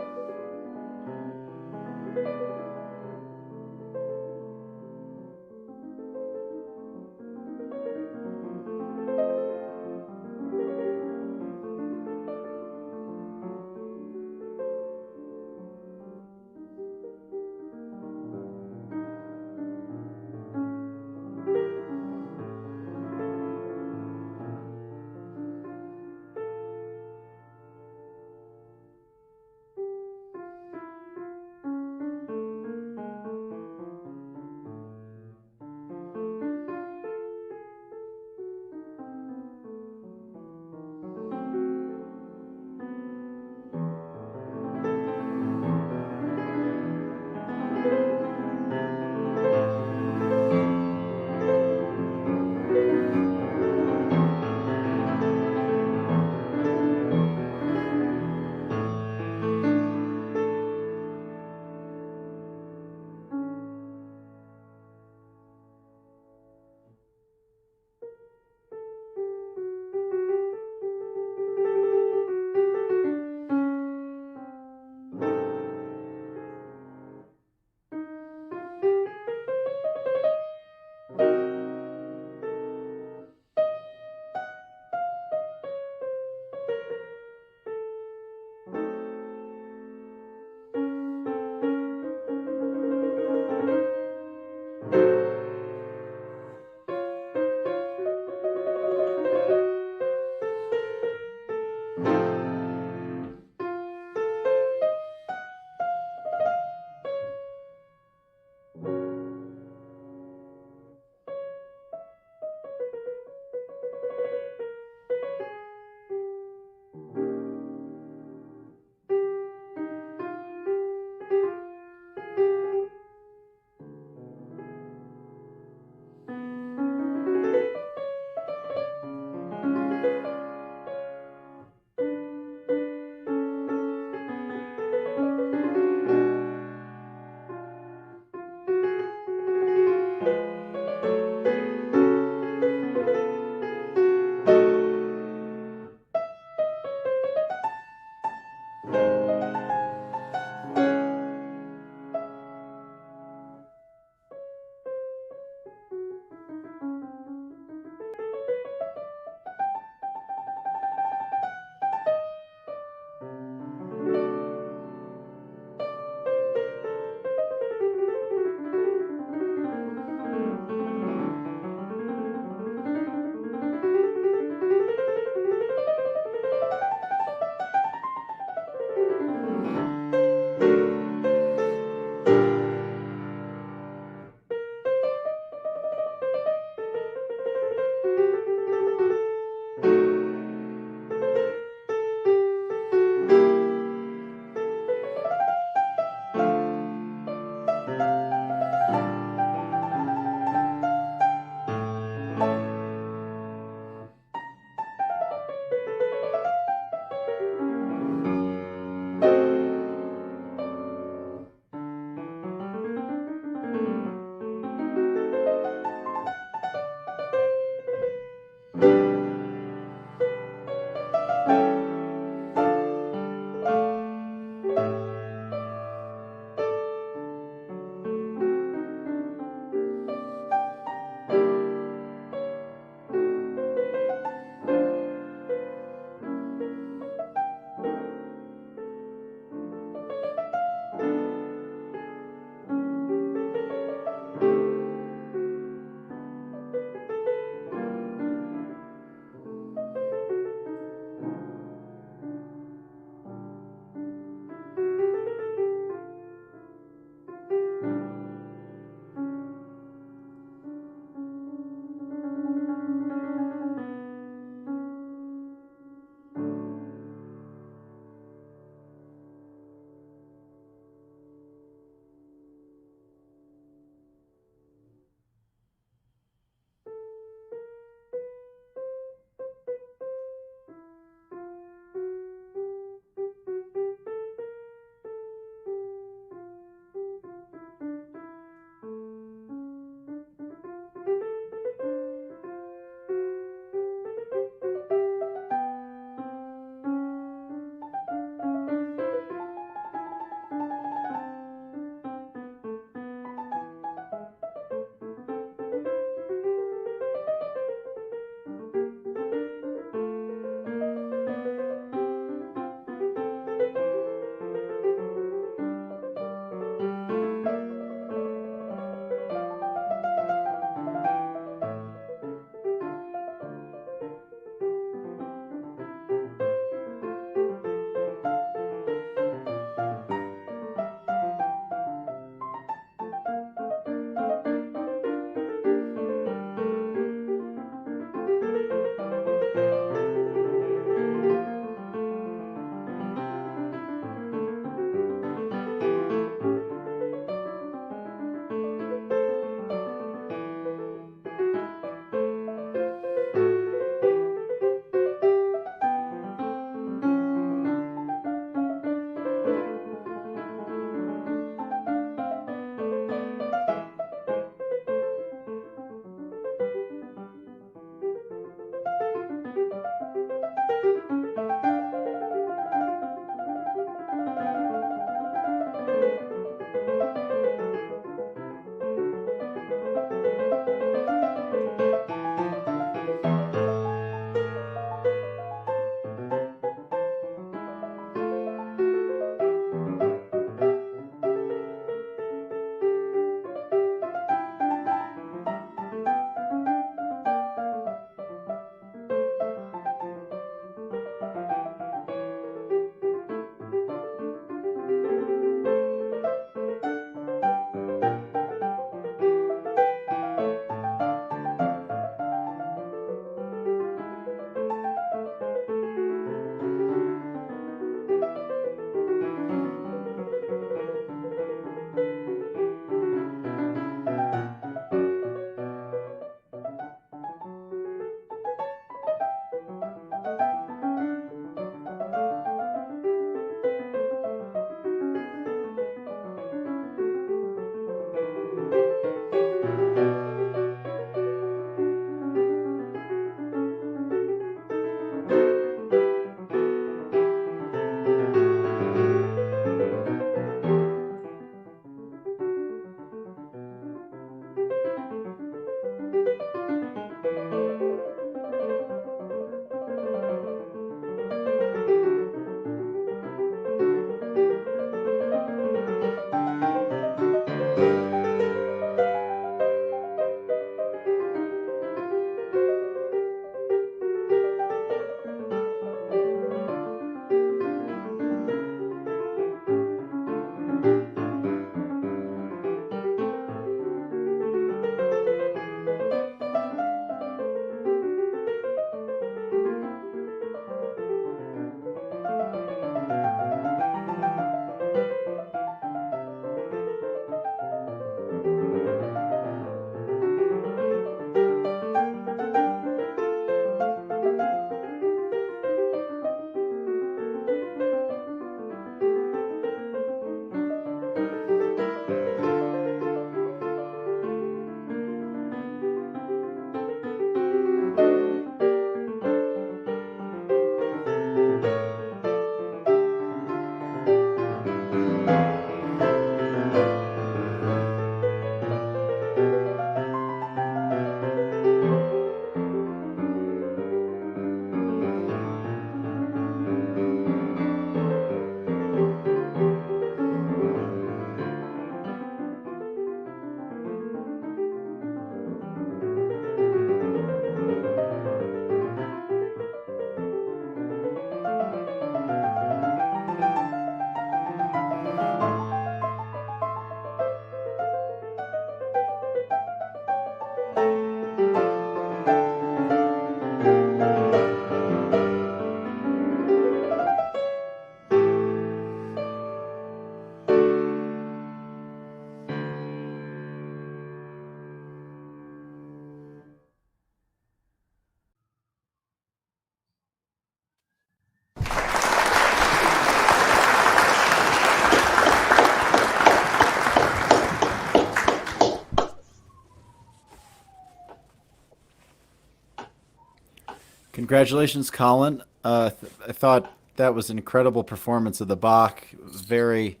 Congratulations, Colin. I thought that was an incredible performance of the Bach. Very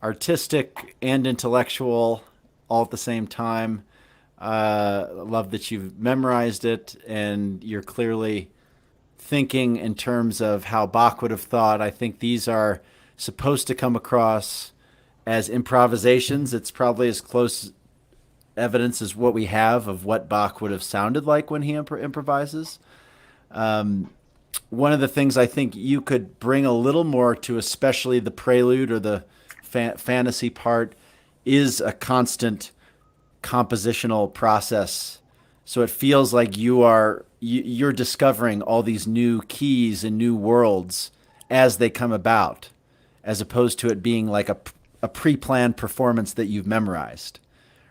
artistic and intellectual all at the same time. Love that you've memorized it and you're clearly thinking in terms of how Bach would have thought. I think these are supposed to come across as improvisations. It's probably as close evidence as what we have of what Bach would have sounded like when he improvises. One of the things I think you could bring a little more to, especially the prelude or the fantasy part, is a constant compositional process. So it feels like you're discovering all these new keys and new worlds as they come about, as opposed to it being like a pre-planned performance that you've memorized,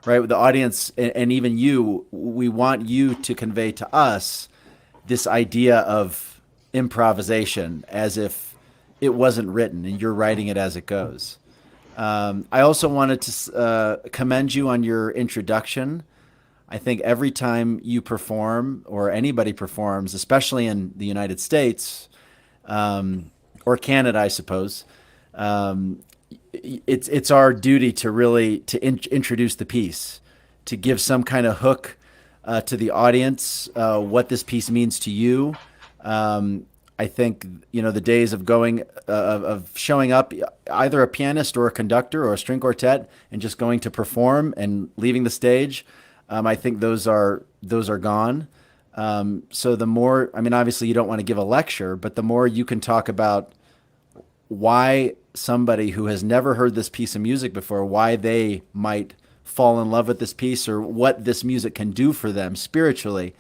right? With the audience and even you, we want you to convey to us this idea of improvisation as if it wasn't written and you're writing it as it goes. I also wanted to commend you on your introduction. I think every time you perform or anybody performs, especially in the United States or Canada, I suppose, it's our duty to really introduce the piece, to give some kind of hook to the audience, what this piece means to you. I think, the days of of showing up, either a pianist or a conductor or a string quartet, and just going to perform and leaving the stage, I think those are gone. So the more, obviously you don't want to give a lecture, but the more you can talk about why somebody who has never heard this piece of music before, why they might fall in love with this piece or what this music can do for them spiritually,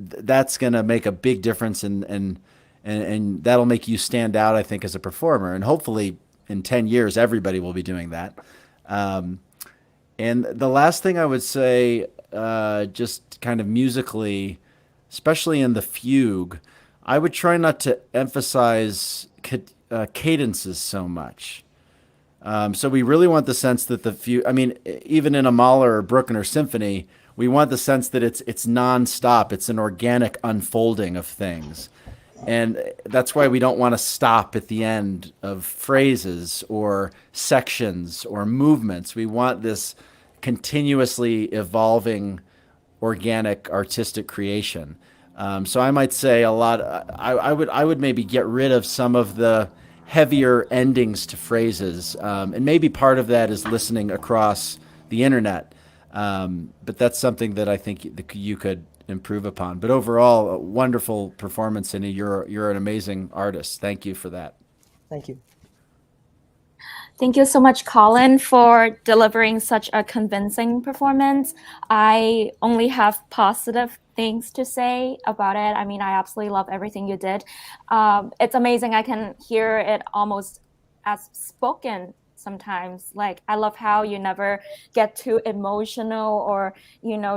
that's going to make a big difference and that'll make you stand out, I think, as a performer. And hopefully in 10 years, everybody will be doing that. And the last thing I would say, just kind of musically, especially in the fugue, I would try not to emphasize cadences so much. So we really want the sense that the fugue, even in a Mahler or Bruckner symphony, we want the sense that it's nonstop. It's an organic unfolding of things. And that's why we don't want to stop at the end of phrases or sections or movements. We want this continuously evolving, organic, artistic creation. So I might say a lot. I would maybe get rid of some of the heavier endings to phrases, and maybe part of that is listening across the internet. But that's something that I think you could improve upon. But overall, a wonderful performance, and you're an amazing artist. Thank you for that. Thank you. Thank you so much, Colin, for delivering such a convincing performance. I only have positive things to say about it. I absolutely love everything you did. It's amazing. I can hear it almost as spoken sometimes. Like, I love how you never get too emotional or,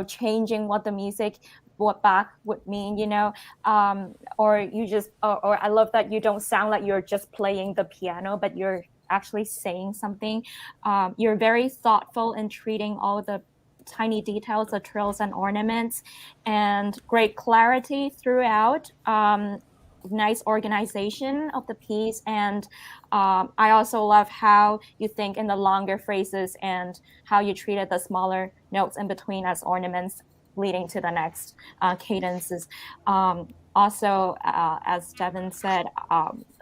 changing what Bach would mean, or you just, or I love that you don't sound like you're just playing the piano, but you're actually saying something. You're very thoughtful in treating all the tiny details, the trills and ornaments, and great clarity throughout. Nice organization of the piece, and I also love how you think in the longer phrases and how you treated the smaller notes in between as ornaments leading to the next cadences. Also, as Devin said,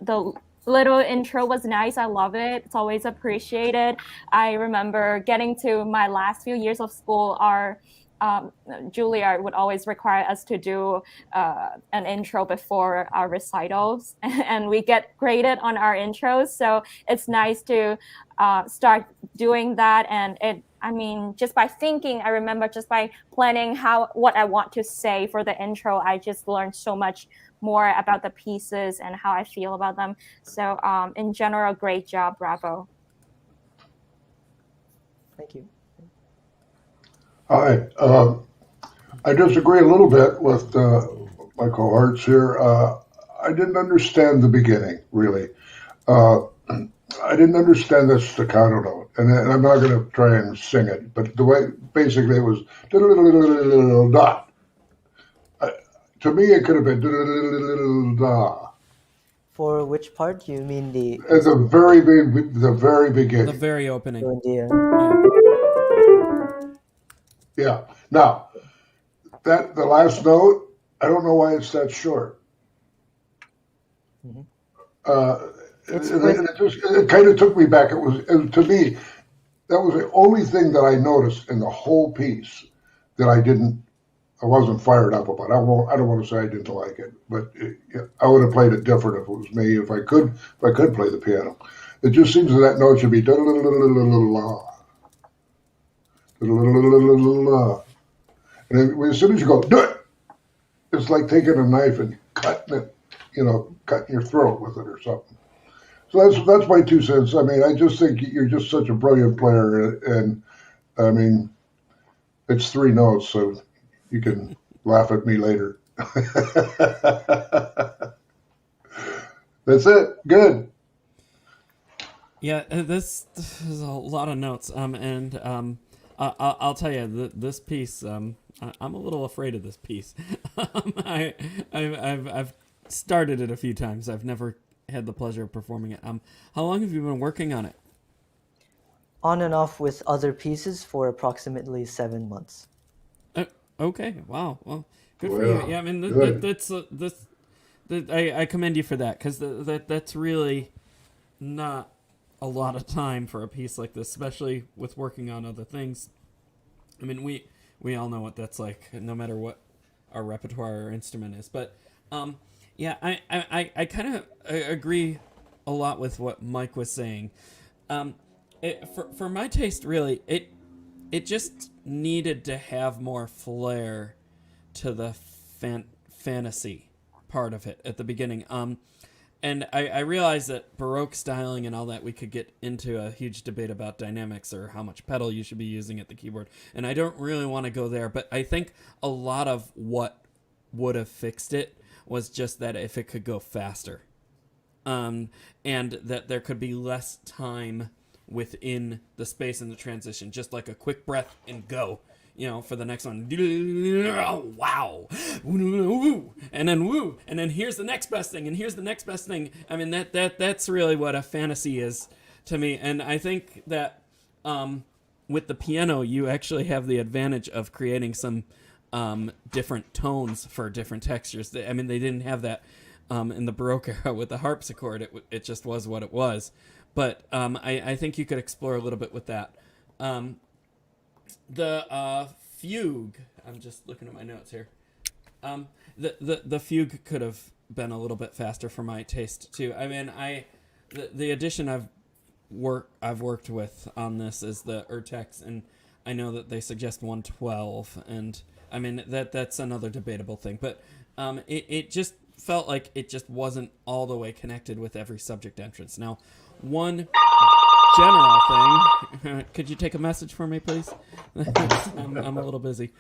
the little intro was nice. I love it. It's always appreciated. I remember getting to my last few years of school, our Juilliard would always require us to do an intro before our recitals, and we get graded on our intros. So it's nice to start doing that. And just by thinking, I remember just by planning what I want to say for the intro, I just learned so much more about the pieces and how I feel about them. So in general, great job. Bravo. Thank you. Hi. I disagree a little bit with my cohorts here. I didn't understand the beginning, really. I didn't understand that staccato note, and I'm not going to try and sing it, but the way basically it was dot. to me, it could have been da. For which part? You mean the At the very beginning. The very opening. Yeah. Now, the last note, I don't know why it's that short. It kind of took me back. It was to me, that was the only thing that I noticed in the whole piece that I wasn't fired up about. I don't want to say I didn't like it, but I would have played it different if it was me. If I could play the piano, it just seems that note should be da la la la. And then as soon as you go, do it, it's like taking a knife and cutting it, cutting your throat with it or something. So that's my 2 cents. I mean, I just think you're just such a brilliant player, and I mean, it's 3 notes, so you can laugh at me later. That's it. Good. Yeah, this is a lot of notes. And I'll tell you, this piece, I'm a little afraid of this piece. I've started it a few times. I've never had the pleasure of performing it. How long have you been working on it? On and off with other pieces for approximately 7 months. Okay. Wow. Well, good for you. Yeah, I mean, I commend you for that, because that's really not a lot of time for a piece like this, especially with working on other things. I mean, we all know what that's like, no matter what our repertoire or instrument is. But yeah, I kind of agree a lot with what Mike was saying. For my taste, really, it just needed to have more flair to the fantasy part of it at the beginning. And I realize that Baroque styling and all that, we could get into a huge debate about dynamics or how much pedal you should be using at the keyboard. And I don't really want to go there, but I think a lot of what would have fixed it was just that if it could go faster. And that there could be less time within the space in the transition, just like a quick breath and go, for the next one. Wow. And then woo. And then here's the next best thing. And here's the next best thing. I mean, that's really what a fantasy is to me. And I think that with the piano, you actually have the advantage of creating some different tones for different textures. I mean, they didn't have that in the Baroque era with the harpsichord. It just was what it was. But I think you could explore a little bit with that. The fugue, I'm just looking at my notes here. The fugue could have been a little bit faster for my taste too. I mean, the edition I've worked with on this is the Urtex, and I know that they suggest 112, and I mean that's another debatable thing. But it just felt like it just wasn't all the way connected with every subject entrance. Now, one general thing. Could you take a message for me, please? I'm a little busy.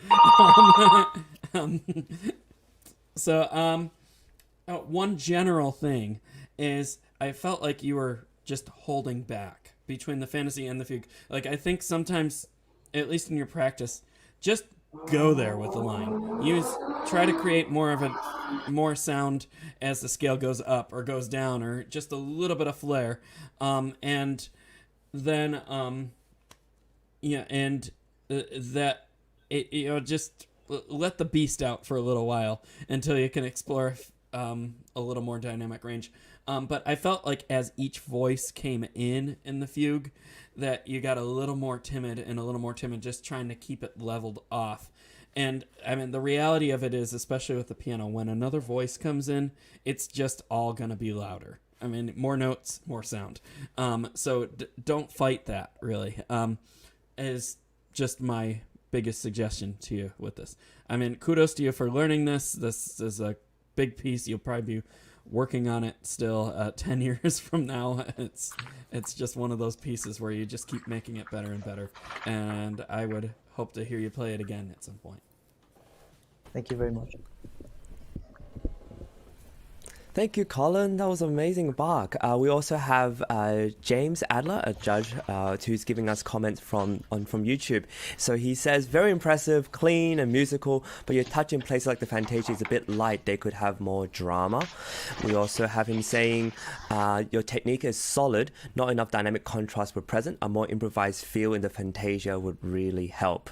One general thing is I felt like you were just holding back between the fantasy and the fugue. Like, I think sometimes, at least in your practice, just go there with the line. Try to create more sound as the scale goes up or goes down, or just a little bit of flair. And then just let the beast out for a little while until you can explore a little more dynamic range. But I felt like as each voice came in the fugue, that you got a little more timid, just trying to keep it leveled off. And I mean, the reality of it is, especially with the piano, when another voice comes in, it's just all going to be louder. I mean, more notes, more sound. So don't fight that, really, is just my biggest suggestion to you with this. I mean, kudos to you for learning this. This is a big piece. You'll probably be working on it still 10 years from now. It's just one of those pieces where you just keep making it better and better. And I would hope to hear you play it again at some point. Thank you very much. Thank you, Colin. That was amazing, Bach. We also have James Adler, a judge, who's giving us comments from YouTube. So he says, very impressive, clean and musical, but your touch in places like the Fantasia is a bit light. They could have more drama. We also have him saying, your technique is solid, not enough dynamic contrast were present. A more improvised feel in the Fantasia would really help.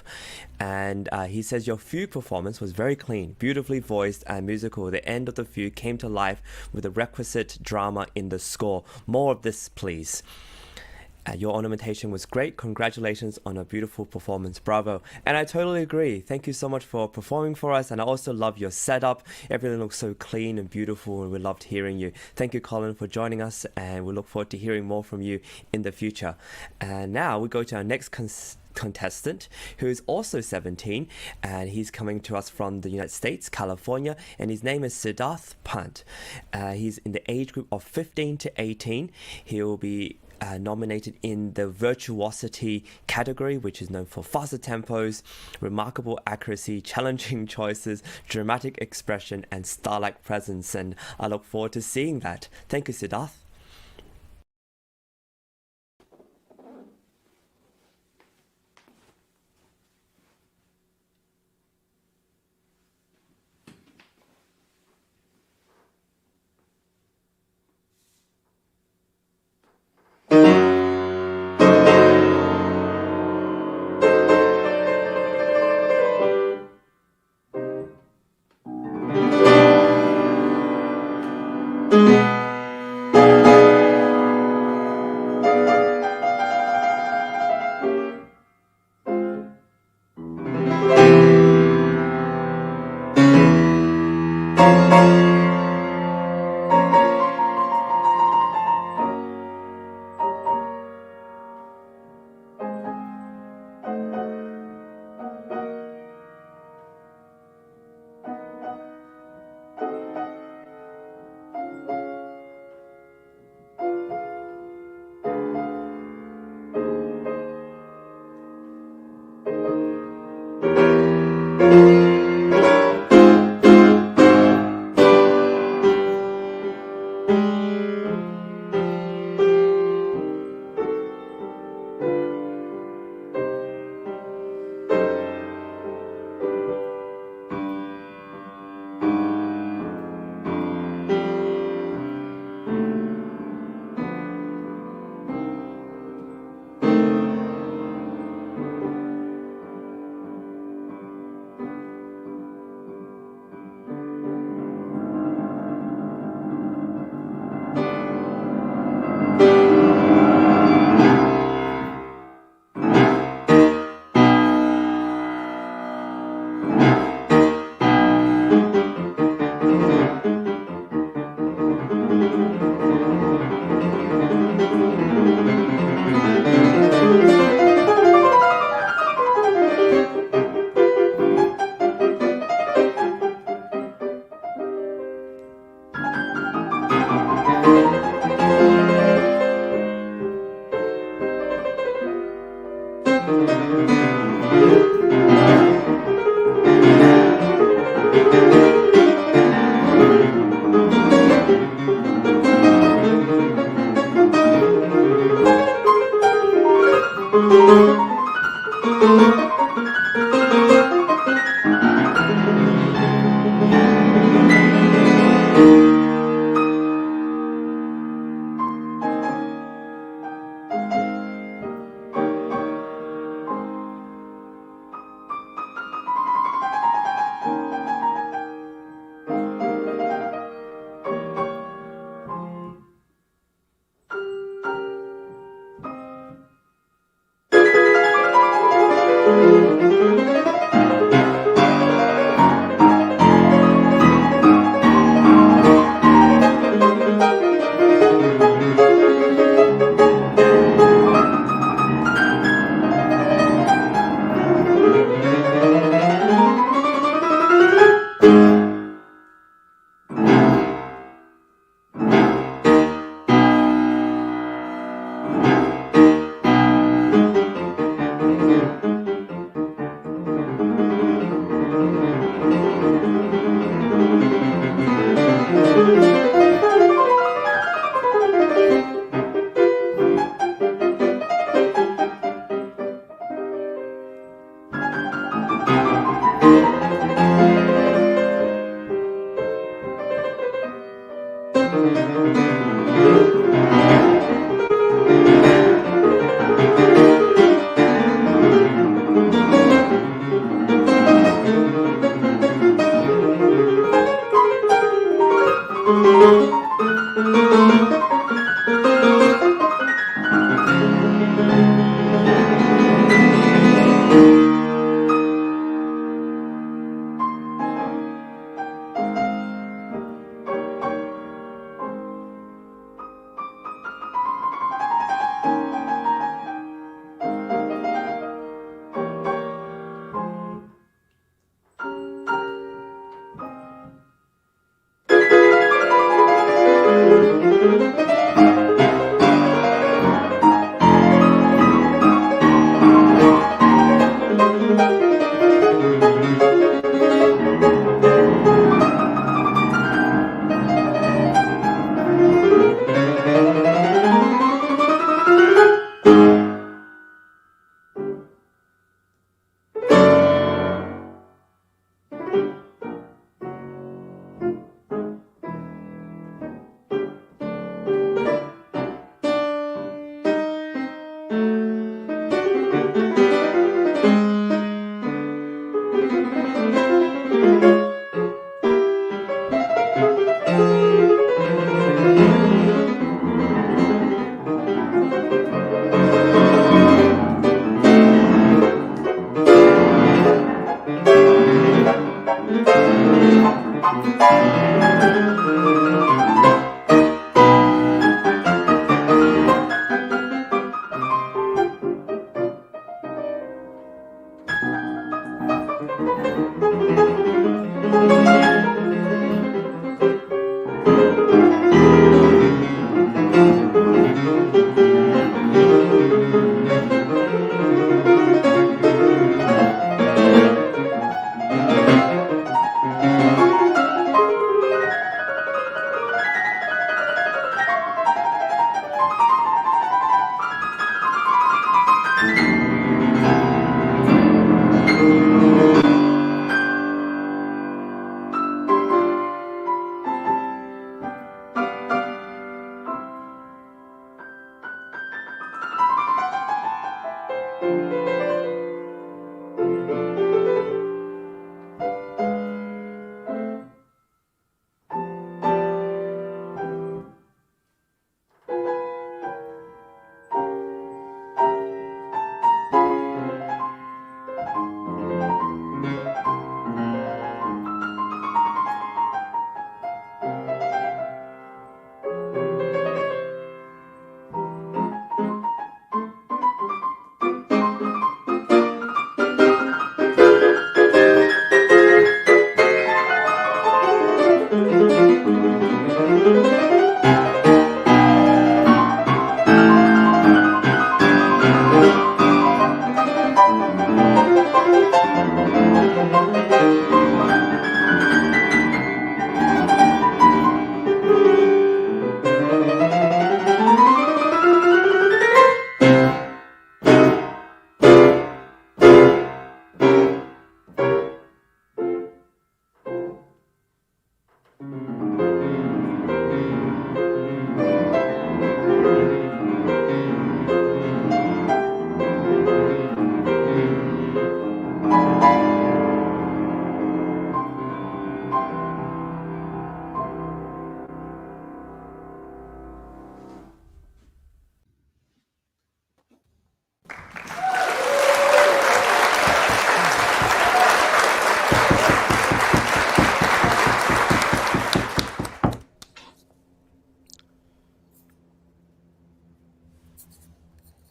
And he says your fugue performance was very clean, beautifully voiced and musical. The end of the fugue came to life with the requisite drama in the score. More of this, please. Your ornamentation was great. Congratulations on a beautiful performance. Bravo. And I totally agree. Thank you so much for performing for us. And I also love your setup. Everything looks so clean and beautiful, and we loved hearing you. Thank you, Colin, for joining us, and we look forward to hearing more from you in the future. And now we go to our next contestant, who is also 17, and he's coming to us from the United States, California, and his name is Siddharth Pant. He's in the age group of 15 to 18. He will be nominated in the virtuosity category, which is known for faster tempos, remarkable accuracy, challenging choices, dramatic expression, and star-like presence. And I look forward to seeing that. Thank you, Siddharth.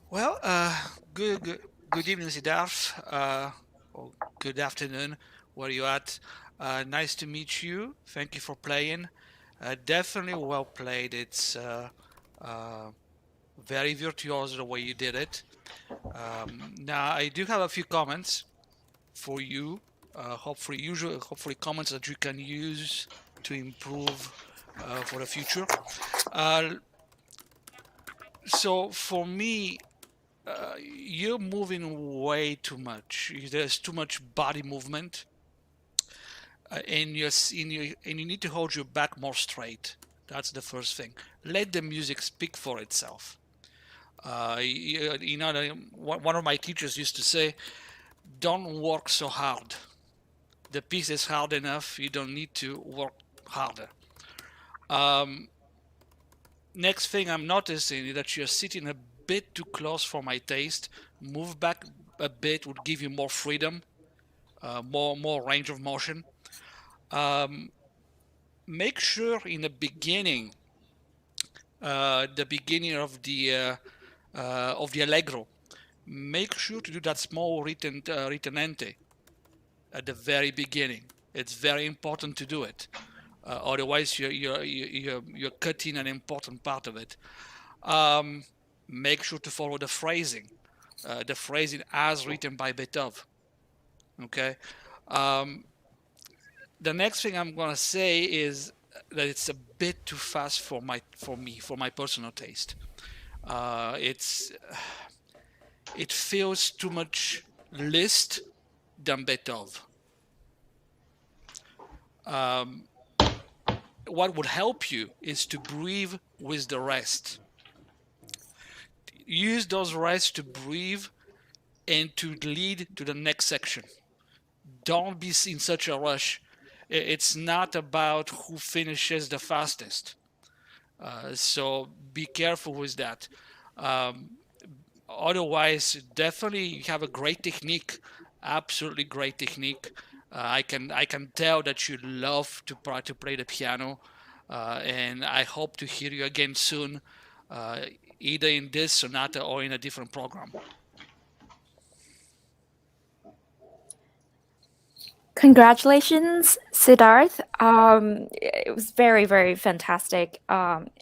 Well, good evening, Siddharth, or good afternoon, where you at. Nice to meet you. Thank you for playing. Definitely well played. It's very virtuoso the way you did it. Now, I do have a few comments for you. Hopefully comments that you can use to improve for the future. So for me, you're moving way too much. There's too much body movement, and you need to hold your back more straight. That's the first thing. Let the music speak for itself. One of my teachers used to say, "Don't work so hard. The piece is hard enough. You don't need to work harder." Next thing I'm noticing is that you're sitting a bit too close for my taste. Move back a bit would give you more freedom, more range of motion. Make sure in the beginning of the allegro, make sure to do that small ritenente at the very beginning. It's very important to do it. Otherwise, you're cutting an important part of it. Make sure to follow the phrasing as written by Beethoven. Okay. The next thing I'm gonna say is that it's a bit too fast for my personal taste. It feels too much Liszt than Beethoven. What would help you is to breathe with the rest. Use those rests to breathe and to lead to the next section. Don't be in such a rush. It's not about who finishes the fastest. So be careful with that. Otherwise, definitely you have a great technique, absolutely great technique. I can tell that you love to play the piano, and I hope to hear you again soon, either in this sonata or in a different program. Congratulations, Siddharth. It was very, very fantastic.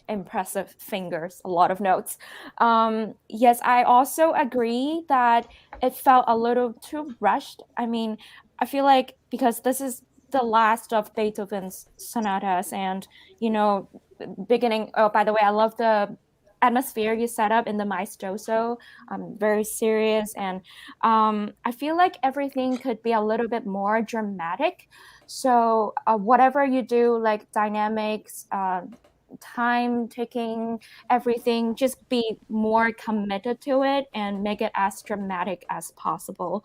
Impressive fingers, a lot of notes. Yes, I also agree that it felt a little too rushed. I mean, I feel like because this is the last of Beethoven's sonatas, and beginning. Oh, by the way, I love the atmosphere you set up in the maestoso. Very serious, and I feel like everything could be a little bit more dramatic. So whatever you do, like dynamics, time ticking, everything, just be more committed to it and make it as dramatic as possible.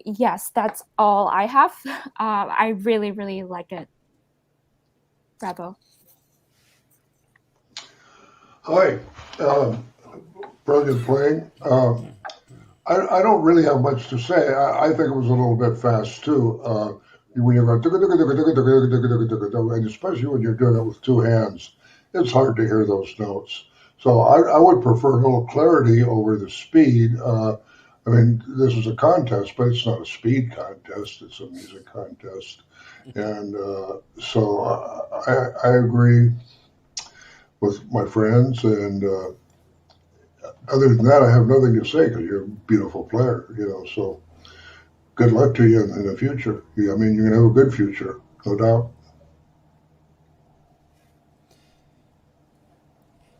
Yes, that's all I have. I really, really like it. Bravo. Hi, brilliant playing. I don't really have much to say. I think it was a little bit fast too. When you're going, and especially when you're doing it with two hands, it's hard to hear those notes. So I would prefer a little clarity over the speed. I mean, this is a contest, but it's not a speed contest. It's a music contest. And so I agree with my friends, and other than that, I have nothing to say because you're a beautiful player, so good luck to you in the future. I mean, you're going to have a good future, no doubt.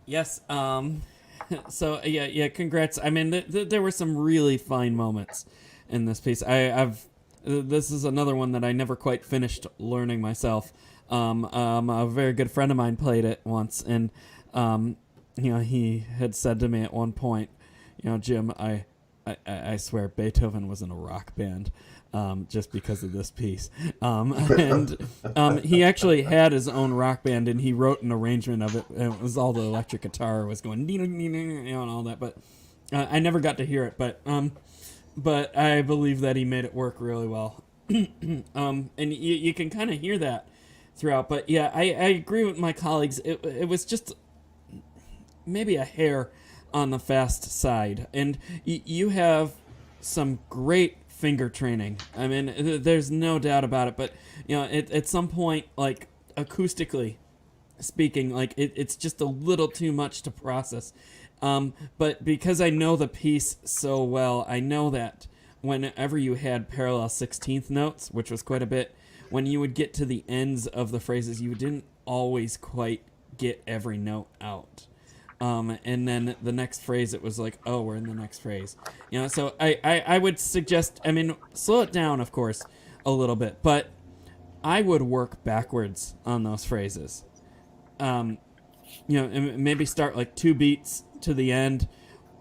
Yes. So yeah. Congrats. I mean, there were some really fine moments in this piece. This is another one that I never quite finished learning myself. A very good friend of mine played it once, and he had said to me at one point, Jim, I swear Beethoven was in a rock band, just because of this piece. And he actually had his own rock band, and he wrote an arrangement of it. And it was all the electric guitar was going, and all that. But I never got to hear it. But I believe that he made it work really well. And you can kind of hear that throughout. But yeah, I agree with my colleagues. It was just maybe a hair on the fast side, and you have some great finger training. I mean, there's no doubt about it. But at some point, like acoustically speaking, like it's just a little too much to process. But because I know the piece so well, I know that whenever you had parallel 16th notes, which was quite a bit, when you would get to the ends of the phrases, you didn't always quite get every note out. And then the next phrase, it was like, oh, we're in the next phrase. So I would suggest, I mean, slow it down, of course, a little bit, but I would work backwards on those phrases. Maybe start like 2 beats to the end,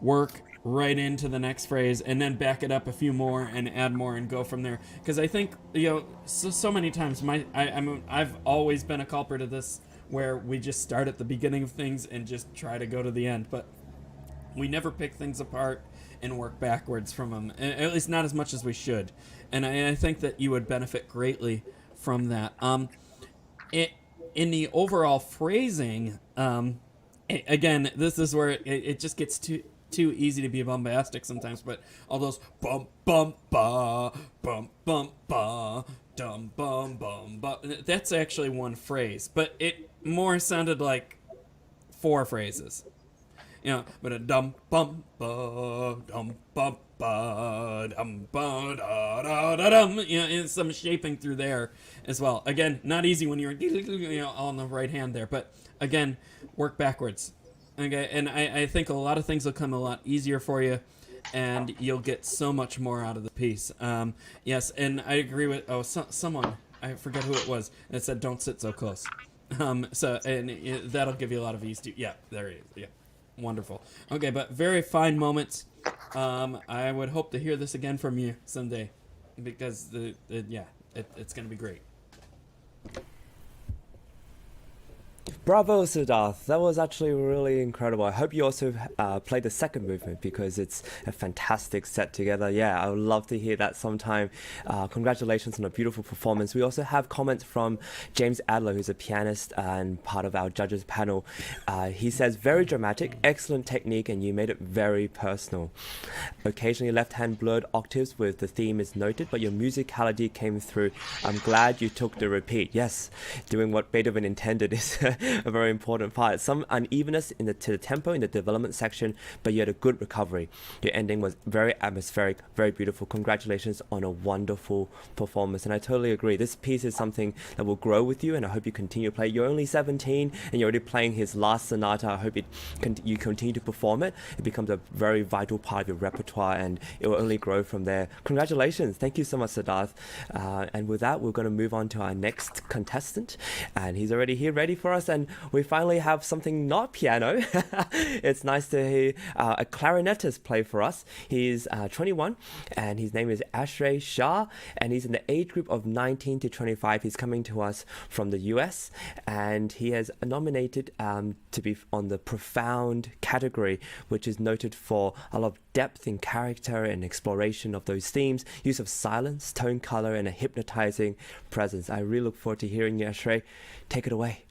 work right into the next phrase, and then back it up a few more and add more and go from there. Because I think, so many times, I've always been a culprit of this, where we just start at the beginning of things and just try to go to the end, but we never pick things apart and work backwards from them, at least not as much as we should. And I think that you would benefit greatly from that. In the overall phrasing, again, this is where it just gets too easy to be bombastic sometimes, but all those bum bum ba bum bum ba dum bum bum ba, that's actually one phrase, but it more sounded like 4 phrases. But a dum bum ba dum bum ba dum ba da da da dum, and some shaping through there as well. Again, not easy when you're on the right hand there, but again, work backwards. Okay, and I think a lot of things will come a lot easier for you, and you'll get so much more out of the piece. Yes, and I agree with someone, I forget who it was, that said don't sit so close. That'll give you a lot of ease too. Yeah, there he is. Yeah, wonderful. Okay, but very fine moments. I would hope to hear this again from you someday, because it's gonna be great. Bravo, Siddharth. That was actually really incredible. I hope you also played the second movement, because it's a fantastic set together. Yeah, I would love to hear that sometime. Congratulations on a beautiful performance. We also have comments from James Adler, who's a pianist and part of our judges panel. He says, very dramatic, excellent technique, and you made it very personal. Occasionally left-hand blurred octaves with the theme is noted, but your musicality came through. I'm glad you took the repeat. Yes, doing what Beethoven intended is a very important part. Some unevenness to the tempo in the development section, but you had a good recovery. Your ending was very atmospheric, very beautiful. Congratulations on a wonderful performance. And I totally agree. This piece is something that will grow with you, and I hope you continue to play. You're only 17 and you're already playing his last sonata. I hope you continue to perform it. It becomes a very vital part of your repertoire, and it will only grow from there. Congratulations. Thank you so much, Siddharth. And with that, we're going to move on to our next contestant, and he's already here ready for us. And we finally have something not piano. It's nice to hear a clarinetist play for us. He's 21, and his name is Ashrey Shah, and he's in the age group of 19 to 25. He's coming to us from the US, and he has nominated to be on the profound category, which is noted for a lot of depth in character and exploration of those themes, use of silence, tone color, and a hypnotizing presence. I really look forward to hearing you, Ashrey. Take it away.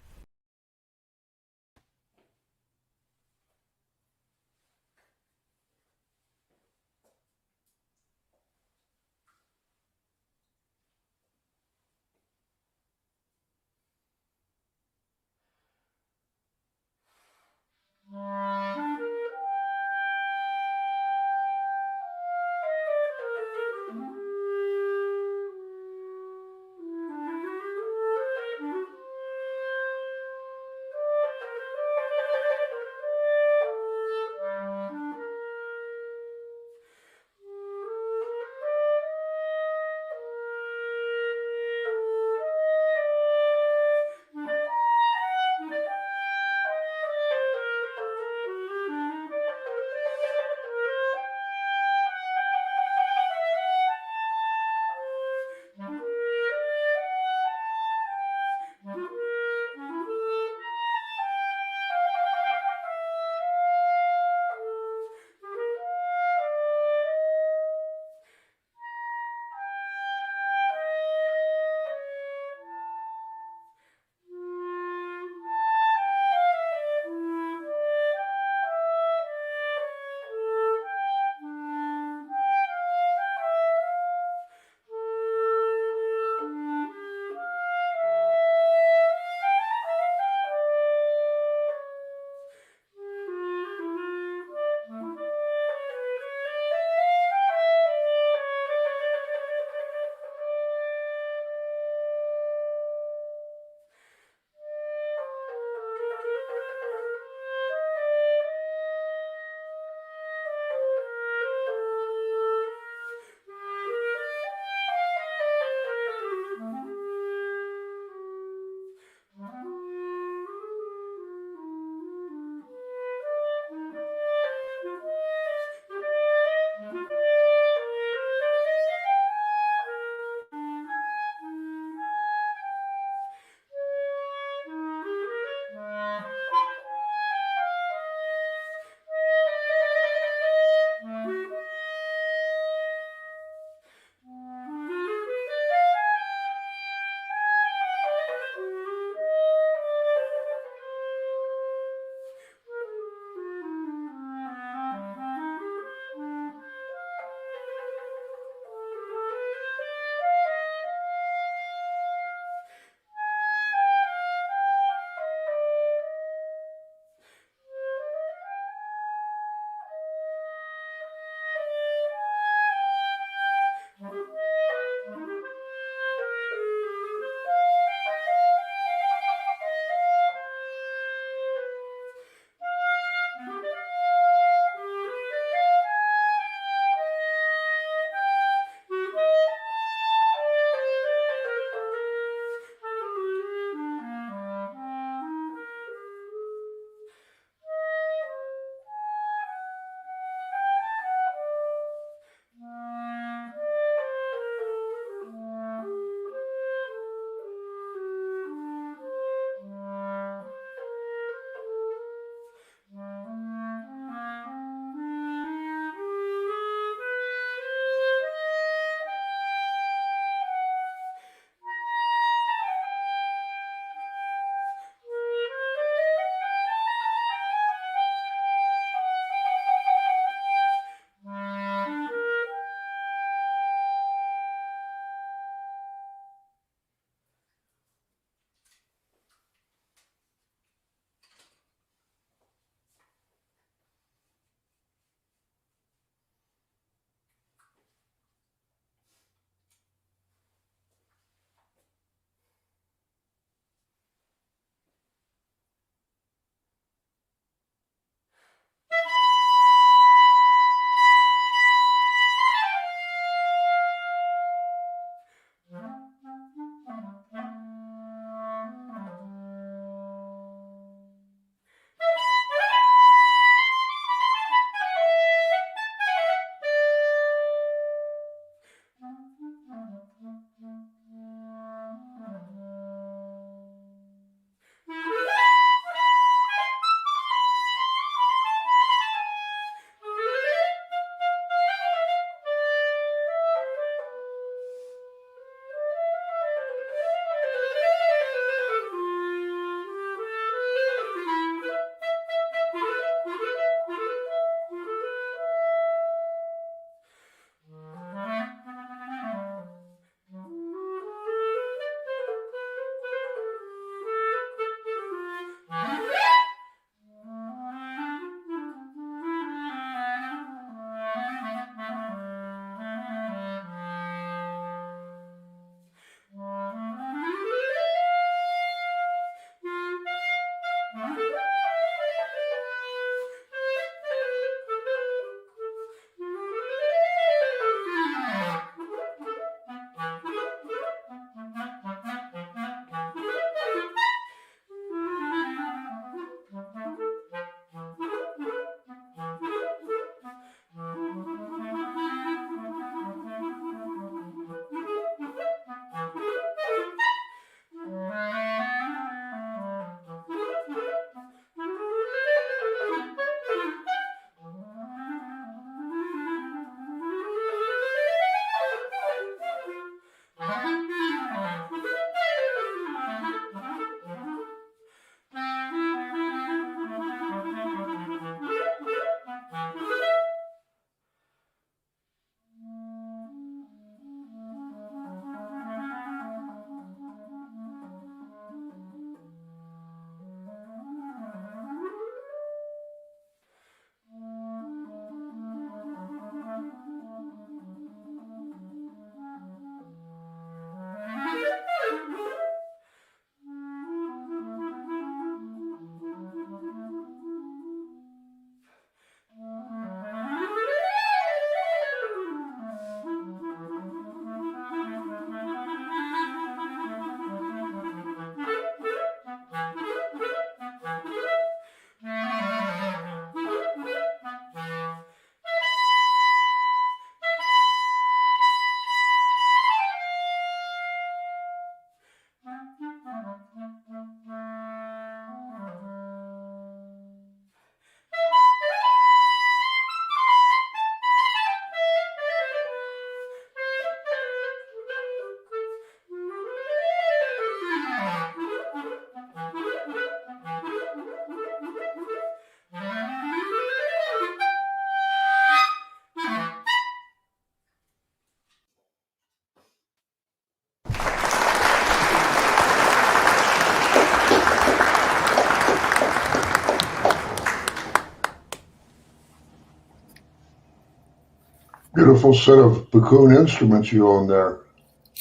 beautiful set of Bakun instruments you own there.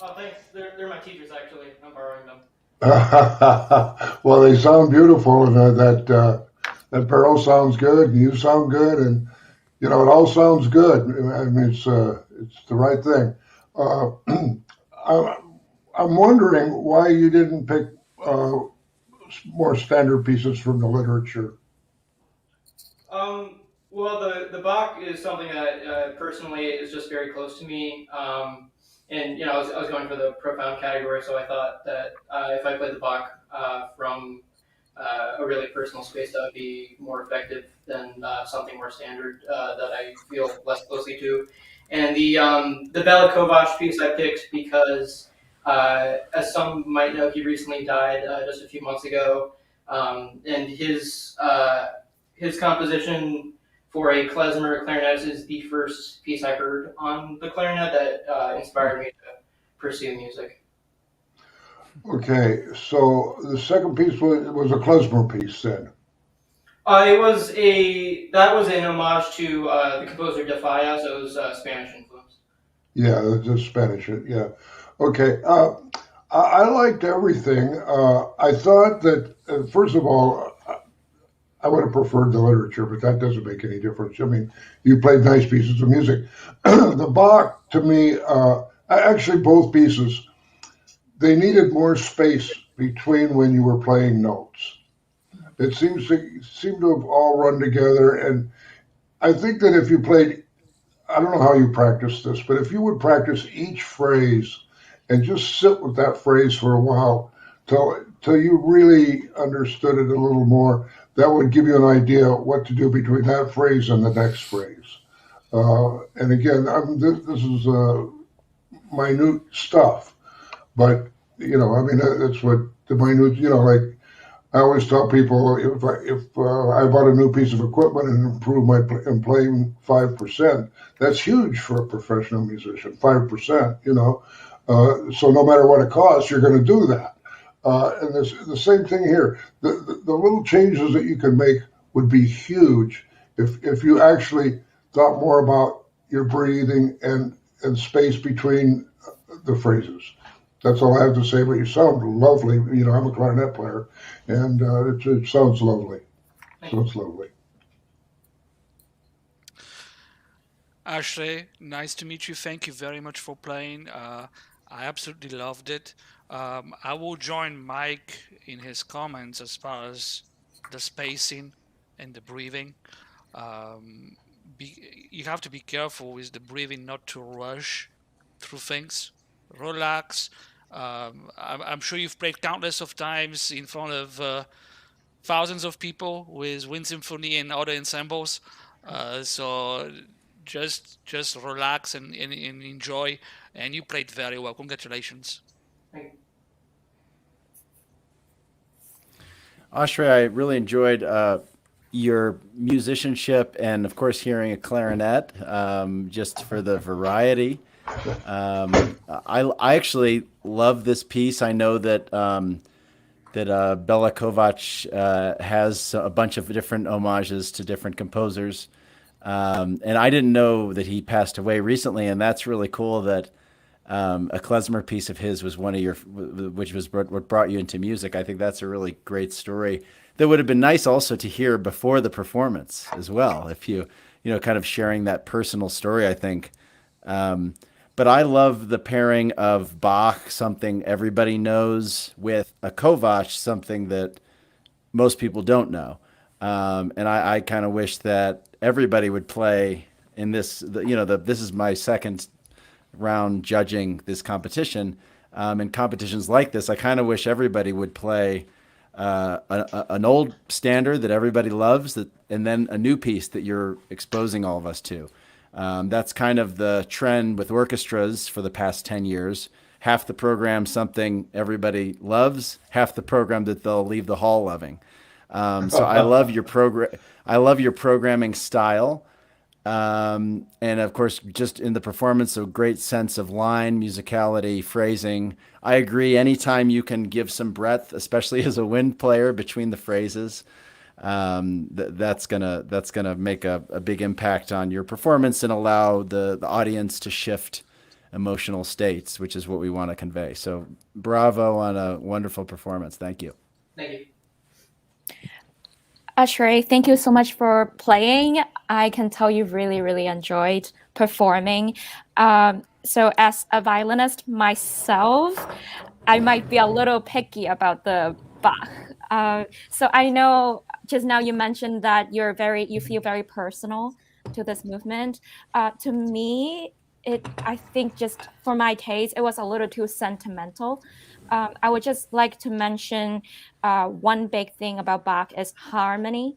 Oh, thanks. They're my teachers, actually. I'm borrowing them. Well, they sound beautiful, and that barrel sounds good, and you sound good, and it all sounds good. I mean, it's the right thing. I'm wondering why you didn't pick more standard pieces from the literature. Well, the Bach is something that personally is just very close to me. And I was going for the profound category, so I thought that if I played the Bach from a really personal space, that would be more effective than something more standard that I feel less closely to. And the Béla Kovács piece I picked because, as some might know, he recently died just a few months ago, and his composition for a klezmer clarinet is the first piece I heard on the clarinet that inspired me to pursue music. Okay, so the second piece was a klezmer piece then. That was an homage to the composer De Falla, so it was Spanish influence. Yeah, that's Spanish. Yeah. Okay. I liked everything. I thought that first of all, I would have preferred the literature, but that doesn't make any difference. I mean, you played nice pieces of music. The Bach, to me, actually both pieces, they needed more space between when you were playing notes. It seemed to have all run together, and I think that if you played, I don't know how you practice this, but if you would practice each phrase and just sit with that phrase for a while till you really understood it a little more, that would give you an idea what to do between that phrase and the next phrase. And again, this is minute stuff, but that's what the minute. Like I always tell people, if I bought a new piece of equipment and improved my playing 5%, that's huge for a professional musician. 5%, so no matter what it costs, you're going to do that. And the same thing here. The little changes that you can make would be huge if you actually thought more about your breathing and space between the phrases. That's all I have to say, but you sound lovely. I'm a clarinet player, and it sounds lovely. Sounds lovely. Ashley, nice to meet you. Thank you very much for playing. I absolutely loved it. I will join Mike in his comments as far as the spacing and the breathing. You have to be careful with the breathing, not to rush through things. Relax. I'm sure you've played countless of times in front of thousands of people with wind symphony and other ensembles. So just relax and enjoy. And you played very well. Congratulations. Thank you. Ashray, I really enjoyed your musicianship and, of course, hearing a clarinet, just for the variety. I actually love this piece. I know that Béla Kovács has a bunch of different homages to different composers, and I didn't know that he passed away recently. And that's really cool that a klezmer piece of his was which was what brought you into music. I think that's a really great story. That would have been nice also to hear before the performance as well, if you kind of sharing that personal story, I think. But I love the pairing of Bach, something everybody knows, with a Kovács, something that most people don't know. And I kind of wish that everybody would play in this. This is my second round judging this competition. In competitions like this, I kind of wish everybody would play an old standard that everybody loves, and then a new piece that you're exposing all of us to. That's kind of the trend with orchestras for the past 10 years. Half the program something everybody loves, half the program that they'll leave the hall loving. So I love your programming style. And of course, just in the performance, a great sense of line, musicality, phrasing. I agree. Anytime you can give some breadth, especially as a wind player, between the phrases, that's gonna make a big impact on your performance and allow the audience to shift emotional states, which is what we want to convey. So bravo on a wonderful performance. Thank you. Thank you. Sheree, thank you so much for playing. I can tell you really, really enjoyed performing. So as a violinist myself, I might be a little picky about the Bach. So I know just now you mentioned that you feel very personal to this movement. To me, I think just for my taste, it was a little too sentimental. I would just like to mention one big thing about Bach is harmony.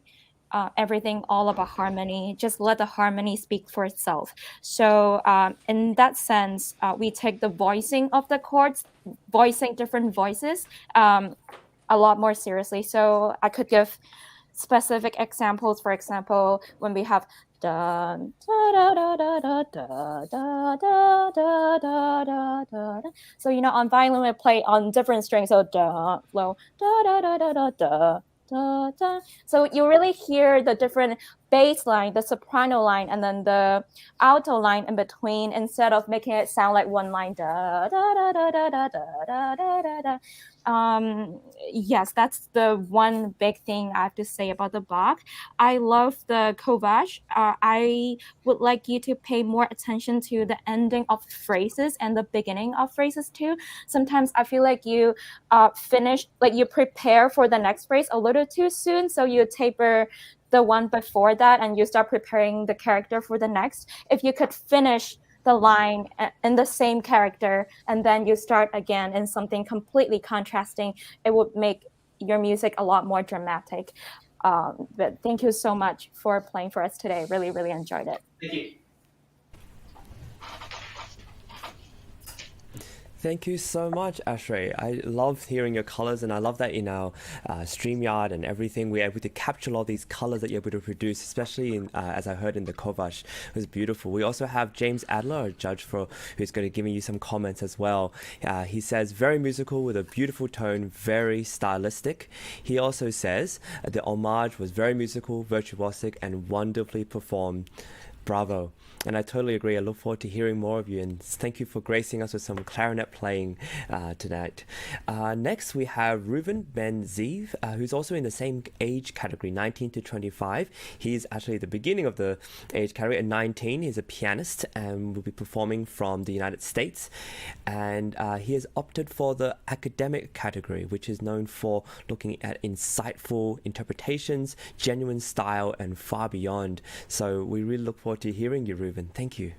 Everything all about harmony. Just let the harmony speak for itself. So in that sense, we take the voicing of the chords, voicing different voices, a lot more seriously. So I could give specific examples. For example, when we have da da da da da da da da da da da da. So on violin we play on different strings. So da low da da da da da da da da. So you really hear the different bass line, the soprano line, and then the alto line in between, instead of making it sound like one line da da da da da da da da da da. Yes, that's the one big thing I have to say about the Bach. I love the Kovács. I would like you to pay more attention to the ending of phrases and the beginning of phrases too. Sometimes I feel like you you prepare for the next phrase a little too soon, so you taper the one before that and you start preparing the character for the next. If you could finish the line in the same character and then you start again in something completely contrasting, it would make your music a lot more dramatic. But thank you so much for playing for us today. Really, really enjoyed it. Thank you. Thank you so much, Ashrey. I love hearing your colors, and I love that in our StreamYard and everything, we're able to capture all these colors that you're able to produce, especially as I heard in the Kovács. It was beautiful. We also have James Adler, a judge who's going to give you some comments as well. He says, very musical with a beautiful tone, very stylistic. He also says, the homage was very musical, virtuosic, and wonderfully performed. Bravo. And I totally agree. I look forward to hearing more of you, and thank you for gracing us with some clarinet playing tonight. Next, we have Reuven Ben Zeev, who's also in the same age category, 19 to 25. He's actually the beginning of the age category. At 19, he's a pianist and will be performing from the United States. And he has opted for the academic category, which is known for looking at insightful interpretations, genuine style, and far beyond. So we really look forward to hearing you, Reuven. Thank you.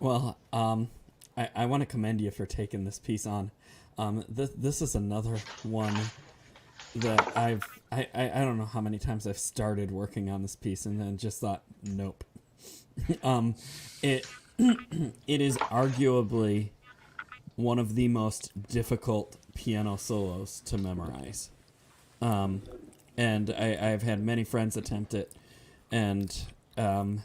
Well, I want to commend you for taking this piece on. This is another one that I don't know how many times I've started working on this piece and then just thought, nope. It it is arguably one of the most difficult piano solos to memorize. And I've had many friends attempt it and hang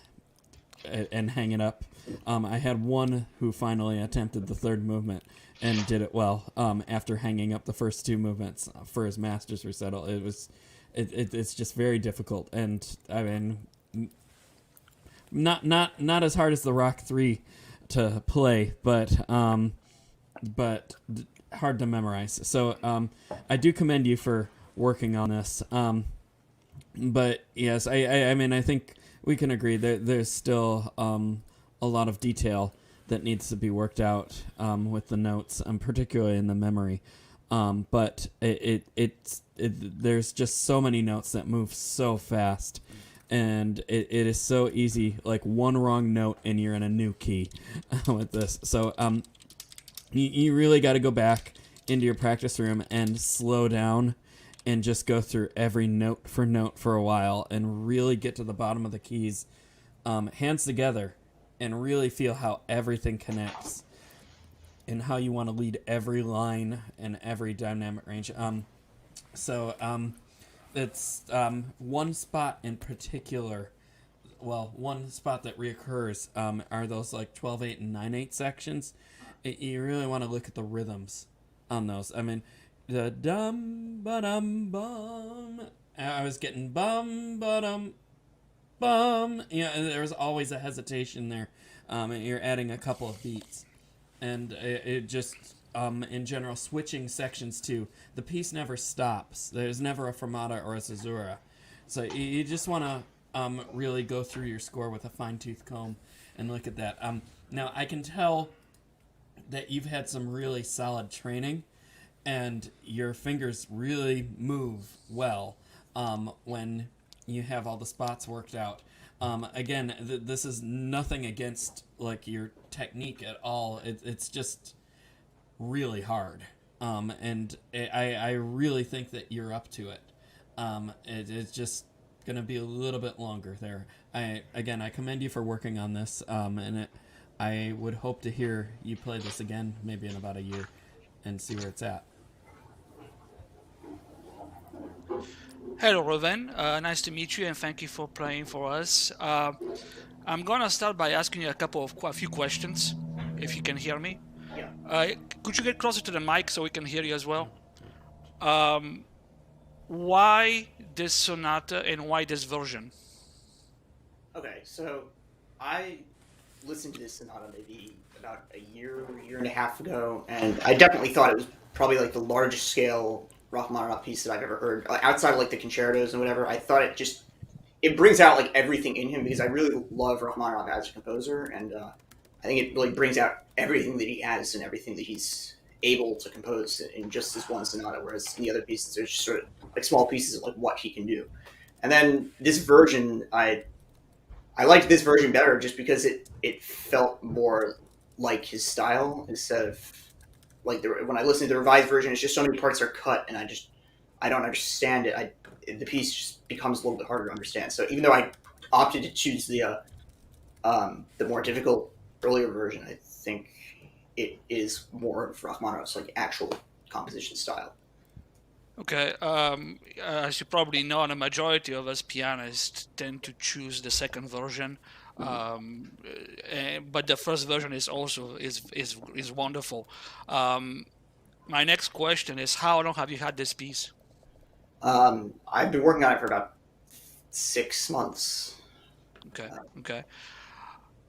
it up. I had one who finally attempted the third movement and did it well after hanging up the first two movements for his master's recital. It's just very difficult, and I mean, not as hard as the Rock 3 to play, but hard to memorize. So I do commend you for working on this. But yes, I mean, I think we can agree that there's still a lot of detail that needs to be worked out with the notes, particularly in the memory. But there's just so many notes that move so fast, and it is so easy. Like one wrong note, and you're in a new key with this. So you really got to go back into your practice room and slow down and just go through every note for a while and really get to the bottom of the keys, hands together, and really feel how everything connects and how you want to lead every line and every dynamic range. It's one spot in particular, one spot that reoccurs are those like 12/8 and 9/8 sections. You really want to look at the rhythms on those. I mean, the dum ba dum bum. I was getting bum ba dum bum. There's always a hesitation there. You're adding a couple of beats, and it just in general switching sections too. The piece never stops. There's never a fermata or a caesura, so you just want to really go through your score with a fine-tooth comb and look at that. Now I can tell that you've had some really solid training, and your fingers really move well when you have all the spots worked out. Again, this is nothing against like your technique at all. It's just really hard, and I really think that you're up to it. It's just gonna be a little bit longer there. I commend you for working on this, and I would hope to hear you play this again maybe in about a year and see where it's at. Hello, Devin. Nice to meet you, and thank you for playing for us. I'm gonna start by asking you a few questions, if you can hear me. Yeah. Could you get closer to the mic so we can hear you as well? Why this sonata and why this version? Okay, so I listened to this sonata maybe about a year and a half ago, and I definitely thought it was probably like the largest scale Rachmaninoff piece that I've ever heard, outside of like the concertos and whatever. I thought it brings out like everything in him, because I really love Rachmaninoff as a composer, and I think it really brings out everything that he has and everything that he's able to compose in just this one sonata, whereas in the other pieces there's just sort of like small pieces of like what he can do. And then this version, I liked this version better just because it felt more like his style, instead of like when I listen to the revised version, it's just so many parts are cut, and I don't understand it. The piece just becomes a little bit harder to understand. So even though I opted to choose the more difficult earlier version, I think it is more of Rachmaninoff's like actual composition style. Okay, as you probably know, the majority of us pianists tend to choose the second version, but the first version is also is wonderful. My next question is, how long have you had this piece? I've been working on it for about 6 months. Okay.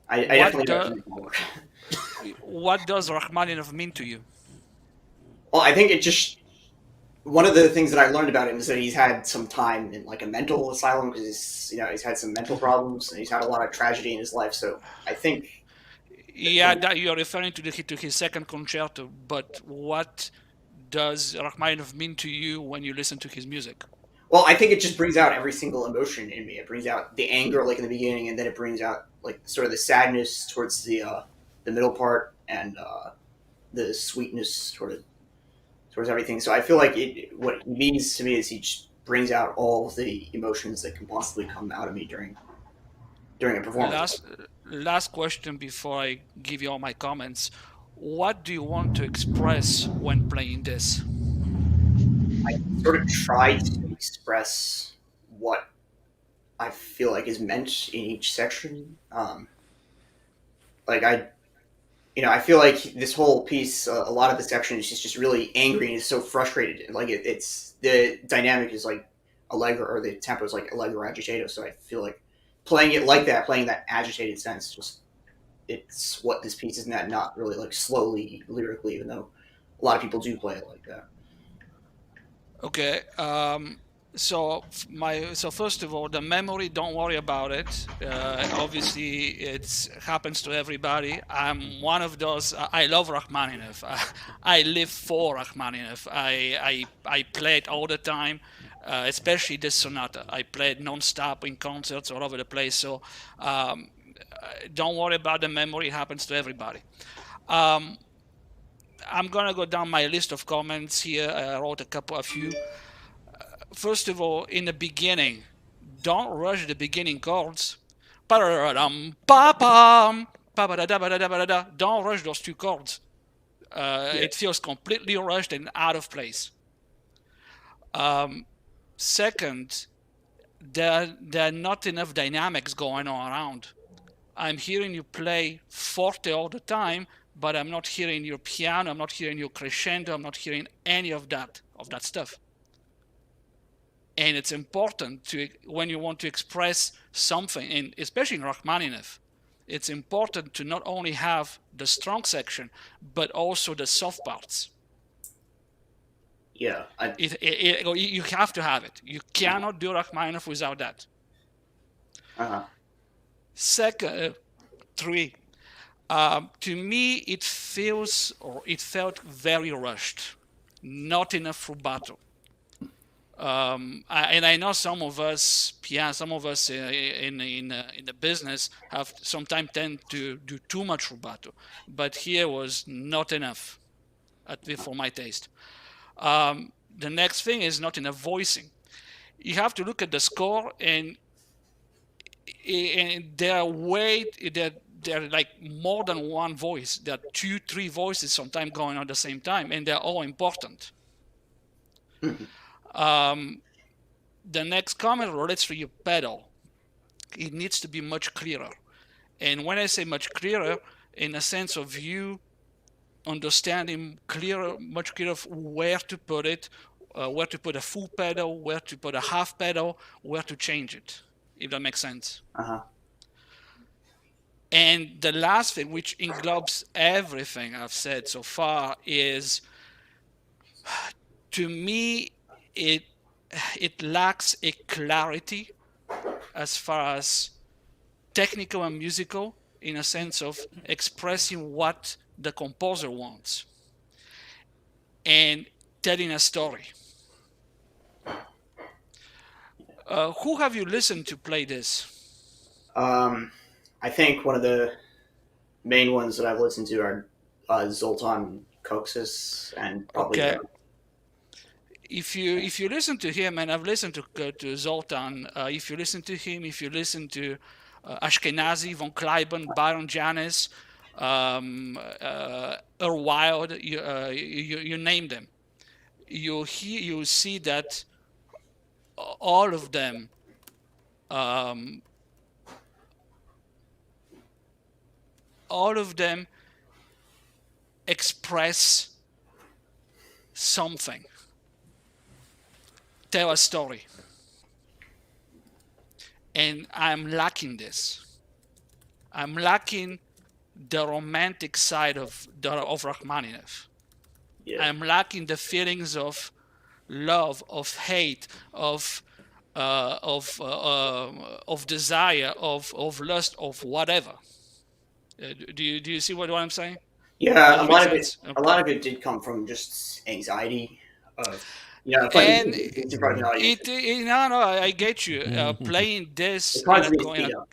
I definitely don't work. What does Rachmaninoff mean to you? Well, I think it just, one of the things that I learned about him is that he's had some time in like a mental asylum, because he's had some mental problems, and he's had a lot of tragedy in his life. So I think. Yeah, that you're referring to his second concerto, but what does Rachmaninoff mean to you when you listen to his music? Well, I think it just brings out every single emotion in me. It brings out the anger, like in the beginning, and then it brings out like sort of the sadness towards the the middle part and the sweetness towards everything. So I feel like what it means to me is he just brings out all of the emotions that can possibly come out of me during a performance. Last question before I give you all my comments. What do you want to express when playing this? I sort of try to express what I feel like is meant in each section. I feel like this whole piece, a lot of the section is just really angry and is so frustrated. Like it's the dynamic is like allegro, or the tempo is like allegro agitato. So I feel like playing it like that, playing that agitated sense, just it's what this piece is not really like slowly lyrically, even though a lot of people do play it like that. Okay. So first of all, the memory, don't worry about it. Obviously, it happens to everybody. I'm one of those. I love Rachmaninoff. I live for Rachmaninoff. I play it all the time, especially this sonata. I play it non-stop in concerts all over the place. So don't worry about the memory. It happens to everybody. I'm gonna go down my list of comments here. I wrote a few. First of all, in the beginning, don't rush the beginning chords. Don't rush those two chords. It feels completely rushed and out of place. Second, there are not enough dynamics going on around. I'm hearing you play forte all the time, but I'm not hearing your piano, I'm not hearing your crescendo, I'm not hearing any of that stuff. And it's important to, when you want to express something, and especially in Rachmaninoff, it's important to not only have the strong section, but also the soft parts. Yeah. You have to have it. You cannot do Rachmaninoff without that. Second, three. To me, it felt very rushed. Not enough rubato. And I know some of us in the business have sometimes tend to do too much rubato, but here was not enough, at least for my taste. The next thing is not enough voicing. You have to look at the score, and there are like more than one voice. There are 2-3 voices sometimes going on at the same time, and they're all important. The next comment relates to your pedal. It needs to be much clearer. And when I say much clearer, in a sense of you understanding much clearer where to put it, where to put a full pedal, where to put a half pedal, where to change it, if that makes sense. And the last thing, which englobes everything I've said so far, is, to me, it lacks a clarity as far as technical and musical, in a sense of expressing what the composer wants and telling a story. Who have you listened to play this? I think one of the main ones that I've listened to are Zoltan Koksis and probably. Okay. If you listen to him, and I've listened to Zoltan, if you listen to him, if you listen to Ashkenazi, von Kleiben, Byron Janis, Wild, you name them, you see that all of them express something, tell a story, and I'm lacking this. I'm lacking the romantic side of Rachmaninoff. Yeah. I'm lacking the feelings of love, of hate, of desire, of lust, of whatever. Do you see what I'm saying? Yeah, a lot of it did come from just anxiety. Yeah, playing And it's in front of the audience. no, I get you. Playing this It's hard in for me to speed up.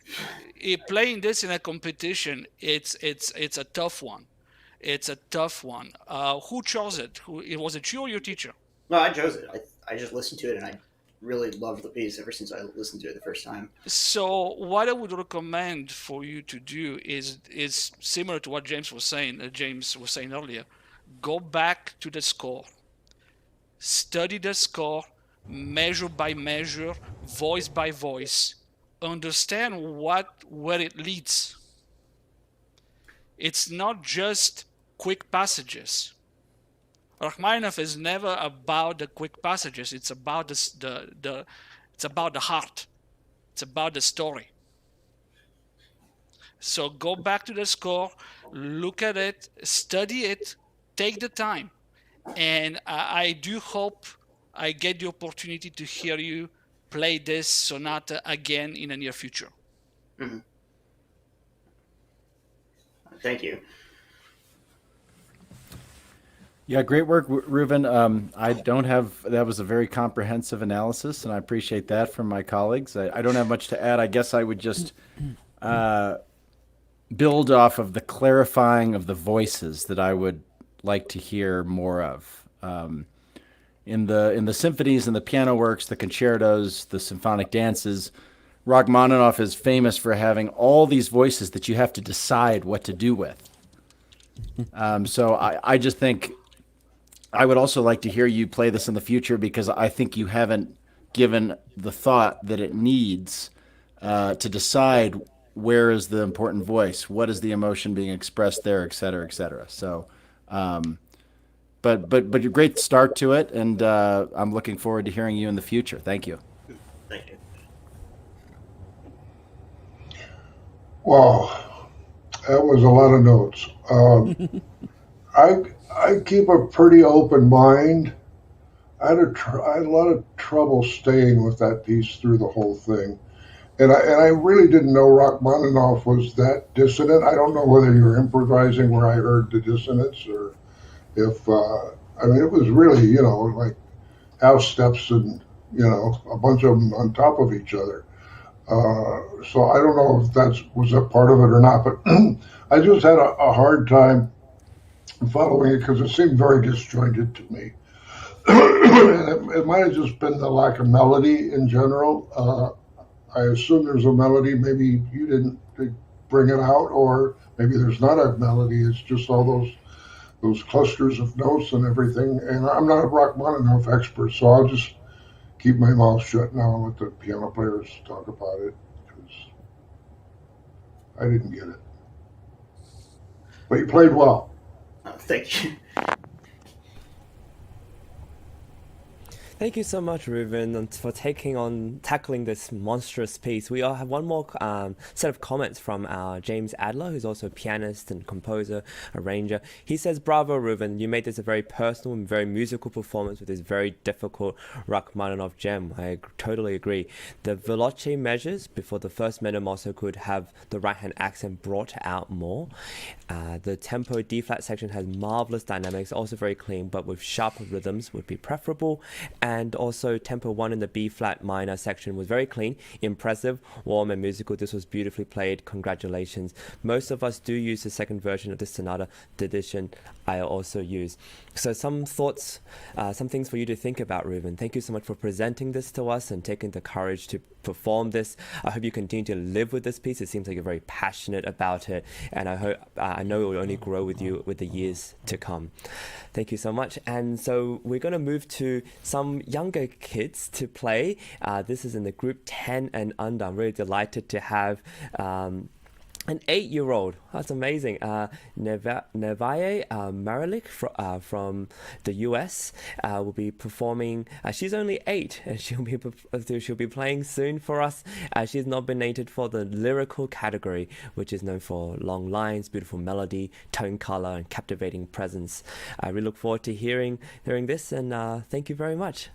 playing this in a competition, it's a tough one. It's a tough one. Who chose it? Was it you or your teacher? No, I chose it. I just listened to it and I really loved the piece ever since I listened to it the first time. So what I would recommend for you to do is similar to what James was saying earlier. Go back to the score. Study the score, measure by measure, voice by voice. Understand where it leads. It's not just quick passages. Rachmaninoff is never about the quick passages. It's about it's about the heart. It's about the story. So go back to the score, look at it, study it, take the time. And I do hope I get the opportunity to hear you play this sonata again in the near future. Mm-hmm. Thank you. Yeah, great work, Reuven. I don't have, that was a very comprehensive analysis, and I appreciate that from my colleagues. I don't have much to add. I guess I would just build off of the clarifying of the voices that I would like to hear more of. In the symphonies and the piano works, the concertos, the symphonic dances, Rachmaninoff is famous for having all these voices that you have to decide what to do with. So I just think I would also like to hear you play this in the future, because I think you haven't given the thought that it needs to decide where is the important voice, what is the emotion being expressed there, et cetera, et cetera. So, but you're great start to it, and I'm looking forward to hearing you in the future. Thank you. Thank you. Wow, that was a lot of notes. I keep a pretty open mind. I had a lot of trouble staying with that piece through the whole thing, and I really didn't know Rachmaninoff was that dissonant. I don't know whether you were improvising where I heard the dissonance, or if I mean, it was really, like house steps and a bunch of them on top of each other. So I don't know if was a part of it or not, but I just had a hard time following it because it seemed very disjointed to me. It might have just been the lack of melody in general. I assume there's a melody. Maybe you didn't bring it out, or maybe there's not a melody. It's just all those clusters of notes and everything. And I'm not a Rachmaninoff expert, so I'll just keep my mouth shut now and let the piano players talk about it, because I didn't get it. But you played well. Thank you. Thank you so much, Reuven, for tackling this monstrous piece. We all have one more set of comments from our James Adler, who's also a pianist and composer, arranger. He says, "Bravo, Reuven. You made this a very personal and very musical performance with this very difficult Rachmaninoff gem." I totally agree. The veloce measures before the first measure also could have the right-hand accent brought out more. The tempo D-flat section has marvelous dynamics, also very clean, but with sharper rhythms would be preferable. And also tempo 1 in the B-flat minor section was very clean, impressive, warm and musical. This was beautifully played. Congratulations. Most of us do use the second version of this sonata. The edition I also use. So some thoughts, some things for you to think about, Reuven. Thank you so much for presenting this to us and taking the courage to perform this. I hope you continue to live with this piece. It seems like you're very passionate about it, and I know it will only grow with you with the years to come. Thank you so much. And so we're going to move to some younger kids to play. This is in the group 10 and under. I'm really delighted to have an 8-year-old. That's amazing. Nevaeh Marilich from the US will be performing. She's only 8, and she'll be playing soon for us. She's nominated for the lyrical category, which is known for long lines, beautiful melody, tone color, and captivating presence. I really look forward to hearing this, and thank you very much.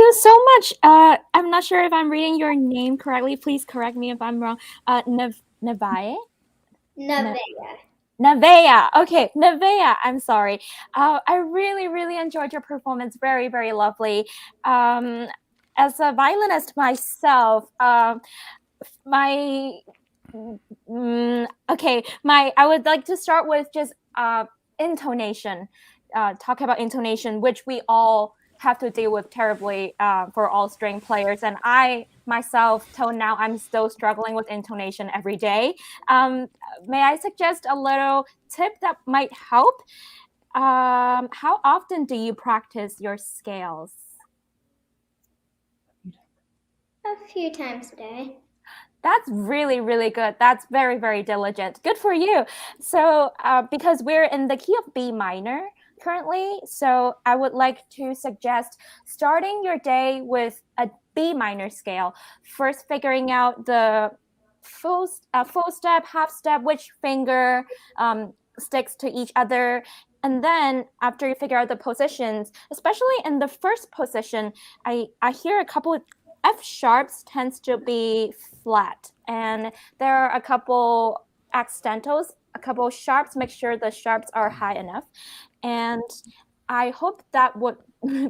you so much. I'm not sure if I'm reading your name correctly. Please correct me if I'm wrong. Nevaeh? Nevaeh. Nevaeh. Okay, Nevaeh. I'm sorry. I really, really enjoyed your performance. Very, very lovely. As a violinist myself, my I would like to start with just intonation. Talk about intonation, which we all have to deal with terribly for all string players. And I myself, till now, I'm still struggling with intonation every day. May I suggest a little tip that might help? How often do you practice your scales? A few times a day. That's really, really good. That's very, very diligent. Good for you. So because we're in the key of B minor currently, so I would like to suggest starting your day with a B minor scale. First, figuring out the full step, half step, which finger sticks to each other. And then after you figure out the positions, especially in the first position, I hear a couple of F sharps tends to be flat, and there are a couple accidentals, a couple sharps. Make sure the sharps are high enough, and I hope that would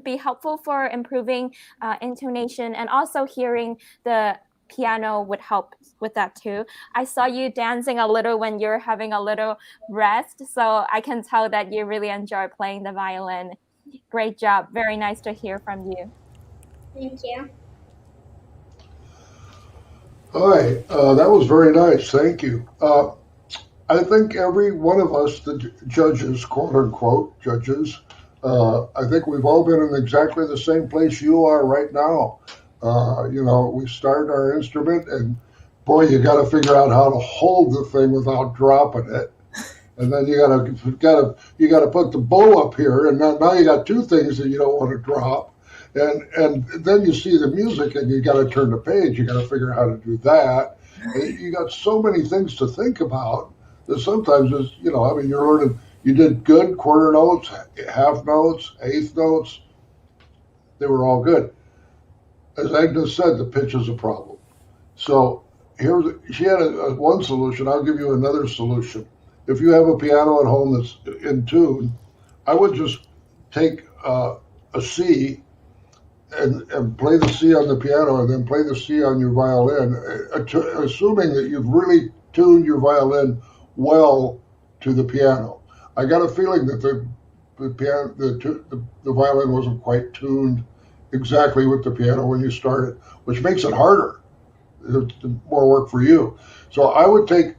be helpful for improving intonation, and also hearing the piano would help with that too. I saw you dancing a little when you're having a little rest, so I can tell that you really enjoy playing the violin. Great job. Very nice to hear from you. Thank you. Hi, that was very nice. Thank you. I think every one of us, the judges, quote unquote judges, I think we've all been in exactly the same place you are right now. We start our instrument, and boy, you got to figure out how to hold the thing without dropping it. And then you got to put the bow up here, and now you got two things that you don't want to drop. And then you see the music, and you got to turn the page. You got to figure out how to do that. And you got so many things to think about that sometimes it's, you're learning. You did good quarter notes, half notes, eighth notes. They were all good. As Agnes said, the pitch is a problem. So she had one solution. I'll give you another solution. If you have a piano at home that's in tune, I would just take a C and play the C on the piano, and then play the C on your violin, assuming that you've really tuned your violin well to the piano. I got a feeling that the violin wasn't quite tuned exactly with the piano when you started, which makes it harder. It's more work for you. So I would take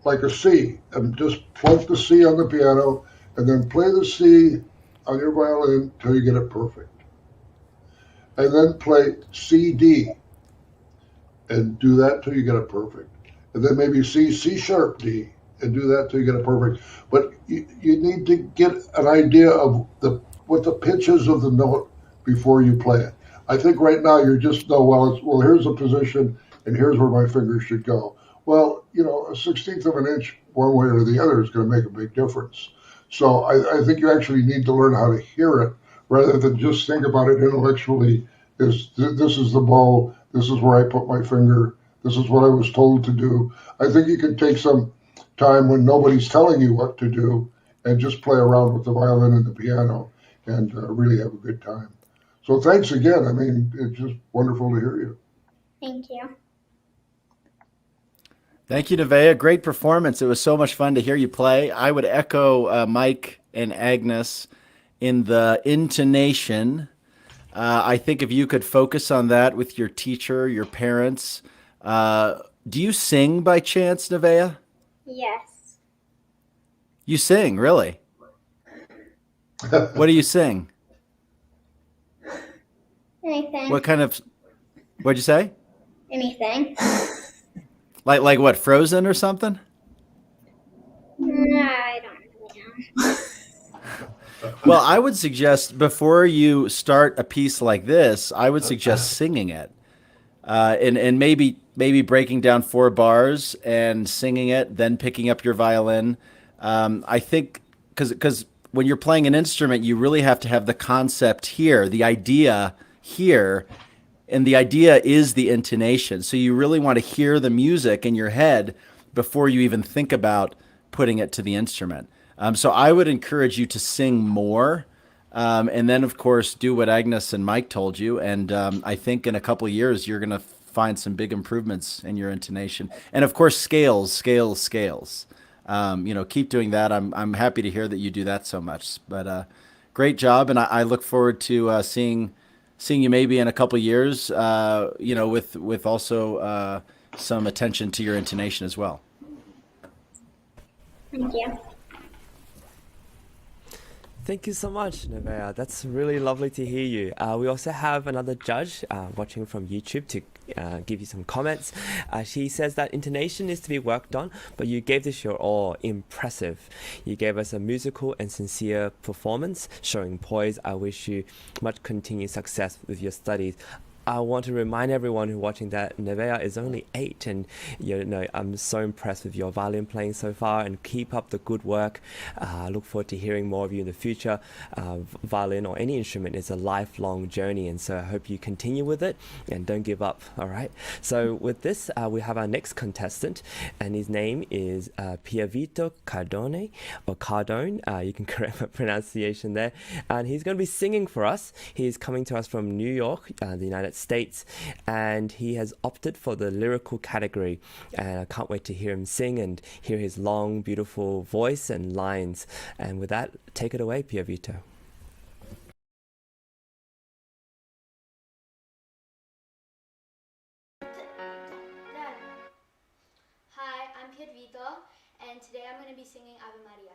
like a C and just plunk the C on the piano, and then play the C on your violin till you get it perfect. And then play C, D, and do that till you get it perfect. And then maybe C sharp, D, and do that till you get it perfect. But you need to get an idea of what the pitch is of the note before you play it. I think right now you just know, well, here's a position, and here's where my fingers should go. Well, a 1/16 of an inch one way or the other is going to make a big difference. So I think you actually need to learn how to hear it, rather than just think about it intellectually. This is the bow, this is where I put my finger, this is what I was told to do. I think you can take some time when nobody's telling you what to do and just play around with the violin and the piano and really have a good time. So thanks again. I mean, it's just wonderful to hear you. Thank you. Thank you, Nevaeh. Great performance. It was so much fun to hear you play. I would echo Mike and Agnes in the intonation. I think if you could focus on that with your teacher, your parents. Do you sing by chance, Nevaeh? Yes. You sing, really? What do you sing? Anything. What kind of, what'd you say? Anything. Like what, Frozen or something? I don't really know. Well, I would suggest before you start a piece like this, I would suggest singing it, and maybe breaking down 4 bars and singing it, then picking up your violin. I think because when you're playing an instrument, you really have to have the concept here, the idea hear. And the idea is the intonation. So you really want to hear the music in your head before you even think about putting it to the instrument. So I would encourage you to sing more. And then, of course, do what Agnes and Mike told you. And I think in a couple of years, you're going to find some big improvements in your intonation. And, of course, scales. Keep doing that. I'm happy to hear that you do that so much. But great job. And I look forward to seeing you maybe in a couple of years, with also some attention to your intonation as well. Thank you. Thank you so much, Nevaeh. That's really lovely to hear you. We also have another judge watching from YouTube to give you some comments. She says that intonation is to be worked on, but you gave this your all. Impressive. You gave us a musical and sincere performance, showing poise. I wish you much continued success with your studies. I want to remind everyone who's watching that Nevaeh is only 8, and I'm so impressed with your violin playing so far, and keep up the good work. I look forward to hearing more of you in the future. Violin or any instrument is a lifelong journey, and so I hope you continue with it and don't give up. All right. So with this, we have our next contestant, and his name is Piavito Cardone or Cardone. You can correct my pronunciation there, and he's going to be singing for us. He's coming to us from New York, the United States, and he has opted for the lyrical category, and I can't wait to hear him sing and hear his long, beautiful voice and lines. And with that, take it away, Piavito. Hi, I'm Piavito, and today I'm going to be singing Ave Maria. Ave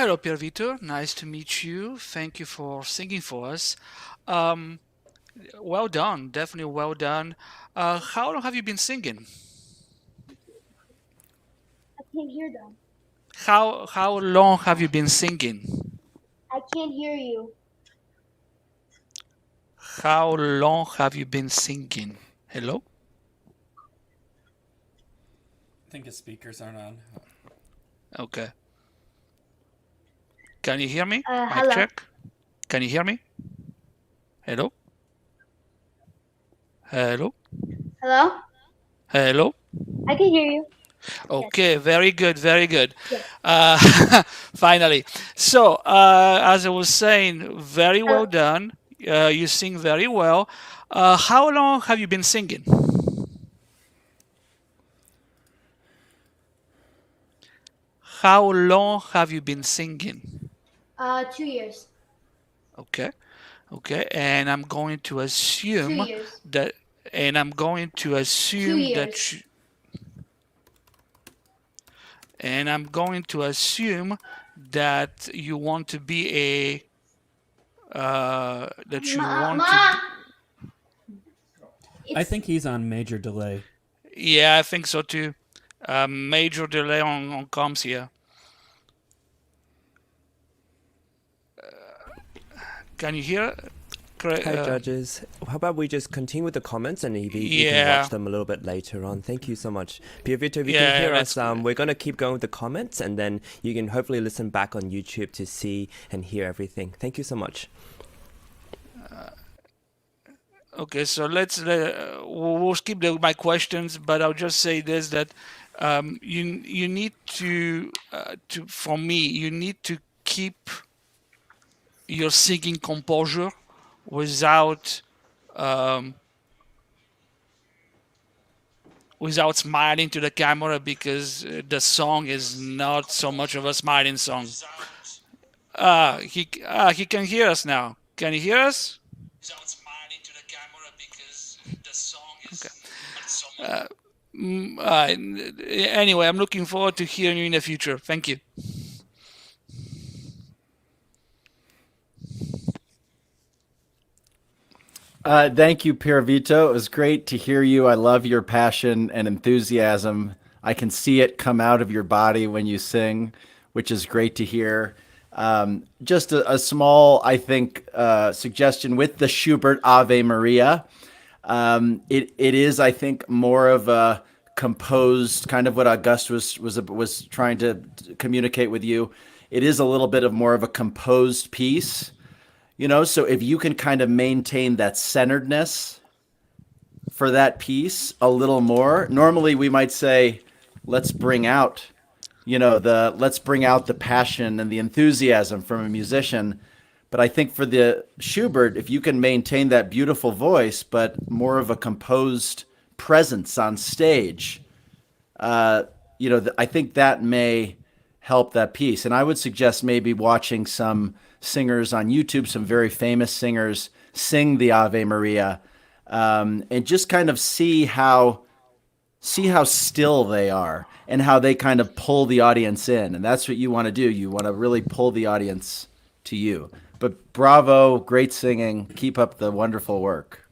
hello, Pierre Vitor. Nice to meet you. Thank you for singing for us. Um, well done, definitely well done. How long have you been singing? I can't hear them. How long have you been singing? I can't hear you. How long have you been singing? Hello? I think his speakers aren't on. Okay. Can you hear me? Mic Hello. check. Can you hear me? Hello? Hello? Hello? Hello? I can hear you. Okay, very good, very good. Yes. Finally. So, as I was saying, very well done. You sing very well. How long have you been singing? How long have you been singing? 2 years. Okay, okay, and I'm going to 2 assume years. that, and I'm going to assume 2 that years. you, and I'm going to assume that you want to be a, that you want to, I think he's on major delay. yeah, I think so too. Major delay on comms here. Can you hear? Hi, judges. How about we just continue with the comments and maybe you can Yeah. watch them a little bit later on. Thank you so much. Pierre Vitor, if you Yeah, can hear that's us, we're going to keep going with the comments and then you can hopefully listen back on YouTube to see and hear everything. Thank you so much. Okay, so we'll skip my questions, but I'll just say this, that you need to for me, you need to keep your singing composure without without smiling to the camera, because the song is not so much of a smiling song. He can hear us now. Can you hear us? Okay. Anyway, I'm looking forward to hearing you in the future. Thank you. Thank you, Pierre Vito. It was great to hear you. I love your passion and enthusiasm. I can see it come out of your body when you sing, which is great to hear. Just a small, I think, suggestion with the Schubert Ave Maria. It is, I think, more of a composed, kind of what Auguste was trying to communicate with you. It is a little bit of more of a composed piece. You know, so if you can kind of maintain that centeredness for that piece a little more, normally we might say, let's bring out, let's bring out the passion and the enthusiasm from a musician. But I think for the Schubert, if you can maintain that beautiful voice, but more of a composed presence on stage, I think that may help that piece. And I would suggest maybe watching some singers on YouTube, some very famous singers sing the Ave Maria, and just kind of see how still they are and how they kind of pull the audience in. And that's what you want to do. You want to really pull the audience to you. But bravo, great singing. Keep up the wonderful work.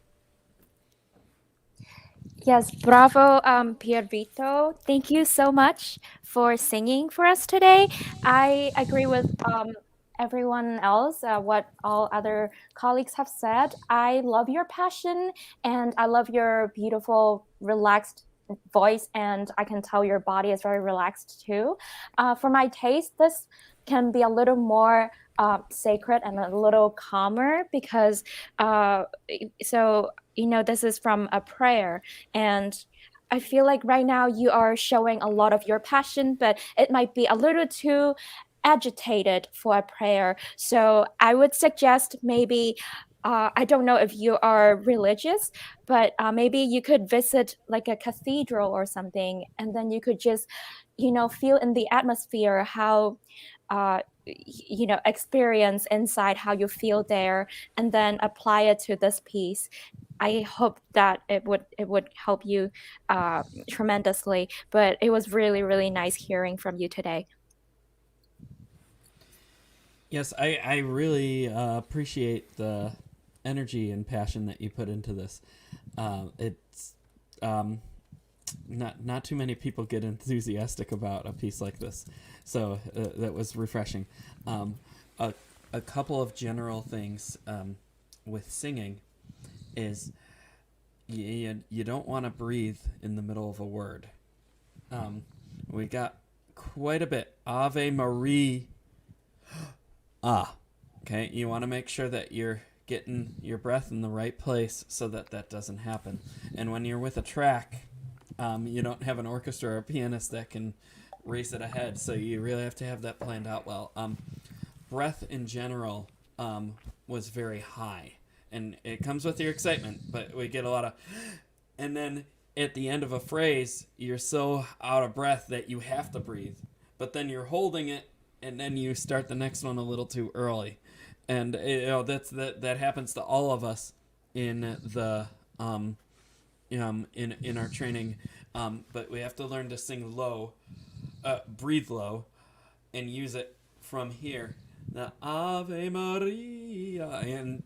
Yes, bravo, Pierre Vito. Thank you so much for singing for us today. I agree with everyone else, what all other colleagues have said. I love your passion and I love your beautiful, relaxed voice, and I can tell your body is very relaxed too. For my taste, this can be a little more sacred and a little calmer because this is from a prayer, and I feel like right now you are showing a lot of your passion, but it might be a little too agitated for a prayer. So I would suggest maybe I don't know if you are religious, but maybe you could visit like a cathedral or something, and then you could just feel in the atmosphere how experience inside how you feel there, and then apply it to this piece. I hope that it would help you tremendously. But it was really, really nice hearing from you today. Yes, I really appreciate the energy and passion that you put into this. It's not too many people get enthusiastic about a piece like this, so that was refreshing. A couple of general things with singing is you don't want to breathe in the middle of a word. We got quite a bit. Ave Maria. Okay, you want to make sure that you're getting your breath in the right place so that that doesn't happen. And when you're with a track, you don't have an orchestra or a pianist that can race it ahead, so you really have to have that planned out well. Breath in general was very high, and it comes with your excitement, but we get a lot of... And then at the end of a phrase, you're so out of breath that you have to breathe, but then you're holding it, and then you start the next one a little too early. And that happens to all of us in the in our training, but we have to learn to sing low, breathe low, and use it from here. The Ave Maria, and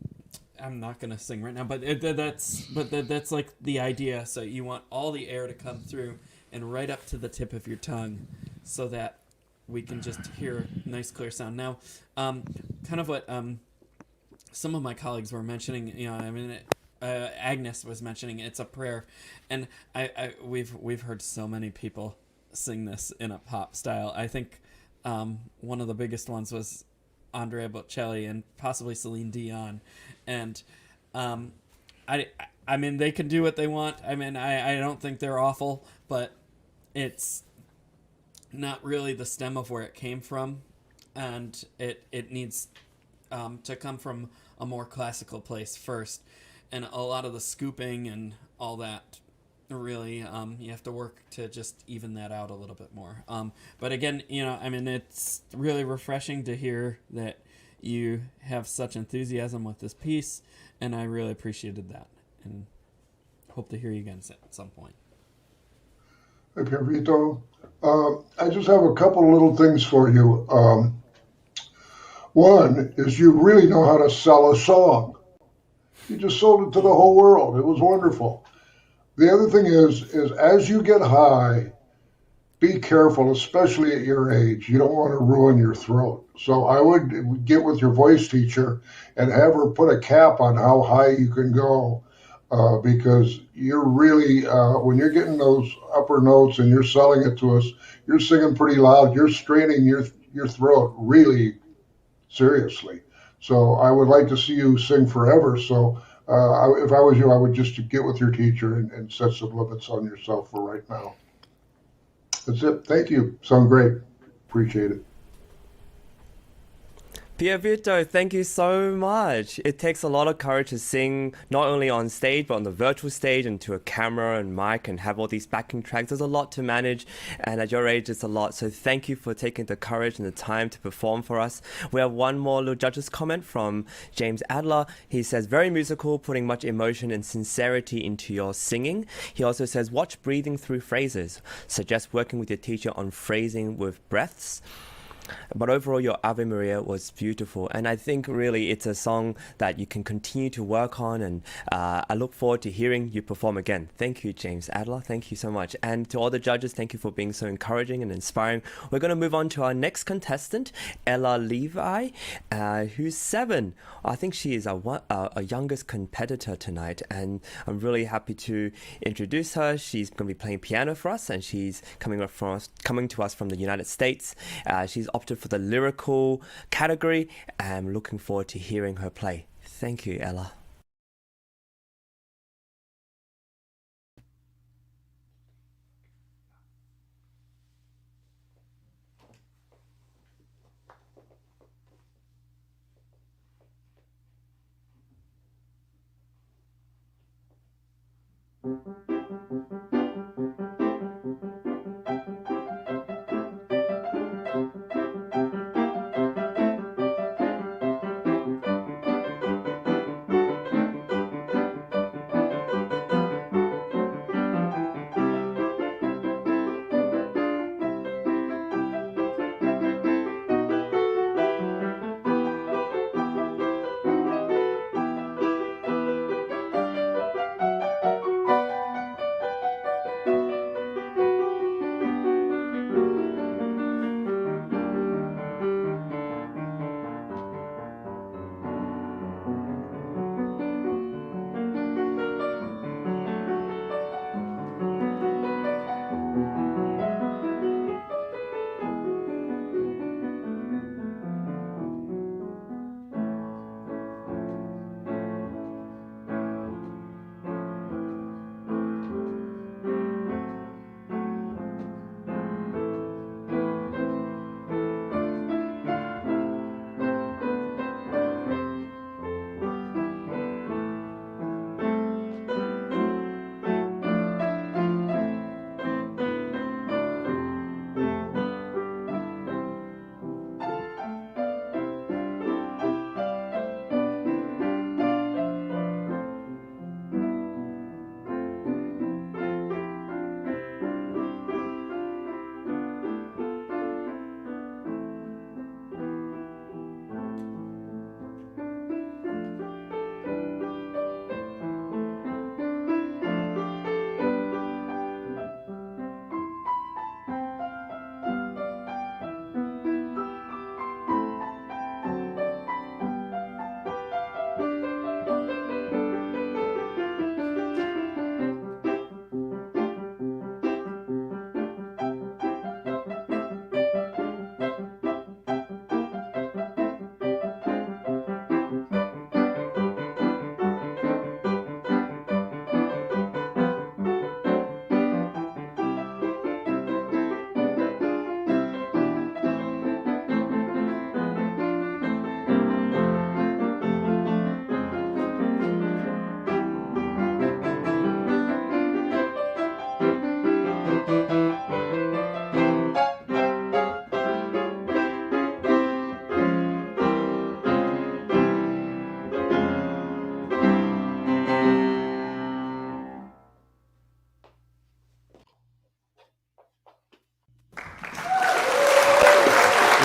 I'm not gonna sing right now, but that's like the idea. So you want all the air to come through and right up to the tip of your tongue, so that we can just hear nice clear sound. Now, kind of what some of my colleagues were mentioning, Agnes was mentioning, it's a prayer, and we've heard so many people sing this in a pop style. I think one of the biggest ones was Andrea Bocelli and possibly Celine Dion, and I mean they can do what they want. I mean I don't think they're awful, but it's not really the stem of where it came from, and it needs to come from a more classical place first, and a lot of the scooping and all that really you have to work to just even that out a little bit more. But again, it's really refreshing to hear that you have such enthusiasm with this piece, and I really appreciated that, and hope to hear you again at some point. Okay, Vito. I just have a couple little things for you. One is you really know how to sell a song. You just sold it to the whole world. It was wonderful. The other thing is as you get high, be careful, especially at your age. You don't want to ruin your throat. So I would get with your voice teacher and have her put a cap on how high you can go, because you're really, when you're getting those upper notes and you're selling it to us, you're singing pretty loud. You're straining your throat really seriously. So I would like to see you sing forever. So if I was you, I would just get with your teacher and set some limits on yourself for right now. That's it. Thank you. Sound great. Appreciate it. Pia Vito, thank you so much. It takes a lot of courage to sing, not only on stage, but on the virtual stage and to a camera and mic and have all these backing tracks. There's a lot to manage, and at your age, it's a lot. So thank you for taking the courage and the time to perform for us. We have one more little judge's comment from James Adler. He says, very musical, putting much emotion and sincerity into your singing. He also says, watch breathing through phrases. Suggest working with your teacher on phrasing with breaths. But overall, your Ave Maria was beautiful, and I think really it's a song that you can continue to work on, and I look forward to hearing you perform again. Thank you, James Adler. Thank you so much. And to all the judges, thank you for being so encouraging and inspiring. We're going to move on to our next contestant, Ella Levi, who's 7. I think she is our youngest competitor tonight, and I'm really happy to introduce her. She's going to be playing piano for us, and she's coming to us from the United States. She's opted for the lyrical category, and I'm looking forward to hearing her play. Thank you, Ella.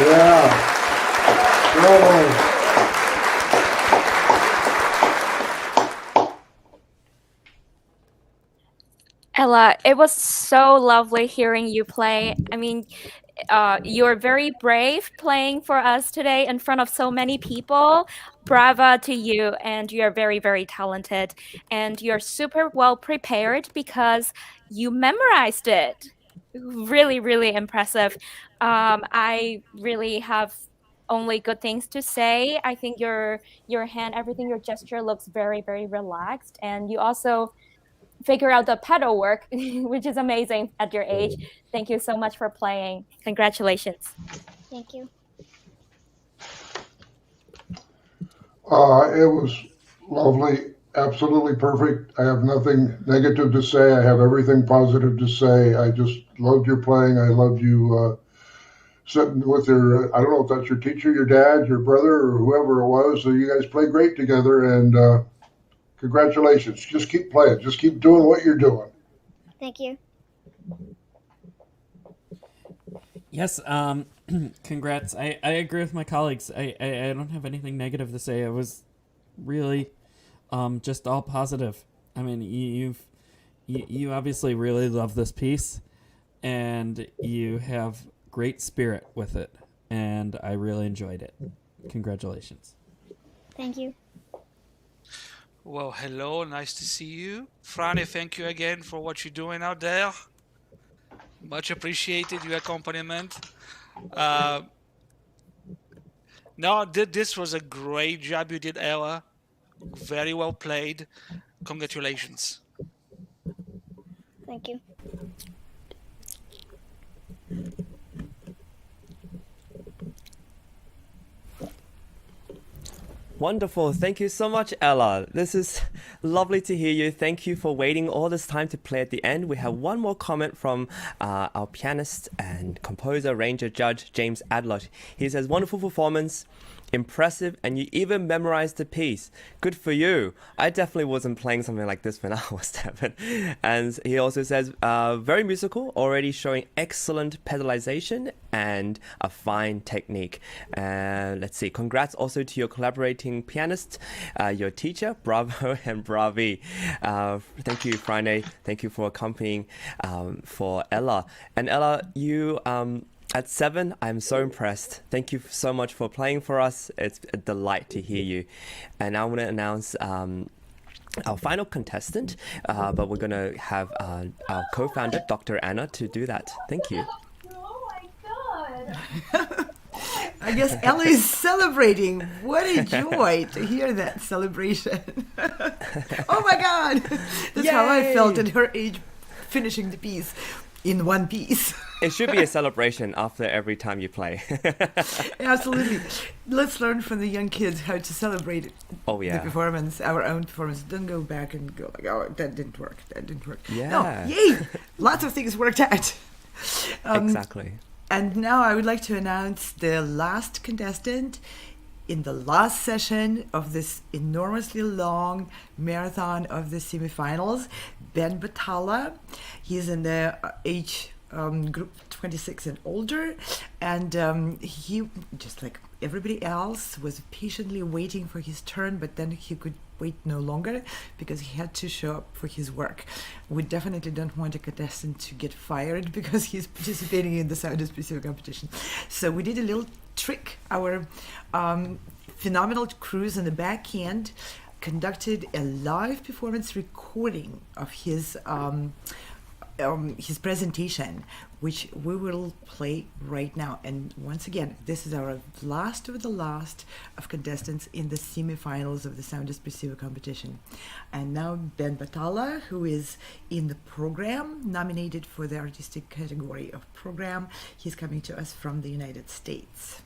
Yeah. Bravo. Ella, it was so lovely hearing you play. I mean, you're very brave playing for us today in front of so many people. Brava to you, and you're very, very talented. And you're super well prepared because you memorized it. Really, really impressive. I really have only good things to say. I think your hand, everything, your gesture looks very, very relaxed, and you also figure out the pedal work, which is amazing at your age. Thank you so much for playing. Congratulations. Thank you. It was lovely, absolutely perfect. I have nothing negative to say. I have everything positive to say. I just loved your playing. I loved you sitting with your, I don't know if that's your teacher, your dad, your brother, or whoever it was. So you guys played great together, and congratulations. Just keep playing. Just keep doing what you're doing. Thank you. Yes, congrats. I agree with my colleagues. I don't have anything negative to say. It was really just all positive. I mean, you obviously really love this piece, and you have great spirit with it, and I really enjoyed it. Congratulations. Thank you. Well, hello, nice to see you. Franny, thank you again for what you're doing out there. Much appreciated, your accompaniment. No, this was a great job you did, Ella. Very well played. Congratulations. Thank you. Wonderful. Thank you so much, Ella. This is lovely to hear you. Thank you for waiting all this time to play at the end. We have one more comment from our pianist and composer, arranger, judge, James Adler. He says, wonderful performance, impressive, and you even memorized the piece. Good for you. I definitely wasn't playing something like this when I was 7. And he also says, very musical, already showing excellent pedalization and a fine technique. Let's see, congrats also to your collaborating pianist, your teacher, bravo and bravi. Thank you, Friday. Thank you for accompanying for Ella. And Ella, you at 7, I'm so impressed. Thank you so much for playing for us. It's a delight to hear you. And I want to announce our final contestant, but we're going to have our co-founder, Dr. Anna, to do that. Thank you. I guess Ella is celebrating. What a joy to hear that celebration. Oh my God. That's how I felt at her age, finishing the piece in one piece. It should be a celebration after every time you play. Absolutely. Let's learn from the young kids how to celebrate the performance, our own performance. Don't go back and go like, oh, that didn't work. That didn't work. Yeah. No, yay! Lots of things worked out. Exactly. And now I would like to announce the last contestant in the last session of this enormously long marathon of the semifinals, Ben Batalla. He's in the age group 26 and older, and he, just like everybody else, was patiently waiting for his turn, but then he could wait no longer because he had to show up for his work. We definitely don't want a contestant to get fired because he's participating in the sound specific competition. So we did a little trick. Our phenomenal crews in the back end conducted a live performance recording of his presentation, which we will play right now. And once again, this is our last of the last of contestants in the semifinals of the Sound Espressivo competition. And now Ben Batalla, who is in the program, nominated for the artistic category of program. He's coming to us from the United States.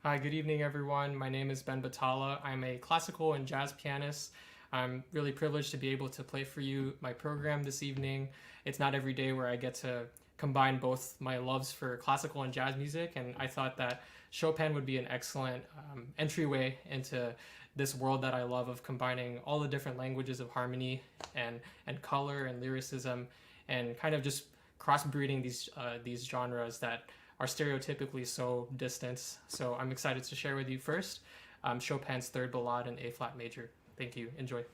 Hi, good evening, everyone. My name is Ben Batalla. I'm a classical and jazz pianist. I'm really privileged to be able to play for you my program this evening. It's not every day where I get to combine both my loves for classical and jazz music, and I thought that Chopin would be an excellent entryway into this world that I love of combining all the different languages of harmony and color and lyricism, and kind of just crossbreeding these genres that are stereotypically so distant. So I'm excited to share with you first Chopin's Third Ballade in A flat major. Thank you. Enjoy.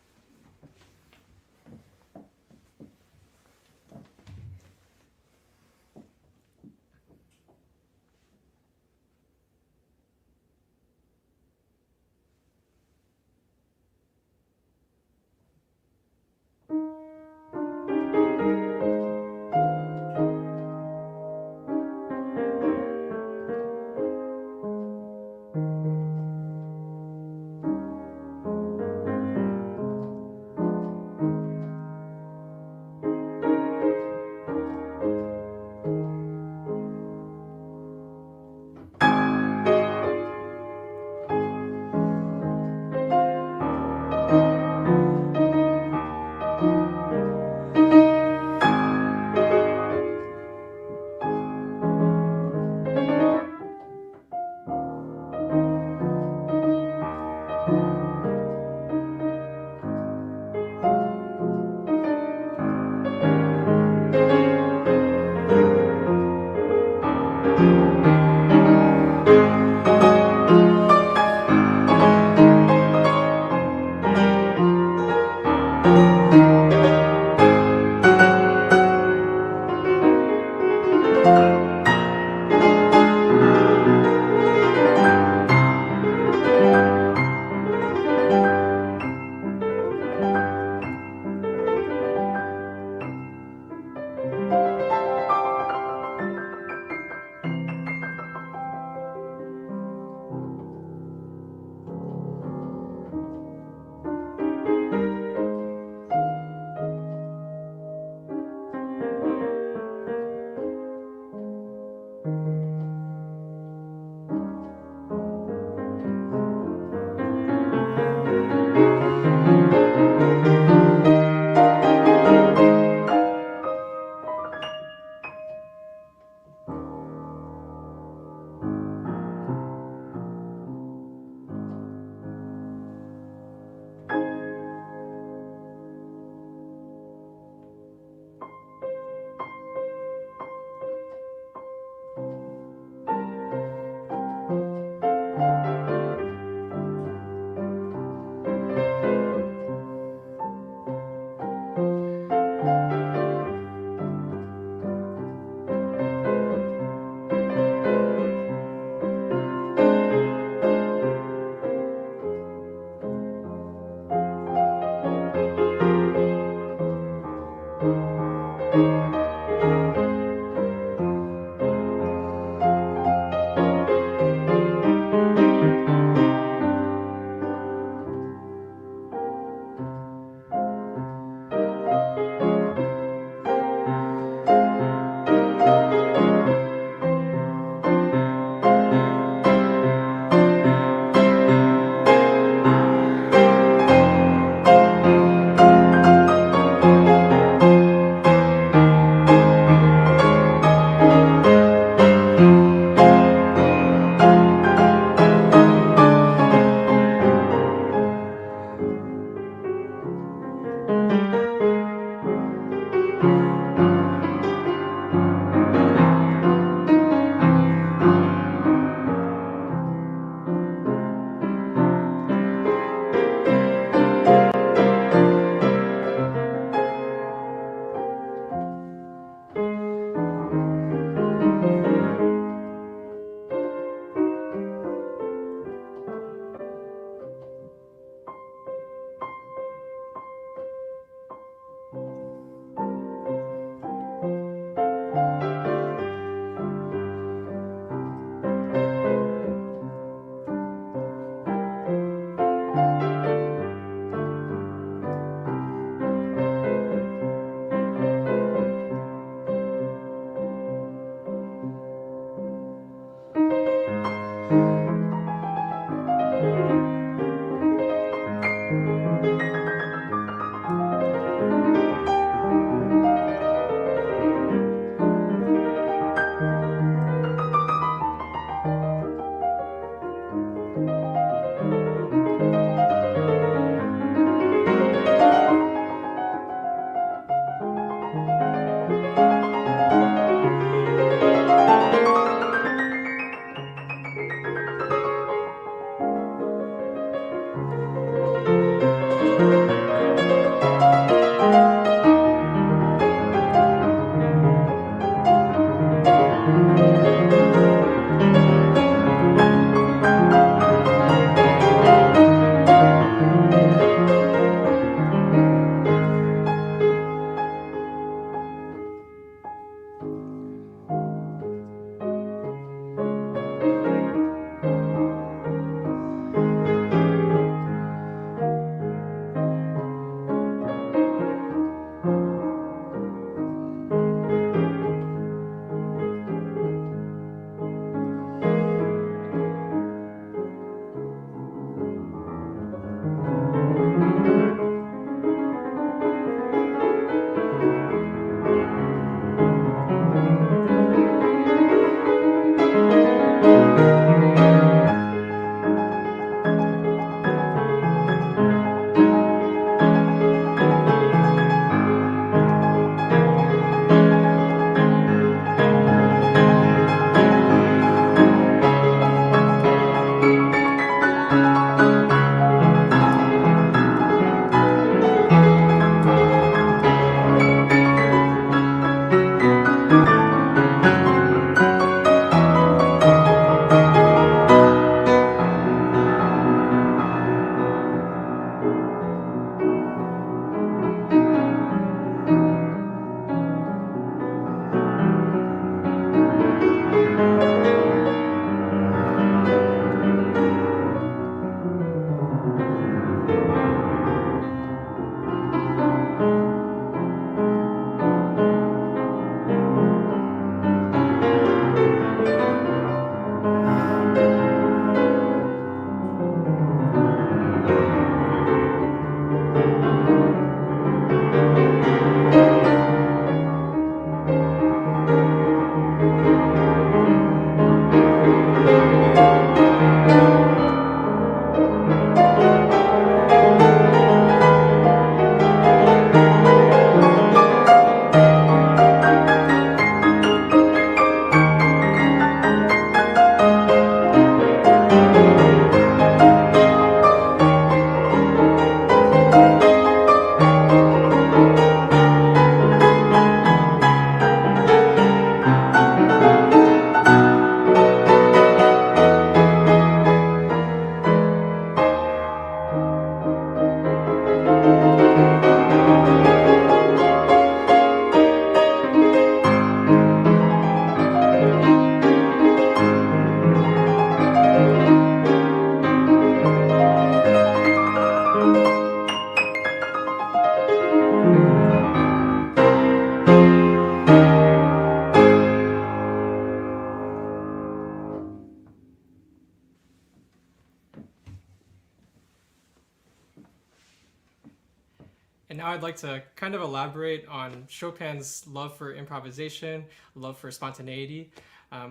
now I'd like to kind of elaborate on Chopin's love for improvisation, love for spontaneity.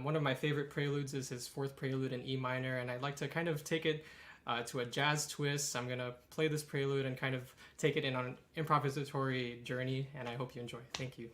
One of my favorite preludes is his fourth prelude in E minor, and I'd like to kind of take it to a jazz twist. I'm going to play this prelude and kind of take it in on an improvisatory journey, and I hope you enjoy. Thank you.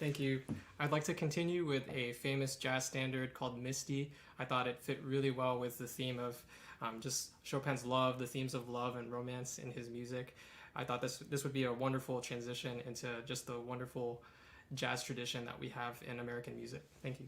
Thank you. I'd like to continue with a famous jazz standard called Misty. I thought it fit really well with the theme of just Chopin's love, the themes of love and romance in his music. I thought this would be a wonderful transition into just the wonderful jazz tradition that we have in American music. Thank you.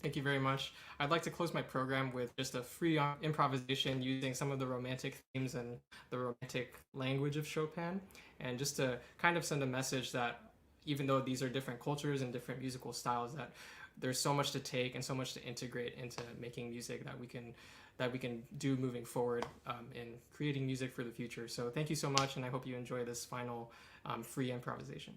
Thank you very much. I'd like to close my program with just a free improvisation using some of the romantic themes and the romantic language of Chopin, and just to kind of send a message that even though these are different cultures and different musical styles, that there's so much to take and so much to integrate into making music that we can do moving forward in creating music for the future. So thank you so much, and I hope you enjoy this final free improvisation.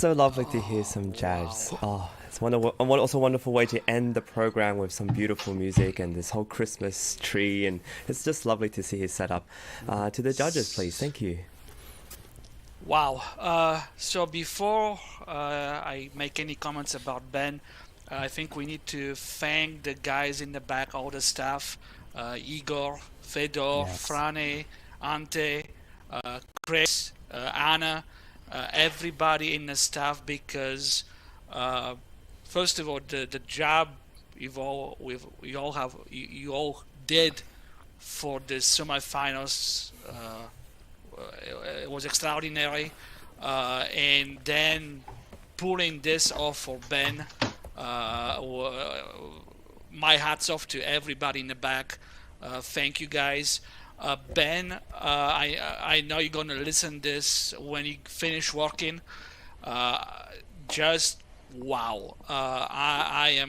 so lovely to hear some jazz. Oh, it's also a wonderful way to end the program with some beautiful music and this whole Christmas tree, and it's just lovely to see his setup. To the judges, please. Thank you. Wow. So before I make any comments about Ben, I think we need to thank the guys in the back, all the staff, Igor, Fedor, Frane, Ante, Chris, Anna, everybody in the staff, because first of all, the job you all did for the semifinals, it was extraordinary, and then pulling this off for Ben, my hats off to everybody in the back. Thank you guys. Ben, I know you're gonna listen this when you finish working. Just wow! I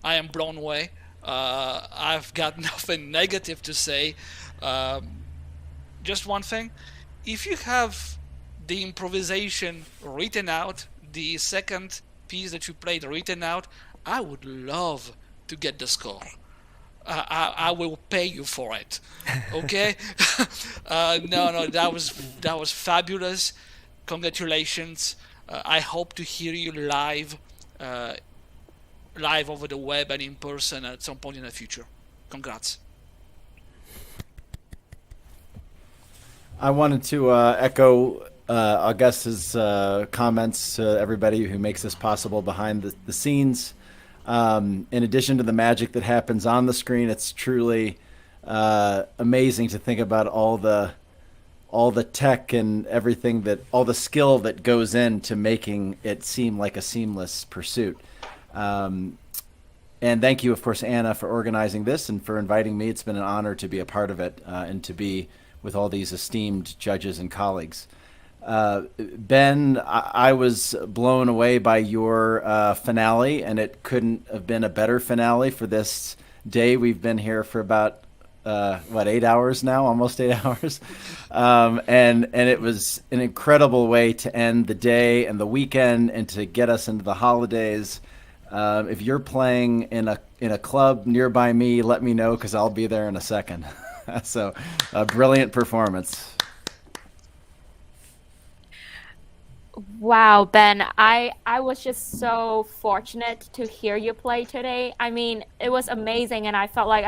am blown away. I've got nothing negative to say. Just one thing: if you have the improvisation written out, the second piece that you played written out, I would love to get the score. I will pay you for it. Okay? No, that was fabulous. Congratulations. I hope to hear you live over the web and in person at some point in the future. Congrats. I wanted to echo Auguste's comments to everybody who makes this possible behind the scenes. In addition to the magic that happens on the screen, it's truly amazing to think about all the tech and everything, all the skill that goes into making it seem like a seamless pursuit. And thank you, of course, Anna, for organizing this and for inviting me. It's been an honor to be a part of it and to be with all these esteemed judges and colleagues. Ben, I was blown away by your finale, and it couldn't have been a better finale for this day. We've been here for about 8 hours now, almost 8 hours, and it was an incredible way to end the day and the weekend and to get us into the holidays. If you're playing in a club nearby me, let me know, because I'll be there in a second. So, a brilliant performance. Wow, Ben, I was just so fortunate to hear you play today. I mean, it was amazing, and I felt like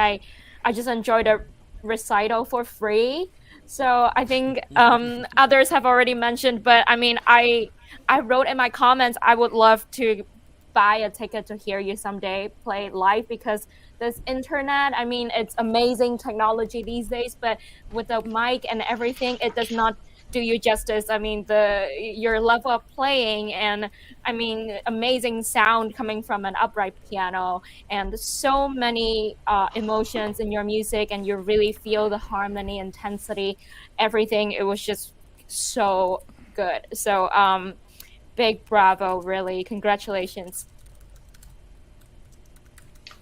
I just enjoyed a recital for free. So I think others have already mentioned, but I mean, I wrote in my comments, I would love to buy a ticket to hear you someday play live, because this internet, I mean, it's amazing technology these days, but with the mic and everything, it does not do you justice. I mean, your level of playing, and I mean, amazing sound coming from an upright piano, and so many emotions in your music, and you really feel the harmony, intensity, everything. It was just so good. So big bravo, really. Congratulations.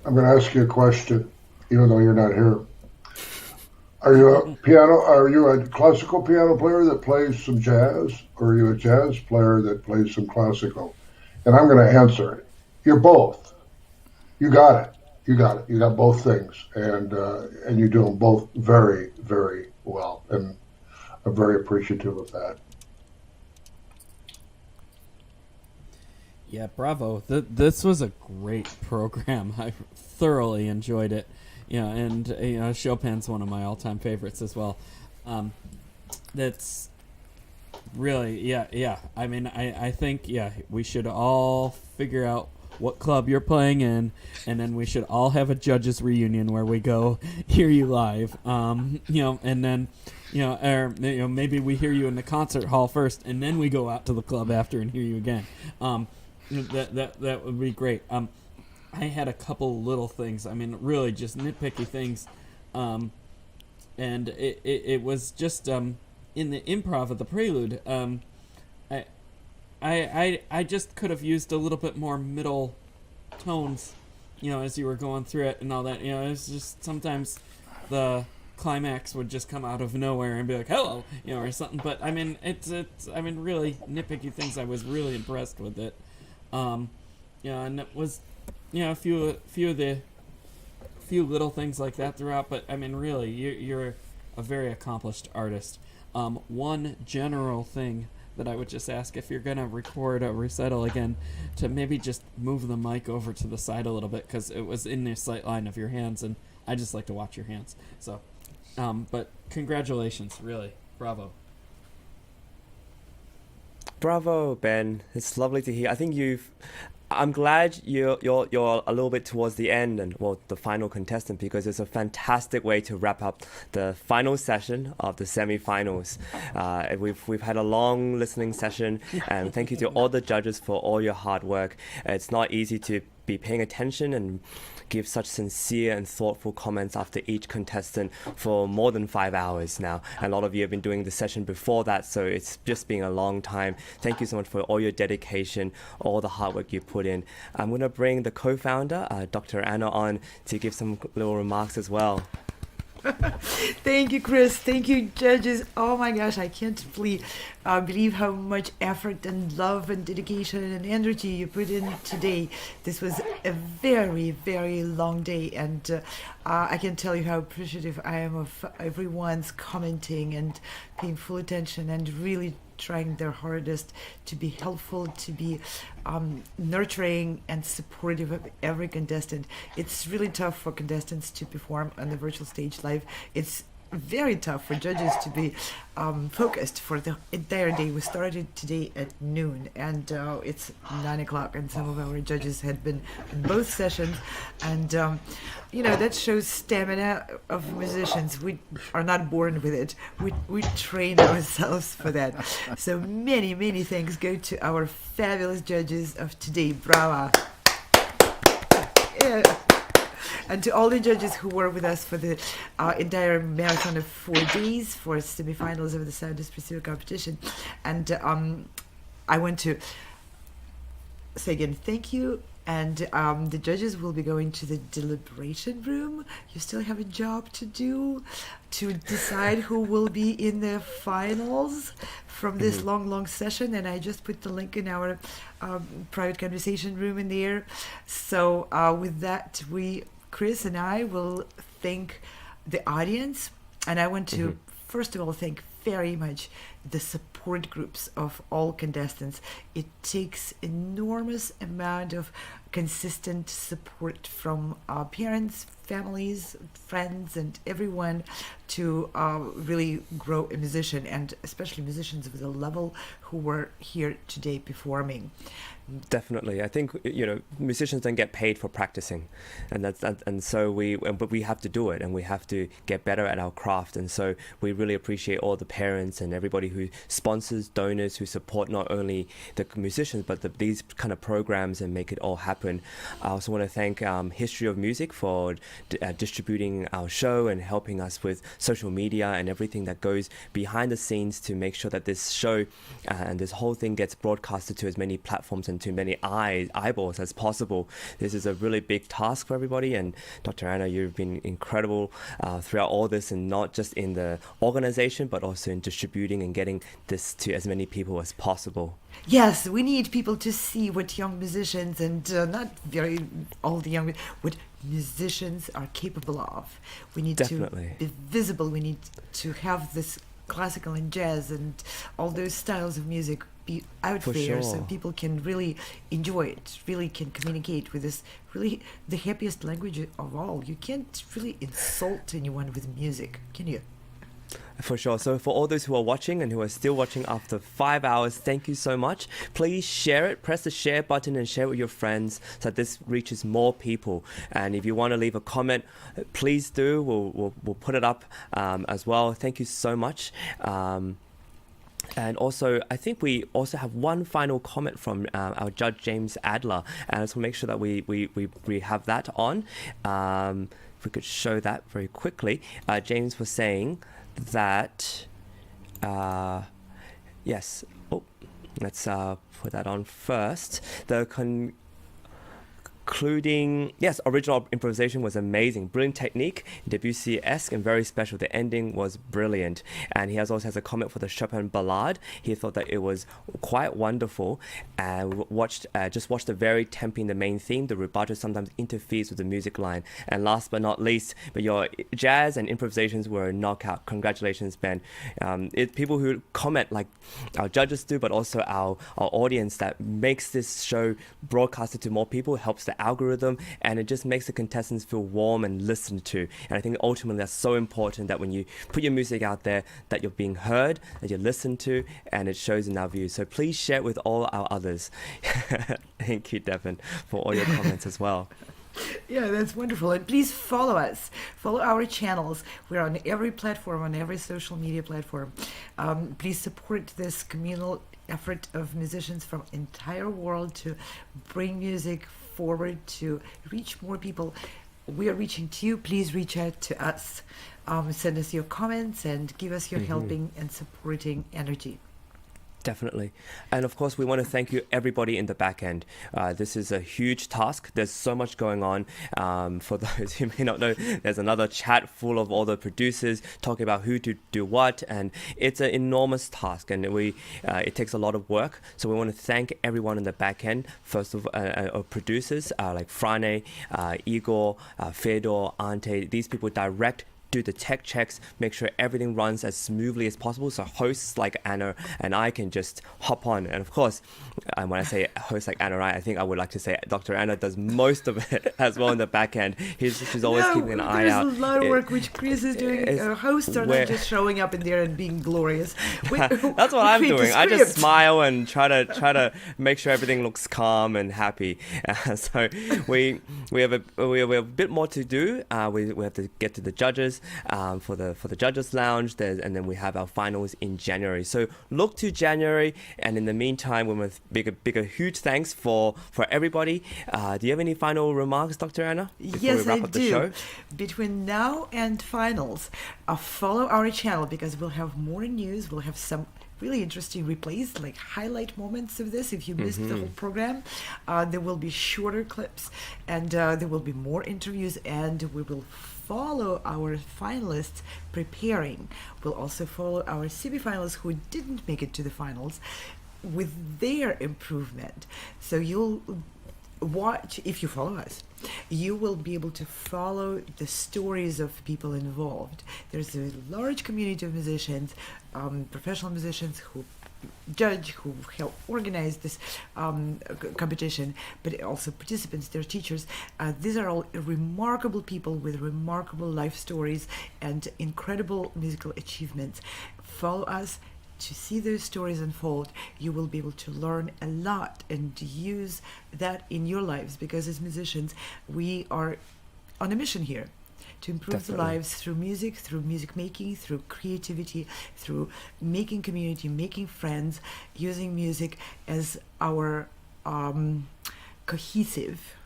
I'm going to ask you a question, even though you're not here. Are you a classical piano player that plays some jazz, or are you a jazz player that plays some classical? And I'm going to answer it. You're both. You got it. You got both things, and you do them both very, very well, and I'm very appreciative of that. Yeah, bravo. This was a great program. I thoroughly enjoyed it. And Chopin's one of my all-time favorites as well. That's really, yeah. I mean, I think, we should all figure out what club you're playing in, and then we should all have a judges reunion where we go hear you live. And then, maybe we hear you in the concert hall first, and then we go out to the club after and hear you again. That would be great. I had a couple little things. I mean, really just nitpicky things, and it was just in the improv of the prelude. I just could have used a little bit more middle tones, as you were going through it and all that. It's just sometimes the climax would just come out of nowhere and be like, hello, or something. But I mean, it's really nitpicky things. I was really impressed with it. And it was, a few little things like that throughout. But I mean, really, you're a very accomplished artist. One general thing that I would just ask, if you're gonna record a recital again, to maybe just move the mic over to the side a little bit, because it was in the sight line of your hands, and I just like to watch your hands. So, but congratulations, really, bravo. Bravo, Ben. It's lovely to hear. I think I'm glad you're a little bit towards the end and the final contestant, because it's a fantastic way to wrap up the final session of the semi-finals. We've had a long listening session, and thank you to all the judges for all your hard work. It's not easy to be paying attention and give such sincere and thoughtful comments after each contestant for more than 5 hours now. And a lot of you have been doing the session before that, so it's just been a long time. Thank you so much for all your dedication, all the hard work you put in. I'm going to bring the co-founder, Dr. Anna, on to give some little remarks as well. Thank you, Chris. Thank you, judges. Oh my gosh, I can't believe how much effort and love and dedication and energy you put in today. This was a very, very long day, and I can tell you how appreciative I am of everyone's commenting and paying full attention and really trying their hardest to be helpful, to be nurturing and supportive of every contestant. It's really tough for contestants to perform on the virtual stage live. It's very tough for judges to be focused for the entire day. We started today at noon, and it's 9 o'clock, and some of our judges had been in both sessions, and that shows stamina of musicians. We are not born with it. We train ourselves for that. So many thanks go to our fabulous judges of today. Bravo. Yeah. And to all the judges who were with us for the entire marathon of 4 days for semifinals of the Sound Espressivo competition. And I want to say again, thank you. And the judges will be going to the deliberation room. You still have a job to do to decide who will be in the finals from this long session. And I just put the link in our private conversation room in there. So with that, Chris and I will thank the audience, and I want to first of all thank very much the support groups of all contestants. It takes enormous amount of consistent support from parents, families, friends, and everyone to really grow a musician, and especially musicians of the level who were here today performing. Definitely, I think musicians don't get paid for practicing, and so but we have to do it, and we have to get better at our craft. And so we really appreciate all the parents and everybody who sponsors, donors who support not only the musicians but these kind of programs and make it all happen. I also want to thank History of Music for distributing our show and helping us with social media and everything that goes behind the scenes to make sure that this show and this whole thing gets broadcasted to as many platforms and to many eyeballs as possible. This is a really big task for everybody, and Dr. Anna, you've been incredible throughout all this, and not just in the organization but also in distributing and getting this to as many people as possible. Yes, we need people to see what young musicians, and not very old young, what musicians are capable of. We need Definitely. to be visible. We need to have this classical and jazz and all those styles of music be out For there, sure. so people can really enjoy it, really can communicate with this, really the happiest language of all. You can't really insult anyone with music, can you? For sure. So for all those who are watching and who are still watching after 5 hours, thank you so much. Please share it. Press the share button and share it with your friends so that this reaches more people. And if you want to leave a comment, please do. We'll put it up as well. Thank you so much. And also, I think we also have one final comment from our judge, James Adler. And so we'll make sure that we have that on. If we could show that very quickly. James was saying that yes, let's put that on first. The including, yes, original improvisation was amazing, brilliant technique, Debussy-esque and very special. The ending was brilliant. And he also has a comment for the Chopin Ballade. He thought that it was quite wonderful, and just watched the very tempo in the main theme. The rubato sometimes interferes with the music line. And last but not least, but your jazz and improvisations were a knockout. Congratulations, Ben. It's people who comment like our judges do, but also our audience, that makes this show broadcasted to more people, helps the algorithm, and it just makes the contestants feel warm and listened to. And I think ultimately that's so important, that when you put your music out there, that you're being heard, that you're listened to, and it shows in our views. So please share it with all our others. Thank you, Devin, for all your comments as well. Yeah, that's wonderful. And please follow us. Follow our channels. We're on every platform, on every social media platform. Please support this communal effort of musicians from entire world to bring music forward, to reach more people. We are reaching to you. Please reach out to us. Send us your comments and give us your helping and supporting energy. Definitely. And of course, we want to thank you, everybody in the back end. This is a huge task. There's so much going on. For those who may not know, there's another chat full of all the producers talking about who to do what. And it's an enormous task, and it takes a lot of work. So we want to thank everyone in the back end. First of all, producers like Frane, Igor, Fedor, Ante. These people do the tech checks, make sure everything runs as smoothly as possible, so hosts like Anna and I can just hop on. And of course, when I say hosts like Anna and I think I would like to say Dr. Anna does most of it as well in the back end. She's always keeping an eye out. There's a lot of work which Chris is doing. Hosts are not just showing up in there and being glorious. That's what I'm doing. I just smile and try to make sure everything looks calm and happy. So we have a bit more to do. We have to get to the judges. For the judges lounge, and then we have our finals in January. So look to January, and in the meantime, we want bigger huge thanks for everybody. Do you have any final remarks, Dr. Anna? Yes, I do. Between now and finals, follow our channel, because we'll have more news. We'll have some really interesting replays, like highlight moments of this. If you missed the whole program, there will be shorter clips, and there will be more interviews, and we will follow our finalists preparing. We'll also follow our semi-finalists who didn't make it to the finals with their improvement. So you'll watch, if you follow us, you will be able to follow the stories of people involved. There's a large community of musicians, professional musicians who judge, who help organize this competition, but also participants, their teachers. These are all remarkable people with remarkable life stories and incredible musical achievements. Follow us to see those stories unfold. You will be able to learn a lot and use that in your lives, because as musicians, we are on a mission here to improve the lives through music making, through creativity, through making community, making friends, using music as our cohesive,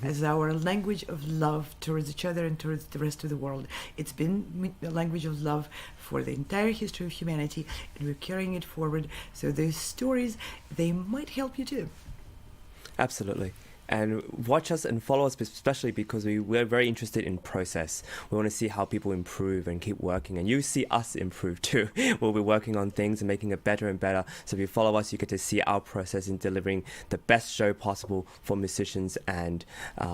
as our language of love towards each other and towards the rest of the world. It's been a language of love for the entire history of humanity, and we're carrying it forward. So those stories, they might help you too. Absolutely. And watch us and follow us, especially because we're very interested in process. We want to see how people improve and keep working. And you see us improve too. We'll be working on things and making it better and better. So if you follow us, you get to see our process in delivering the best show possible for musicians and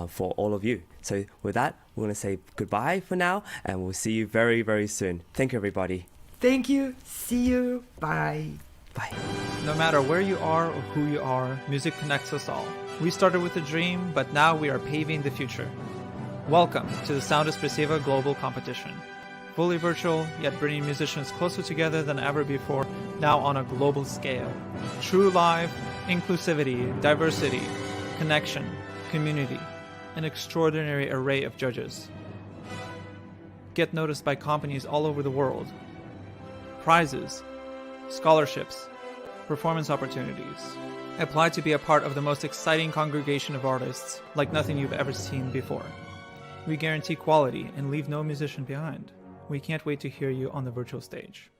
for all of you. So with that, we're going to say goodbye for now, and we'll see you very, very soon. Thank you, everybody. Thank you. See you. Bye. Bye. No matter where you are or who you are, music connects us all. We started with a dream, but now we are paving the future. Welcome to the Sound Espressiva Global Competition. Fully virtual, yet bringing musicians closer together than ever before, now on a global scale. True live, inclusivity, diversity, connection, community, an extraordinary array of judges. Get noticed by companies all over the world. Prizes, scholarships, performance opportunities. Apply to be a part of the most exciting congregation of artists like nothing you've ever seen before. We guarantee quality and leave no musician behind. We can't wait to hear you on the virtual stage.